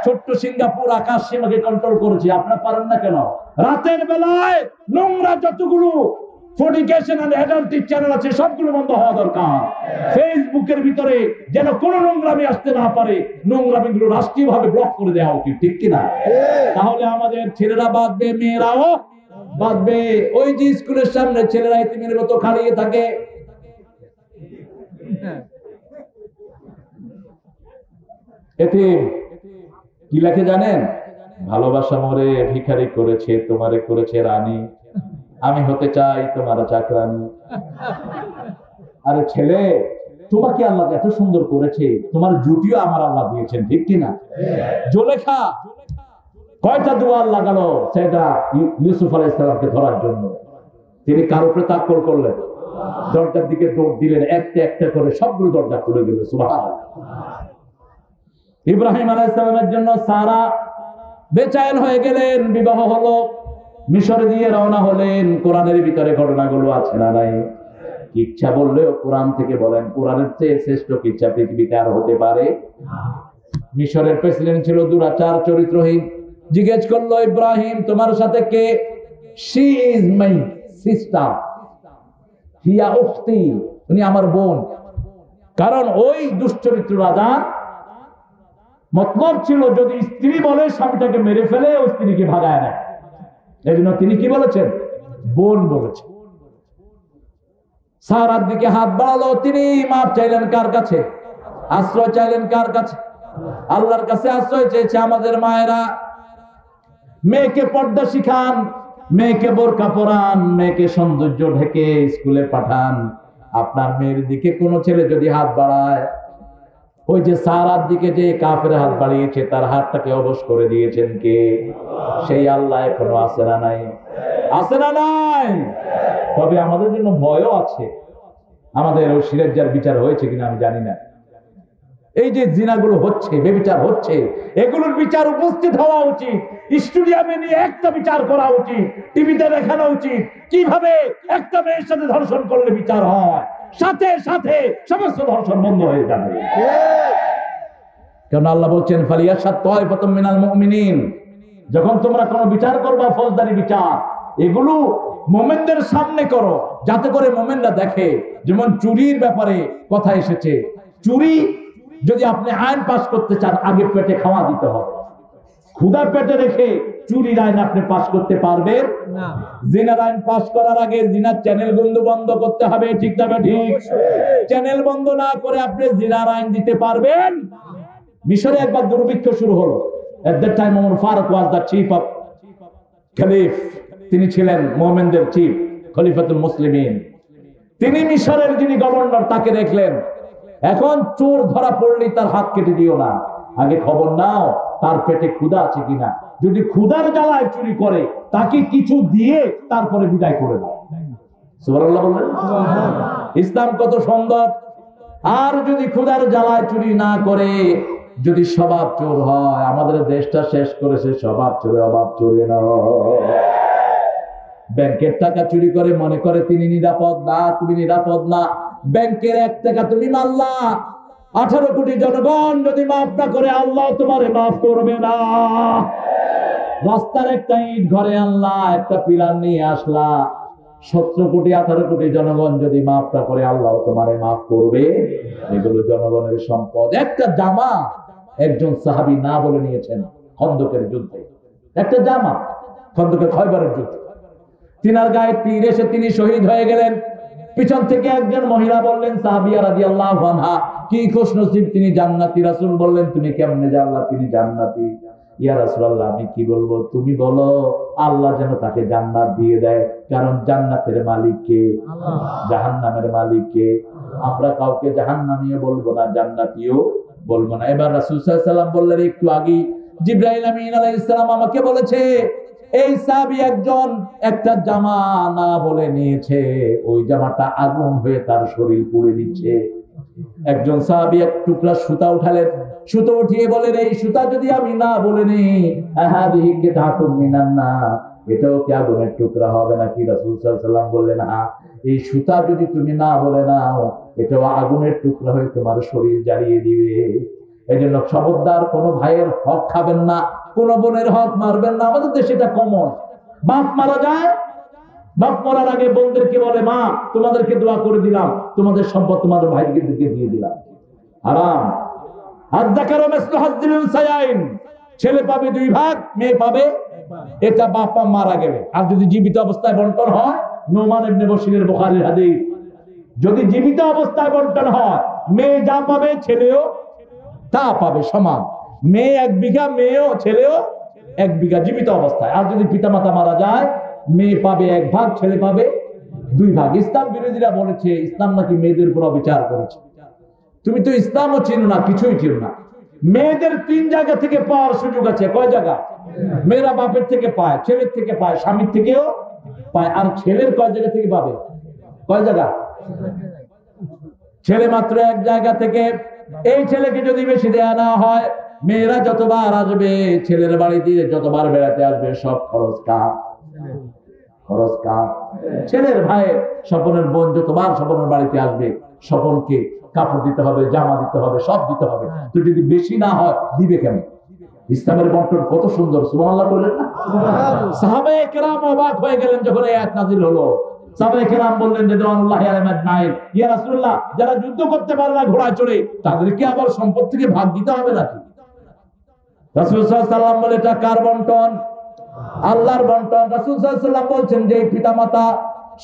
ছোট্ট সিঙ্গাপুর আকাশ সীমাকে কন্ট্রোল করেছি, আপনারা পারেন না কেন? রাতের বেলায় নোংরা যতগুলো ফর্নিকেশন আর অ্যাডাল্টিক চ্যানেল আছে সবগুলো বন্ধ হওয়া দরকার। ফেসবুকের ভিতরে যেন কোনো নোংরামি আসতে না পারে, নোংরামিগুলো রাষ্ট্রীয়ভাবে ব্লক করে দেওয়া উচিত, ঠিক কিনা? তাহলে আমাদের ছেলেরা বাঁচবে, মেয়েরাও বাঁচবে। ওই যে স্কুলের সামনে ছেলেরা এতিমের মতো খাড়িয়ে থাকে, এতিম কি লেখে জানেন? ভালোবাসা মরে ভিখারি করেছে, তোমারে করেছে রানী, আমি হতে চাই তোমার চাকরানী। আরে ছেলে, তোমাকে আল্লাহ এত সুন্দর করেছে, তোমার জুটিও আমার আল্লাহ দিয়েছেন, ঠিক কিনা? জোলেখা কয়টা দুয়ার লাগালো সেটা ইউসুফ আলাইহিস সালামকে ধরার জন্য। তিনি কার উপরে তাক্কল করলেন? দরজার দিকে দৌড় দিলেন, একটা একটা করে সবগুলো দরজা খুলে গেল। সুবহানাল্লাহ। ইব্রাহিম আলাইহিস সালামের জন্য সারা বেচাইন হয়ে গেলেন, বিবাহ হলো, মিশরে দিয়ে রওনা হলেন। কোরআনের ভিতরে ঘটনাগুলো আছে না নাই? ইচ্ছা বললেও কোরআন থেকে বলেন, কোরআনের চেয়ে শ্রেষ্ঠ ইচ্ছা পৃথিবীতে আর হতে পারে? মিশরের প্রেসিডেন্ট ছিল দুরাচার, চরিত্রহীন। জিজ্ঞেস করলো, ইব্রাহিম তোমার সাথে কে? শি ইজ মাই সিস্টার, হিয়া উখতি, উনি আমার বোন। কারণ ওই দুশ্চরিত্র রাজা মতলব ছিল যদি স্ত্রী বলে স্বামীটাকে মেরে ফেলে, ওই স্ত্রীকে ভাগায় নেয়। এই জন্য তিনি কি বলেছেন? বোন বলেছেন। সারার দিকে হাত বাড়ালো, তিনি মাপ চাইলেন কার কাছে? আশ্রয় চাইলেন কার কাছে? আল্লাহর কাছে আশ্রয় চেয়েছে। আমাদের মায়েরা মেয়েকে পর্দা শিখান, মেয়েকে বোরকা পরান, মেয়েকে সৌন্দর্য ঢেকে স্কুলে পাঠান। আপনার মেয়ের দিকে কোন ছেলে যদি হাত বাড়ায়, ওই যে সারার দিকে যে কাফের হাত বাড়িয়েছে তার হাতটাকে অবশ করে দিয়েছেন কে? সেই আল্লাহ এখনো আছে না নাই? আছে না নাই? তবে আমাদের জন্য ভয়ও আছে। আমাদের ওই সিরাজ্জার বিচার হয়েছে কিনা আমি জানি না। এই যে জিনাগুলো হচ্ছে, বেবিচার হচ্ছে, এগুলোর বিচার উপস্থিত হওয়া উচিত। স্টুডিয়ামে নিয়ে একটা বিচার করা উচিত, টিভিতে দেখানো উচিত কিভাবে একটা মেয়ের সাথে ধর্ষণ করলে বিচার হয়। সাথে সাথে সমস্ত ধর্ষণ বন্ধ হয়ে যাবে। কারণ আল্লাহ বলছেন, ফালিয়াশহাদ তায়ফাতুম মিনাল মুমিনিন, যখন তোমরা কোনো বিচার করবা, ফৌজদারি বিচার, এগুলো মুমিনদের সামনে করো, যাতে করে মুমিনরা দেখে। যেমন চুরির ব্যাপারে কথা এসেছে, চুরি যদি আপনি আইন পাস করতে চান, আগে পেটে খাওয়া দিতে হবে। ক্ষুধা পেটে রেখে চুরির আইন আপনি পাস করতে পারবেন না। জিনার আইন পাস করার আগে জিনার চ্যানেল বন্ধ করতে হবে, ঠিক না? ঠিক। চ্যানেল বন্ধ না করে আপনি জিনার আইন দিতে পারবেন? মিশরে একবার দুর্ভিক্ষ শুরু হলো। At that time Omar Farooq was the chief of caliph, তিনি ছিলেন মুমিনদের চিফ, খলিফাতুল মুসলিমিন। তিনি মিশরের যিনি গভর্নর, তাকে দেখলেন এখন চোর ধরা পড়লেই তার হাত কেটে দিও না, আগে খবর নাও তার পেটে ক্ষুধা আছে কিনা। যদি ক্ষুধার জ্বালায় চুরি করে, তাকে কিছু দিয়ে তারপরে বিদায় করে দাও। সুবহানাল্লাহ বললেন। ইসলাম কত সুন্দর। আর যদি ক্ষুধার জ্বালায় চুরি না করে, যদি স্বভাব চোর হয়, আমাদের দেশটা শেষ করেছে স্বভাব চোরে, অভাব চোরে না। ব্যাংকের টাকা চুরি করে মনে করে তিনি নিরাপদ না, তুমি নিরাপদ না। ব্যাংকের 1 টাকা তুমি মারলা, 18 কোটি জনগণ যদি মাফ না করে, আল্লাহ তোমারে মাফ করবে না। রাস্তার একটা ইট ঘরে আনলা, একটা পিলার নিয়ে আসলা, 17 কোটি 18 কোটি জনগণ যদি মাফ না করে, আল্লাহ তোমারে মাফ করবে। এগুলো জনগণের সম্পদ। একটা জামা একজন সাহাবী না বলে নিয়েছেন খন্দকের যুদ্ধে। একটা জামা, খন্দকে খয়বরের যুদ্ধ। তিনার গায়ে তীর এসে তিনি শহীদ হয়ে গেলেন। পিছন থেকে একজন মহিলা বললেন, সাহাবিয়া রাদিয়াল্লাহু আনহা, কি খুশনসিব, তিনি জান্নাতি। রাসূল বললেন, তুমি কেমনে জানলা তিনি জান্নাতি? ইয়া রাসূলুল্লাহ, আমি কি বলবো, তুমি বলো, আল্লাহ যেন তাকে জান্নাত দিয়ে দেয়। কারণ জান্নাতের মালিক কে? আল্লাহ। জাহান্নামের মালিক কে? আমরা কাউকে জাহান্নামীও বলবো না, জান্নাতীও বলবো না। এবার রাসূল সাল্লাল্লাহু আলাইহি ওয়াসাল্লাম বললেন, একটু আগে জিবরাইল আমিন আলাইহিস সালাম আমাকে বলেছে, এই সাহাবী একজন একটা জামা না বলে নিয়েছে, ওই জামাটা আগুন হয়ে তার শরীর পুড়ে দিচ্ছে। একজন সাহাবী এক টুকরা সুতা উঠালেন, সুতো উঠিয়ে বলেন, এই সুতা যদি আমি না বলে নিই, আহাদিহি কিতাতুম মিনান নার, এটাও কি আগুনের টুকরা হবে নাকি? রাসূল সাল্লাল্লাহু আলাইহি ওয়াসাল্লাম বললেন, হ্যাঁ, এই সুতা যদি তুমি না বলে নাও, এটাও আগুনের টুকরা হয়ে তোমার শরীর জ্বালিয়ে দিবে। এই জন্য খবরদার কোনো ভাইয়ের হক খাবেন না, কোন বোনের হক মারবেন না। আমাদের দেশে এটা কমন। বাপ মারা যায়, বাপ মরার আগে বোনদেরকে বলে, মা তোমাদেরকে দোয়া করে দিলাম, তোমাদের সম্পদ তোমাদের ভাইকে দিয়ে দিলাম। হারাম। ছেলে পাবে 2 ভাগ, মেয়ে পাবে, এটা বাপ মারা গেলে। আর যদি জীবিত অবস্থায় বন্টন হয়, নোমান ইবনে বশিরের বুখারীর হাদিস, যদি জীবিত অবস্থায় বন্টন হয়, মেয়ে যা পাবে ছেলেও তা পাবে সমান। মেয়ে 1 বিঘা, মেয়েও ছেলেও 1 বিঘা জীবিত অবস্থায়। আর যদি পিতামাতা মারা যায়, মেয়ে পাবে 1 ভাগ, ছেলে পাবে 2 ভাগ। ইসলাম বিরোধীরা বলেছে ইসলাম নাকি মেয়েদের উপর অবিচার করেছে। তুমি তো ইসলামও চিনো না, কিছুই চিনো না। মেয়েদের 3 জায়গা থেকে পাওয়ার সুযোগ আছে। কয় জায়গা? মেয়েরা বাপের থেকে পায়, ছেলের থেকে পায়, স্বামীর থেকেও পায়। আর ছেলের কয় জায়গা থেকে পাবে? কয় জায়গা? ছেলে মাত্র 1 জায়গা থেকে। এই ছেলেকে যদি বেশি দেয়া না হয়, মেয়েরা যতবার আসবে, ছেলের বাড়িতে যতবার বেড়াতে আসবে, সব খরচ কার? খরচ কার? ছেলের ভাইয়ের। স্বপনের বোন যতবার স্বপনের বাড়িতে আসবে, স্বপনকে কাপড় দিতে হবে, জামা দিতে হবে, সব দিতে হবে। তো যদি বেশি না হয়, দিবে কেমন? ইসলামের বন্টন কত সুন্দর, সুবহানাল্লাহ বললেন না? সাহাবায়ে কেরাম অবাক হয়ে গেলেন যখন এই আয়াত নাযিল হলো। সাহাবায়ে কেরাম বললেন, রিদওয়ানুল্লাহি আলাইহিম আজমাইন, ইয়া রাসূলুল্লাহ, যারা যুদ্ধ করতে পারে না ঘোড়ায় চড়ে, তাদেরকে আবার সম্পদ থেকে ভাগ দিতে হবে নাকি? রাসূল সাল্লাল্লাহু আলাইহি ওয়াসাল্লাম বলে, এটা কার বন্টন? আল্লাহর বন্টন। রাসূল সাল্লাল্লাহু আলাইহি ওয়াসাল্লাম বলছেন, যে পিতামাতা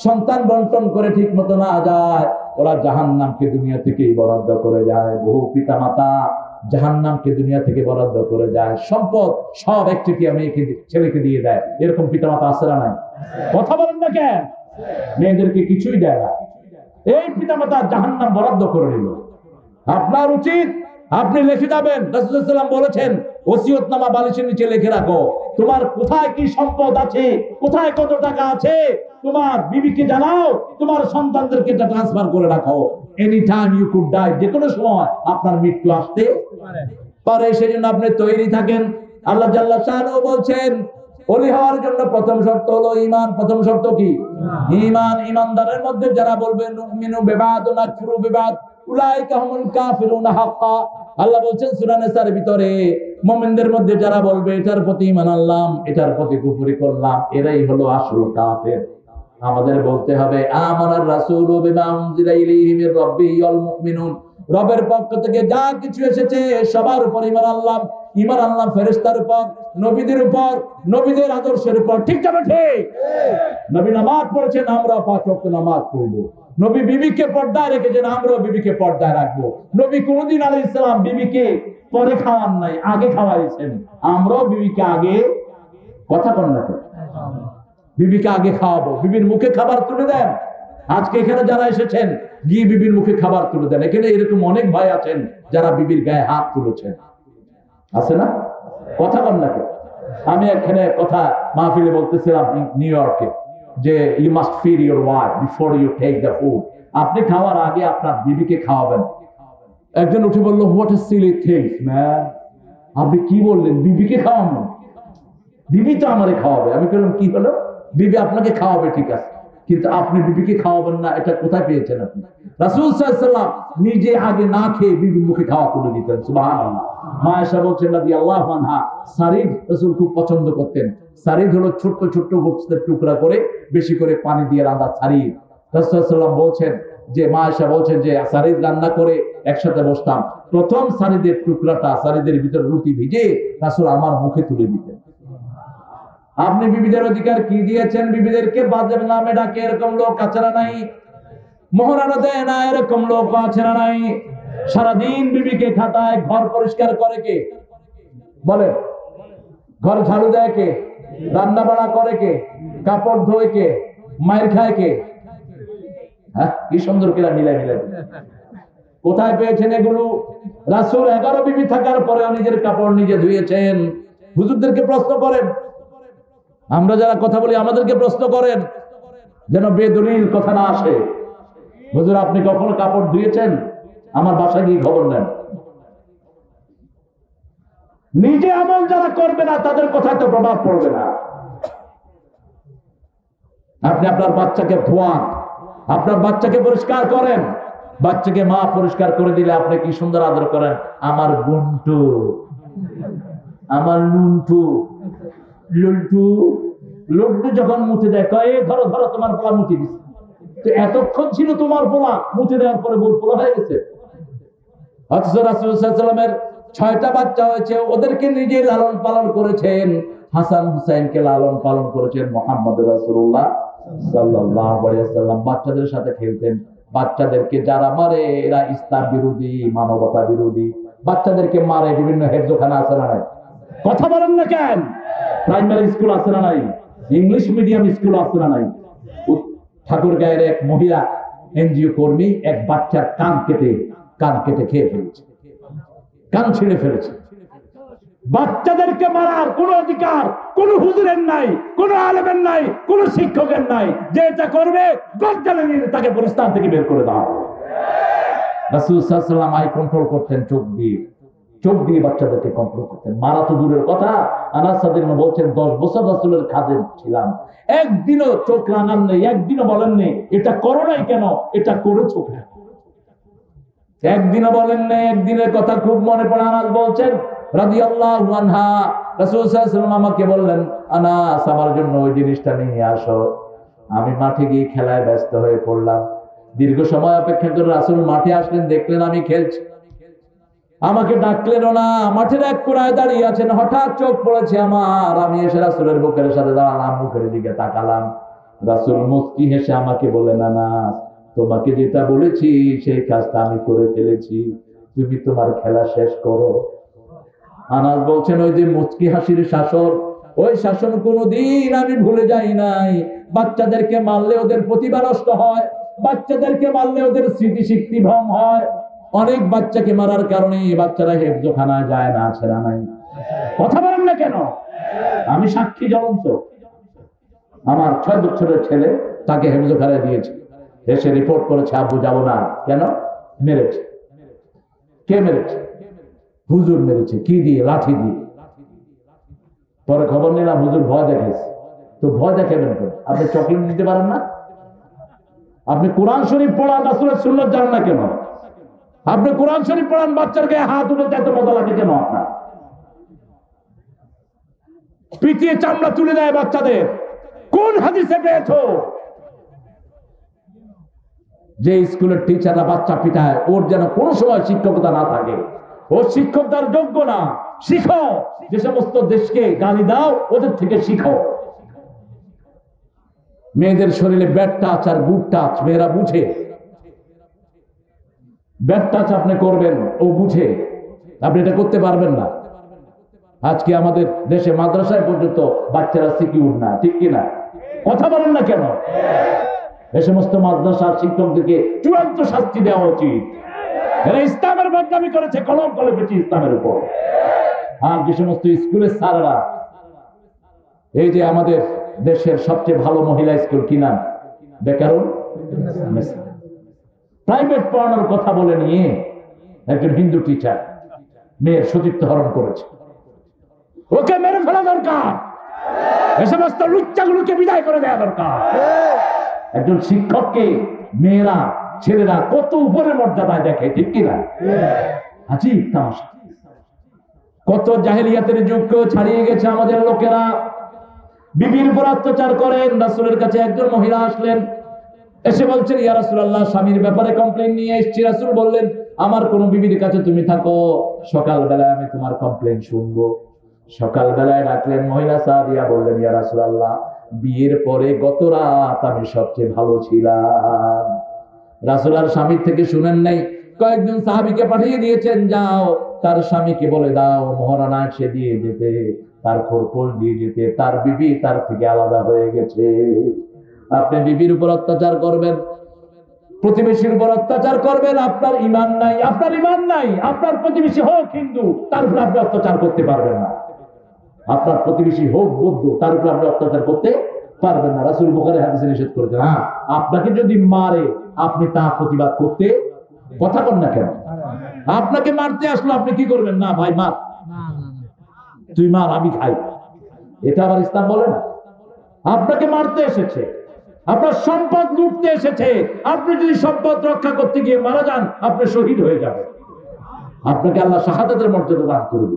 সন্তান বন্টন করে ঠিক মতো না যায়, ওরা জাহান্নামকে দুনিয়া থেকেই বরাদ্দ করে যায়। বহু পিতামাতা জাহান্নামকে দুনিয়া থেকে বরাদ্দ করে যায়। সম্পদ সব একচেটিয়া মেয়েকে, ছেলেকে দিয়ে দেয়। এরকম পিতামাতা আছে না নাই? কথা বলেন না কেন? মেয়েদেরকে কিছুই দেয় না। এই পিতামাতা জাহান্নাম বরাদ্দ করে নিল। আপনার উচিত, আপনি লিখে যাবেন। রাসূল সাল্লাল্লাহু আলাইহি ওয়াসাল্লাম বলেছেন, ওসিয়তনামা বালিশের নিচে লিখে রাখো। তোমার কোথায় কি সম্পদ আছে, কোথায় কত টাকা আছে, তোমার বিবিকে জানাও, তোমার সন্তানদেরকে এটা ট্রান্সফার করে রাখো। Any time you could die, যে কোনো সময় আপনার মৃত্যু আসতে পারে। সেজন্য আপনি তৈরি থাকেন। আল্লাহ জাল্লা শাআনহু বলছেন, ওলি হওয়ার জন্য প্রথম শর্ত হলো ঈমান। প্রথম শর্ত কি? ঈমান। ঈমানদারের মধ্যে যারা বলবে নুমিনু বিবাদ ওয়া নাকফুরু বিবাদ, উলাইকা হুমুল কাফিরুনা হাক্কা। আল্লাহ বলছেন সূরা নিসার ভিতরে, মুমিনদের মধ্যে যারা বলবে এটার প্রতি ঈমান আনলাম, এটার প্রতি কুফরি করলাম, এরাই হলো আসল কাফের। আমাদের বলতে হবে, আমানার রাসূলু বিমা উনজিলা ইলাইহি মির রাব্বিহি ওয়াল মুমিনুন, রবের পক্ষ থেকে যা কিছু এসেছে সবার উপর ঈমান আনলাম। ঈমান আনলাম ফেরেশতার উপর, নবীদের উপর, নবীদের আদর্শের উপর। ঠিক না ঠিক? নবী নামাজ পড়েছেন, আমরা 5 ওয়াক্ত নামাজ পড়বো। নবী বিবিকে পর্দায় রেখেছেন, আমরাও বিবিকে পর্দায় রাখবো। নবী কোনদিন আলাইহিস সালাম বিবিকে পরে খাওয়ান নাই, আগে খাওয়াইছেন। আমরাও বিবিকে আগে, কথা বলেন না, বিবিকে আগে খাওয়াবো। বিবির মুখে খাবার তুলে দেন। আজকে এখানে যারা এসেছেন, গিয়ে বিবির মুখে খাবার তুলে দেন। এখানে এরকম অনেক ভাই আছেন যারা বিবির গায়ে হাত তুলেছেন, আছে না? কথা বলেন না। আমি এখানে কথা মাহফিলে বলতেছিলাম নিউ ইয়র্কে, যে you must feed your wife before you take the food. আপনি খাওয়ার আগে আপনার বিবিকে খাওয়াবেন। একজন উঠে বললো, what is silly things man, আপনি কি বললেন? বিবিকে খাওয়ানো? বিবি তো আমারে খাওয়াবে। আমি বললাম, কি হলো? বিবি আপনাকে খাওয়াবে, ঠিক আছে, কিন্তু আপনি বিবিকে খাওয়াবেন না, এটা কোথায় পেয়েছেন আপনি? রাসূল সাল্লাল্লাহু আলাইহি ওয়াসাল্লাম নিজে আগে না খেয়ে বিবির মুখে খাওয়া তুলে দিতেন। সুবহানাল্লাহ। মা আয়েশা বলছেন রাদিয়াল্লাহু আনহা, সারিদ রাসূল খুব পছন্দ করতেন। সারিদ হলো ছোট্ট ছোট্ট গোশতের টুকরা করে বেশি করে পানি দিয়ে রান্না সারিদ। রাসূল সাল্লাল্লাহু আলাইহি ওয়াসাল্লাম বলছেন যে, মা আয়েশা বলছেন যে সারিদ রান্না করে একসাথে বসতাম, প্রথম সারিদের টুকরাটা, সারিদের ভিতরে রুটি ভিজে রাসূল আমার মুখে তুলে দিতেন। আপনি বিবিদের অধিকার কি দিয়েছেন? বিবিদেরকে বাজে নামে ডাকে, এরকম লোক আছে না নাই? মহারানা দেয় না, এরকম লোক আছে না নাই? সারাদিন বিবিকে খাটায়, ঘর পরিষ্কার করে কে? বলেন, ঘর ঝাড়ু দেয় কে? রান্না বাড়া করে কে? কাপড় ধোয় কে? মায়ের খায় কে? হ্যাঁ, কি সুন্দর করে মিলাই মিলাই। কোথায় পেয়েছেন এগুলো? রাসূল 11 বিবি থাকার পরেও নিজের কাপড় নিজে ধুয়েছেন। হুজুরদেরকে প্রশ্ন করেন, আমরা যারা কথা বলি আমাদেরকে প্রশ্ন করেন, যেন বেদলিল কথা না আসে। হুজুর আপনি কখনো কাপড় ধুয়েছেন? আমার বাসায় গিয়ে খবর নেন। নিজে আমল যারা করবে না তাদের কথায় তো প্রভাব পড়বে না। আপনি আপনার বাচ্চাকে ধোয়ান, আপনার বাচ্চাকে পরিষ্কার করেন। বাচ্চাকে মা পরিষ্কার করে দিলে আপনি কি সুন্দর আদর করেন, আমার গুন্টু, আমার নুনটু, লুলটু। লুলটু যখন মুছে দেয়, কয় এই ধরো ধরো তোমার পোলা মুছে দিচ্ছে। তো এতক্ষণ ছিল তোমার পোলা, মুছে দেওয়ার পরে বোর পোলা হয়ে গেছে। অথচ রাসূল সাল্লাল্লাহু আলাইহি ওয়াসাল্লামের 6টা বাচ্চা হয়েছে, ওদেরকে নিজে লালন পালন করেছেন। হাসান হুসাইনকে লালন পালন করেছেন মুহাম্মদ রাসূলুল্লাহ সাল্লাল্লাহু আলাইহি ওয়াসাল্লাম। বাচ্চাদের সাথে খেলতেন। বাচ্চাদেরকে যারা মারে এরা ইসলাম বিরোধী, মানবতা বিরোধী। বাচ্চাদেরকে মারে, বিভিন্ন হেফজোখানা আছে না নাই? কথা বলেন না কেন? প্রাইমারি স্কুল আছে না নাই? ইংলিশ মিডিয়াম স্কুল আছে না নাই? ঠাকুরগাঁয়ের এক মহিলা এনজিও কর্মী এক বাচ্চার কান কেটে খেয়ে ফেলেছে, কান ছিঁড়ে ফেলেছে। বাচ্চাদেরকে মারার কোন অধিকার কোন হুজুরের নাই, কোন আলেমের নাই, কোন শিক্ষকের নাই। যে এটা করবে গর্দানে নিয়ে তাকে প্রস্তাব থেকে বের করে দাও। রাসূল সাল্লাল্লাহু আলাইহি ওয়াসাল্লাম আই কন্ট্রোল করতেন, চোখ দিয়ে বাচ্চাদেরকে কন্ট্রোল করতেন। মারা তো দূরের কথা, আনাস রাদিয়াল্লাহু বলছেন 10 বছর রাসূলের খাদেম ছিলাম, একদিনও চোখ রাঙান নেই, একদিনও বলেন নেই এটা করো নাই কেন, এটা করেছো কেন, একদিনও বলেন নেই। একদিনের কথা খুব মনে পড়ে। আনাস বলছেন রাদিয়াল্লাহু আনহা, রাসূল সাল্লাল্লাহু আলাইহি ওয়াসাল্লাম আমাকে বললেন, আনাস আমার জন্য ওই জিনিসটা নিয়ে আসো। আমি মাঠে গিয়ে খেলায় ব্যস্ত হয়ে পড়লাম। দীর্ঘ সময় অপেক্ষা করে রাসূল মাঠে আসলেন, দেখলেন আমি খেলছি, আমাকে ডাকলেনও না। মাঠের এক কোণায় দাঁড়িয়ে আছেন। হঠাৎ চোখ পড়েছে আমার, আমি এসে রাসূলের বুকের সাথে দাঁড়ালাম, মুখের দিকে তাকালাম। রাসূল মুস্কি হেসে আমাকে বললেন, আনাস তোমাকে যেটা বলেছি সেই কাজটা আমি করে ফেলেছি, তুমি তোমার খেলা শেষ করো। আনাস বলছেন ওই যে মুস্কি হাসির শাসন, ওই শাসন কোনোদিন আমি ভুলে যাই নাই। বাচ্চাদেরকে মারলে ওদের প্রতিভা নষ্ট হয়, বাচ্চাদেরকে মারলে ওদের স্মৃতিশক্তি ভ্রম হয়। অনেক বাচ্চাকে মারার কারণে বাচ্চারা হেফজোখানায় যায় না, ছেড়া নাই। কথা বলেন না কেন? আমি সাক্ষী জ্বলন্ত। আমার 6 বছরের ছেলে, তাকে হেফজোখানায় দিয়েছে, এসে রিপোর্ট করেছে আব্বু যাবো না। কেন? মেরেছে। কে মেরেছে? হুজুর মেরেছে। কি দিয়ে? লাঠি দিয়ে। পরে খবর নিলাম হুজুর ভয় দেখাইছে। তো ভয় দেখাবেন কেন? আপনি চকলেট দিতে পারেন না? আপনি কোরআন শরীফ পড়ান, রাসূলের সুন্নাত জানেন না কেন? আপনি কোরআন শরীফ পড়ান, বাচ্চার গায়ে হাত উঠে এত মজা লাগে কেন? আপনার পিটিয়ে চামড়া তুলে দেয় বাচ্চাদের। কোন হাদিসে পেয়েছো যে স্কুলের টিচাররা বাচ্চা পিটায়? ওর যেন কোনো সময় শিক্ষকতা না থাকে। ও শিক্ষক তার যোগ্য না। শিখো, যে সমস্ত দেশকে গালি দাও ওদের থেকে শিখো। মেয়েদের শরীরে ব্যাড টাচ আর গুড টাচ মেয়েরা বুঝে। ব্যাড টাচ আপনি করবেন, ও বুঝে, আপনি এটা করতে পারবেন না। আজকে আমাদের দেশে মাদ্রাসায় পর্যন্ত বাচ্চারা সিকিউর না, ঠিক কিনা? কথা বলেন না কেন? এ সমস্ত মাদ্রাসার শিক্ষকদেরকে চূড়ান্ত শাস্তি দেওয়া উচিত। এরা ইসলামের বদনামি করেছে, কলম করে বেশি ইসলামের উপর। আর যে সমস্ত স্কুলের স্যাররা, এই যে আমাদের দেশের সবচেয়ে ভালো মহিলা স্কুল কি নাম? বেকারুন প্রাইভেট পড়ানোর কথা বলে নিয়ে একজন হিন্দু টিচার মেয়ের সতীত্ব হরণ করেছে। ওকে মেরে ফেলা দরকার। এ সমস্ত লুচ্চাগুলোকে বিদায় করে দেওয়া দরকার। একজন শিক্ষককে মেয়েরা, ছেলেরা কত উপরে মর্যাদায় দেখে, ঠিক কিনা? আজীব তামাশা। কত জাহেলিয়াতের যুগকেও ছাড়িয়ে গেছে আমাদের লোকেরা। বিবির উপর অত্যাচার করেন। রাসূলের কাছে একজন মহিলা আসলেন, এসে বলছেন ইয়া রাসূলুল্লাহ স্বামীর ব্যাপারে কমপ্লেইন নিয়ে এসেছি। রাসূল বললেন আমার কোন বিবির কাছে তুমি থাকো, সকালবেলায় আমি তোমার কমপ্লেইন শুনবো। সকালবেলায় ডাকলেন মহিলা সাহাবিয়া, বললেন ইয়া রাসূলুল্লাহ, বিয়ের পরে গত রাত আমি সবচেয়ে ভালো ছিলাম। রাসূল আর স্বামীর থেকে শুনেন নাই, কয়েকজন সাহাবীকে পাঠিয়ে দিয়েছেন, যাও তার স্বামীকে বলে দাও মহারানা সে দিয়ে যেতে, তার খোরপোশ দিয়ে যেতে, তার বিবি তার থেকে আলাদা হয়ে গেছে। আপনি বিবির উপর অত্যাচার করবেন, প্রতিবেশীর উপর অত্যাচার করবেন, আপনার ঈমান নাই, আপনার ঈমান নাই। আপনার প্রতিবেশী হোক হিন্দু, তার উপর আপনি অত্যাচার করতে পারবেন না। আপনার প্রতিবেশী হোক বৌদ্ধ, তার উপর আপনি অত্যাচার করতে পারবেন না। রাসূল বুখারী হাদিসে নিষেধ করেছেন। হ্যাঁ, আপনাকে যদি মারে আপনি তা প্রতিবাদ করতে কথা বল না কেন? আপনাকে মারতে আসলো, আপনি কি করবেন? না ভাই মার, তুই মার, আমি খাই। এটা আবার ইসলাম বলে না। আপনাকে মারতে এসেছে, আপনার সম্পদ লুটতে এসেছে, আপনি যদি সম্পদ রক্ষা করতে গিয়ে মারা যান, আপনি শহীদ হয়ে যাবেন, আপনাকে আল্লাহ শাহাদাতের মর্যাদা দান করবে।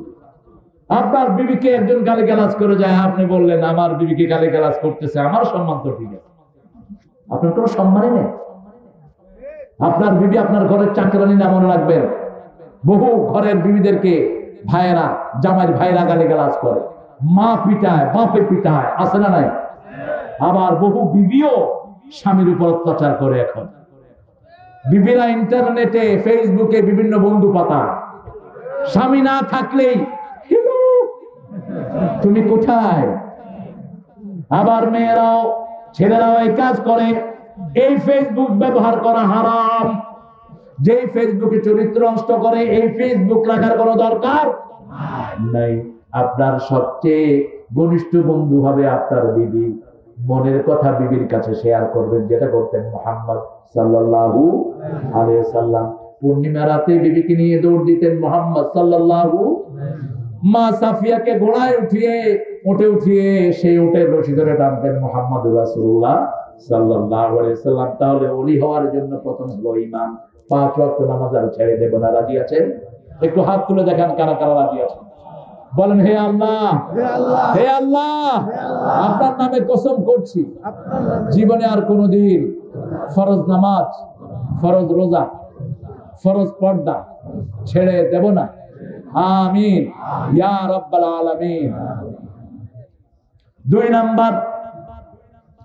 আপনার বিবিকে একজন গালিগালাজ করে যায়, আপনি বললেন আমার বিবিকে গালিগালাজ করতেছে, আমার সম্মান তো ঠিক আছে, আপনার কোনো সম্মানই নেই। আপনার বিবি আপনার ঘরের চাকরানি না, মনে রাখবেন। বহু ঘরের বিবিদেরকে ভাইয়েরা, জামাইয়ের ভাইয়েরা গালিগালাজ করে, মা পিটায়, বাপে পিটায়, আছে না নাই? আবার বহু বিবিও স্বামীর উপর অত্যাচার করে। এখন বিবিরা ইন্টারনেটে, ফেসবুকে বিভিন্ন বন্ধু পাতায়, স্বামী না থাকলেই তুমি কোথায়। আবার মেয়েরাও, ছেলেরাও এই কাজ করে। এই ফেসবুক ব্যবহার করা হারাম। যেই ফেসবুকে চরিত্র নষ্ট করে, এই ফেসবুক রাখার কোনো দরকার নাই। আপনার সবচেয়ে ঘনিষ্ঠ বন্ধু হবে আপনার বিবি। মনের কথা বিবির কাছে শেয়ার করবেন, যেটা করতেন মুহাম্মদ সাল্লাল্লাহু আলাইহি সাল্লাম। পূর্ণিমা রাতে বিবিকে নিয়ে দৌড় দিতেন মুহাম্মদ সাল্লাল্লাহু। মা সাফিয়াকে ঘোড়ায় উঠিয়ে সেই উটের রশি ধরে টানতেন মুহাম্মদুর রাসূলুল্লাহ সাল্লাল্লাহু আলাইহি সাল্লাম। তাহলে ওলি হওয়ার জন্য প্রথম হলো ঈমান। 5 ওয়াক্ত নামাজ আর ছেড়ে দেব না। রাজি আছেন? একটু হাত তুলে দেখান কারা কারা রাজি আছেন। বলেন হে আল্লাহ, হে আল্লাহ, আপনার নামে কসম করছি জীবনে আর কোনোদিন ফরজ নামাজ, ফরজ রোজা, ফরজ পর্দা ছেড়ে দেব না। আমিন ইয়া রাব্বাল আলামিন। 2 নাম্বার,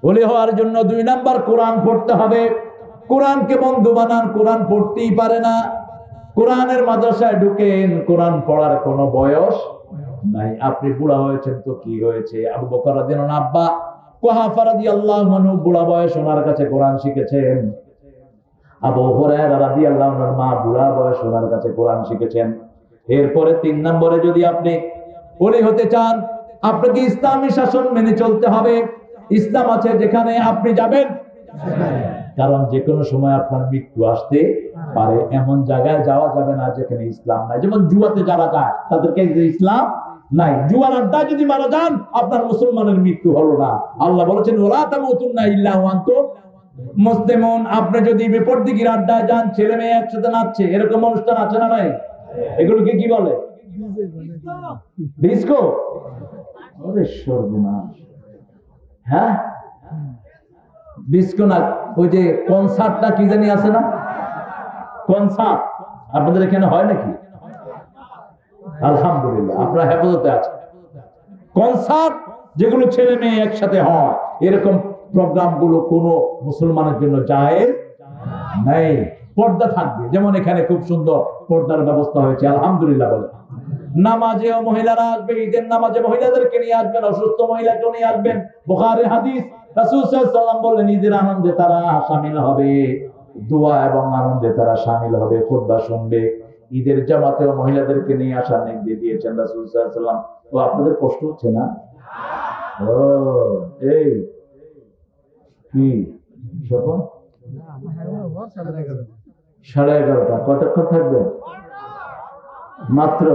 ওলি হওয়ার জন্য 2 নাম্বার কোরআন পড়তে হবে। কোরআনকে বন্ধু বানান। কোরআন পড়তেই পারে না, কোরআনের মাদ্রাসায় ঢুকেন, কোরআন পড়ার কোনো বয়স নাই। আপনি বুড়া হয়েছেন তো কি হয়েছে? আবু বকর রাদিয়াল্লাহু আনহু আব্বা কুহাফা রাদিয়াল্লাহু আনহু বুড়া বয়স ওনার কাছে কোরআন শিখেছেন। আবু হুরায়রা রাদিয়াল্লাহু আনহুর মা বুড়া বয়স ওনার কাছে কোরআন শিখেছেন। এরপরে 3 নম্বরে যদি আপনি ওলি হতে চান, আপনাকে ইসলামী শাসন মেনে চলতে হবে। ইসলাম আছে যেখানে আপনি যাবেন, কারণ যে কোনো সময় আপনার মৃত্যু আসতে পারে। এমন জায়গায় যাওয়া যাবে না যেখানে ইসলাম নাই। যেমন জুয়াতে যারা যায় তাদেরকে ইসলাম নাই। জুয়ার আড্ডায় যদি মারা যান, আপনার মুসলমানের মৃত্যু হলো না। আল্লাহ বলেছেন ওয়ালা তামুতুন্না ইল্লা ওয়া আনতুম মুসলিমুন। আপনি যদি বিপরদিকের আড্ডায় যান, ছেলে মেয়ে একসাথে নাচছে, এরকম অনুষ্ঠান আছে না নাই? এগুলোকে কি বলে? ডিস্কো। ওরে সর্বনাশ! হ্যাঁ, ডিস্কো না, ওই যে কনসার্টটা কি জানি আছে না, কনসার্ট আপনাদের এখানে হয় নাকি? আলহামদুলিল্লাহ, আপনারা হেফাজতে আছেন। কনসার্ট যেগুলো ছেলে মেয়ে একসাথে হয়, এরকম প্রোগ্রাম গুলো কোনো মুসলমানের জন্য জায়েজ নাই। পর্দা থাকবে, যেমন এখানে খুব সুন্দর পর্দার ব্যবস্থা হয়েছে, আলহামদুলিল্লাহ বলে। নামাজেও মহিলারা আসবে, ঈদের নামাজে মহিলাদেরকে নিয়ে আসবেন, অসুস্থ মহিলাকেও নিয়ে আসবেন। বুখারী হাদিস, রাসূল সাল্লাল্লাহু আলাইহি ওয়াসাল্লাম বললেন ঈদের আনন্দে তারা শামিল হবে, দোয়া এবং আনন্দে তারা শামিল হবে, খুতবা শুনবে। ঈদের জামাতেও মহিলাদেরকে নিয়ে আসার নির্দেশ দিয়েছেন রাসূল সাল্লাল্লাহু আলাইহি ওয়াসাল্লাম। তো আপনাদের কষ্ট হচ্ছে না? ও এই কি শোনো, 11:30 কতক্ষণ থাকবে? মাত্র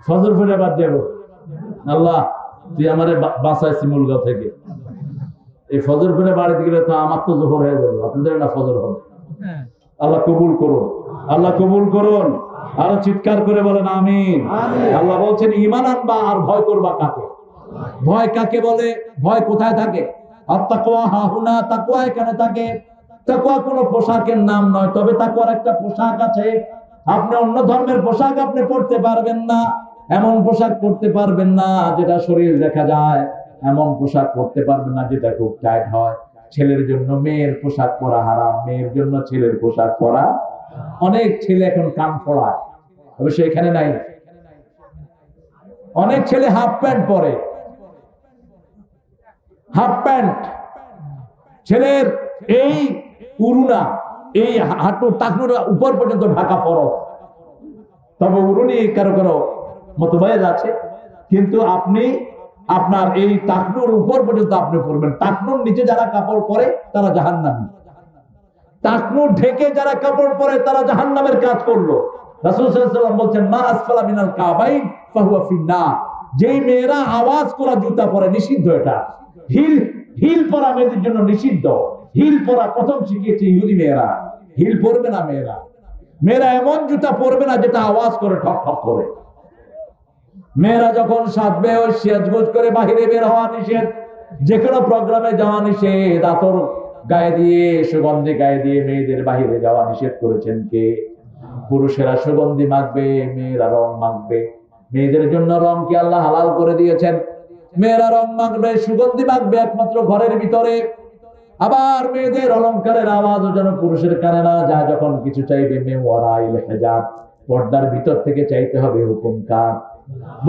ফজর পড়ে বাদ যাব। আল্লাহ তুই আমারে বাঁচাইছি মুলগাঁও থেকে। এই ফজর পড়ে বাড়িতে গেলে তো আমার তো জোহর হয়ে যাবে, আপনাদের না ফজর হবে। আল্লাহ কবুল করুন, আল্লাহ কবুল করুন। আরো চিৎকার করে বলেন আমিন। আল্লাহ বলছেন ঈমান আনবা আর ভয় করবা কাকে? ভয় কাকে বলে? ভয় কোথায় থাকে? আত্তাকওয়া হাহুনা। তাকওয়া এখানে থাকে। তাকওয়া কোনো পোশাকের নাম নয়, তবে তাকওয়ার একটা পোশাক আছে। আপনি অন্য ধর্মের পোশাক আপনি পরতে পারবেন না, এমন পোশাক পরতে পারবেন না যেটা শরীর দেখা যায়, এমন পোশাক পরতে পারবেন না যেটা খুব টাইট হয়। ছেলের জন্য মেয়ের পোশাক পরা হারাম, মেয়ের জন্য ছেলের পোশাক পরা। অনেক ছেলে এখন কান পড়ায়, অবশ্য এখানে নাই। অনেক ছেলে হাফ প্যান্ট পরে, হাফ প্যান্ট। ছেলের এই উরুনা, এই হাঁটু টাকনুর উপর পর্যন্ত ঢাকা ফরজ। তবে উরুনি কারো কারো মতভেদ আছে, কিন্তু আপনি আপনার এই টাকনুর উপর পর্যন্ত আপনি পরবেন। টাকনুর নিচে যারা কাপড় পরে তারা জাহান্নামী, টাকনুর ঢেকে যারা কাপড় পরে তারা জাহান্নামের কাজ করলো। রাসূল সাল্লাল্লাহু আলাইহি ওয়াসাল্লাম বলছেন, মা আসফালা মিনাল কাবাইন ফাহুয়া ফিন্নার। যেই মেয়েরা আওয়াজ করা জুতা পরে, নিষিদ্ধ এটা। হিল পরা মেয়েদের জন্য নিষিদ্ধ। হিল পরা প্রথম শিখিয়েছে ইহুদি মেয়েরা। হিল পরবে না মেয়েরা। মেয়েরা এমন জুতা পরবে না যেটা আওয়াজ করে, ঠক ঠক করে। মেয়েরা যখন সাজবে ওই সেজগোজ করে বাহিরে বের হওয়া নিষেধ, যে কোনো প্রোগ্রামে যাওয়া নিষেধ। আতর গায়ে দিয়ে, সুগন্ধি গায়ে দিয়ে মেয়েদের বাহিরে যাওয়া নিষেধ করেছেন কে? পুরুষেরা সুগন্ধি মাখবে, মেয়েরা রং মাখবে। মেয়েদের জন্য রং কি আল্লাহ হালাল করে দিয়েছেন। মেয়েরা রং মাখবে, সুগন্ধি মাখবে একমাত্র ঘরের ভিতরে। আবার মেয়েদের অলংকারের আওয়াজও যেন পুরুষের কানে না যায়। যখন কিছু চাইবে মেওয়ারাইল হিজাব, পর্দার ভিতর থেকে চাইতে হবে। হুকুম কার?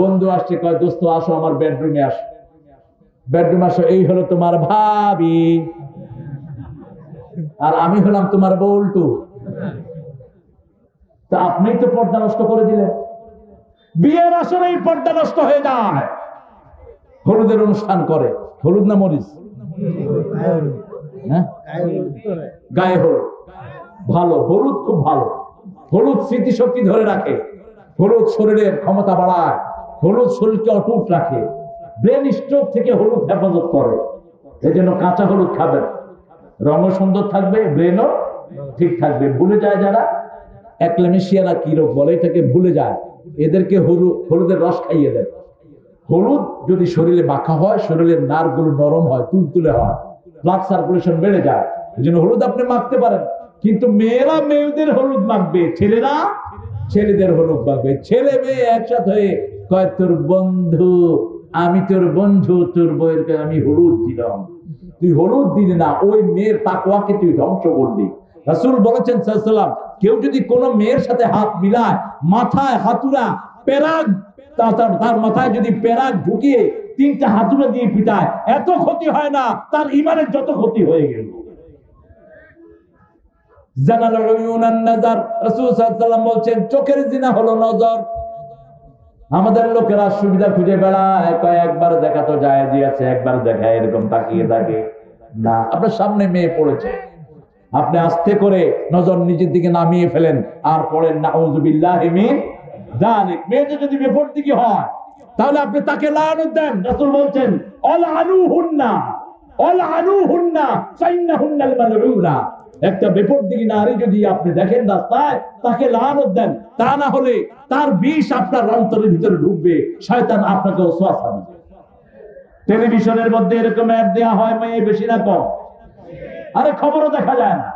বন্ধু আসছে, কয় দোস্ত আসো আমার বেডরুমে আসো। বেডরুম আসো, এই হলো তোমার ভাবি, আর আমি হলাম তোমার বল্টু। তা আপনি তো পর্দা নষ্ট করে দিলেন। বিয়ের আসলে এই পর্দা নষ্ট হয়ে যায়। হলুদের অনুষ্ঠান করে, হলুদ না মরিচ? গায়ে হলুদ ভালো, হলুদ খুব ভালো। হলুদ স্মৃতিশক্তি ধরে রাখে, হলুদ শরীরের ক্ষমতা বাড়ায়, হলুদ শরীরকে অটুট রাখে, ব্রেন স্ট্রোক থেকে হলুদ হেফাজত করে। এই জন্য কাঁচা হলুদ খাবেন, রঙও সুন্দর থাকবে, ব্রেনও ঠিক থাকবে। ভুলে যায় যারা, অ্যাক্লেমেশিয়া কি রোগ বলে, এটাকে ভুলে যায়, এদেরকে হলুদের রস খাইয়ে দেয়। হলুদ যদি শরীরে মাখা হয়, শরীরের নার্ভগুলো নরম হয়, তুলতুলে হয়, ব্লাড সার্কুলেশন বেড়ে যায়। এই জন্য হলুদ আপনি মাখতে পারেন। কিন্তু মেয়েরা মেয়েদের হলুদ মাখবে, ছেলেরা ছেলেদের হলুদ মাখবে। ছেলে মেয়ে একসাথে হয়ে কয়, তোর বন্ধু, আমি তোর বন্ধু, তোর বইয়ের আমি হলুদ দিলাম। তুই হলুদ দিলি না, ওই মেয়ের তাকওয়াকে তুই ধ্বংস করলি। রাসূল বলেছেন সাল্লাল্লাহু আলাইহি ওয়াসাল্লাম, কেউ যদি কোনো মেয়ের সাথে হাত মিলায়, মাথায় হাতুড়া পেরাগ, তার মাথায় যদি পেরাগ ঢুকিয়ে 3টা হাতুড়া দিয়ে পিটায়, এত ক্ষতি হয় না তার ঈমানের যত ক্ষতি হয়ে গেল। জানাল উয়ুনান নাজার, রাসূল সাল্লাল্লাহু আলাইহি ওয়াসাল্লাম বলেন চোখের জিনা হলো নজর। আমাদের লোকেরা সুবিধা খুঁজে বেড়ায়, কয়েকবার দেখা তো যায় দিয়েছে, একবার দেখায় এরকম তাকিয়ে থাকে না। আপনার সামনে মেয়ে পড়েছে, আপনি আস্তে করে নজর নিজের দিকে নামিয়ে ফেলেন আর পড়েন নাউযুবিল্লাহি মিন যালিক। মেয়েটা যদি বেপরদিকি হয় তাহলে আপনি তাকে লানত দেন। রাসূল বলেন আলআনুহুন্না, আলআনুহুন্না ফাইন্নাহুন্নাল মালউনা। একটা বেপরদিকি নারী যদি আপনি দেখেন রাস্তায়, তাকে লানত দেন। তা না হলে তার বিষ আপনার অন্তরের ভিতরে ঢুকবে, শয়তান আপনাকে ওয়াসওয়াসা দিবে। টেলিভিশনের মধ্যে এরকম অ্যাড দেওয়া হয়, মেয়ে বেশি না কম? আরে খবরও দেখা যায় না,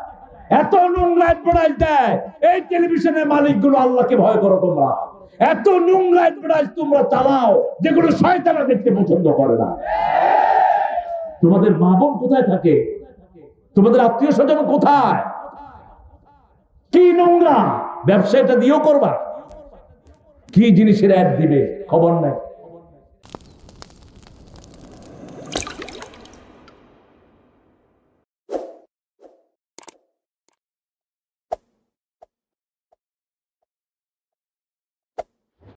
এত নোংরা অ্যাডভার্টাইজ দেয়। এই টেলিভিশনের মালিকগুলো, আল্লাহকে ভয় করো তোমরা। এত নোংরা অ্যাডভার্টাইজ তোমরা চালাও যেগুলো শয়তানরা দেখতে পছন্দ করে না। তোমাদের মা বোন কোথায় থাকে? তোমাদের আত্মীয় স্বজন কোথায়? কি নোংরা ব্যবসাটা দিয়েও করবা, কি জিনিসের অ্যাড দিবে খবর নাই।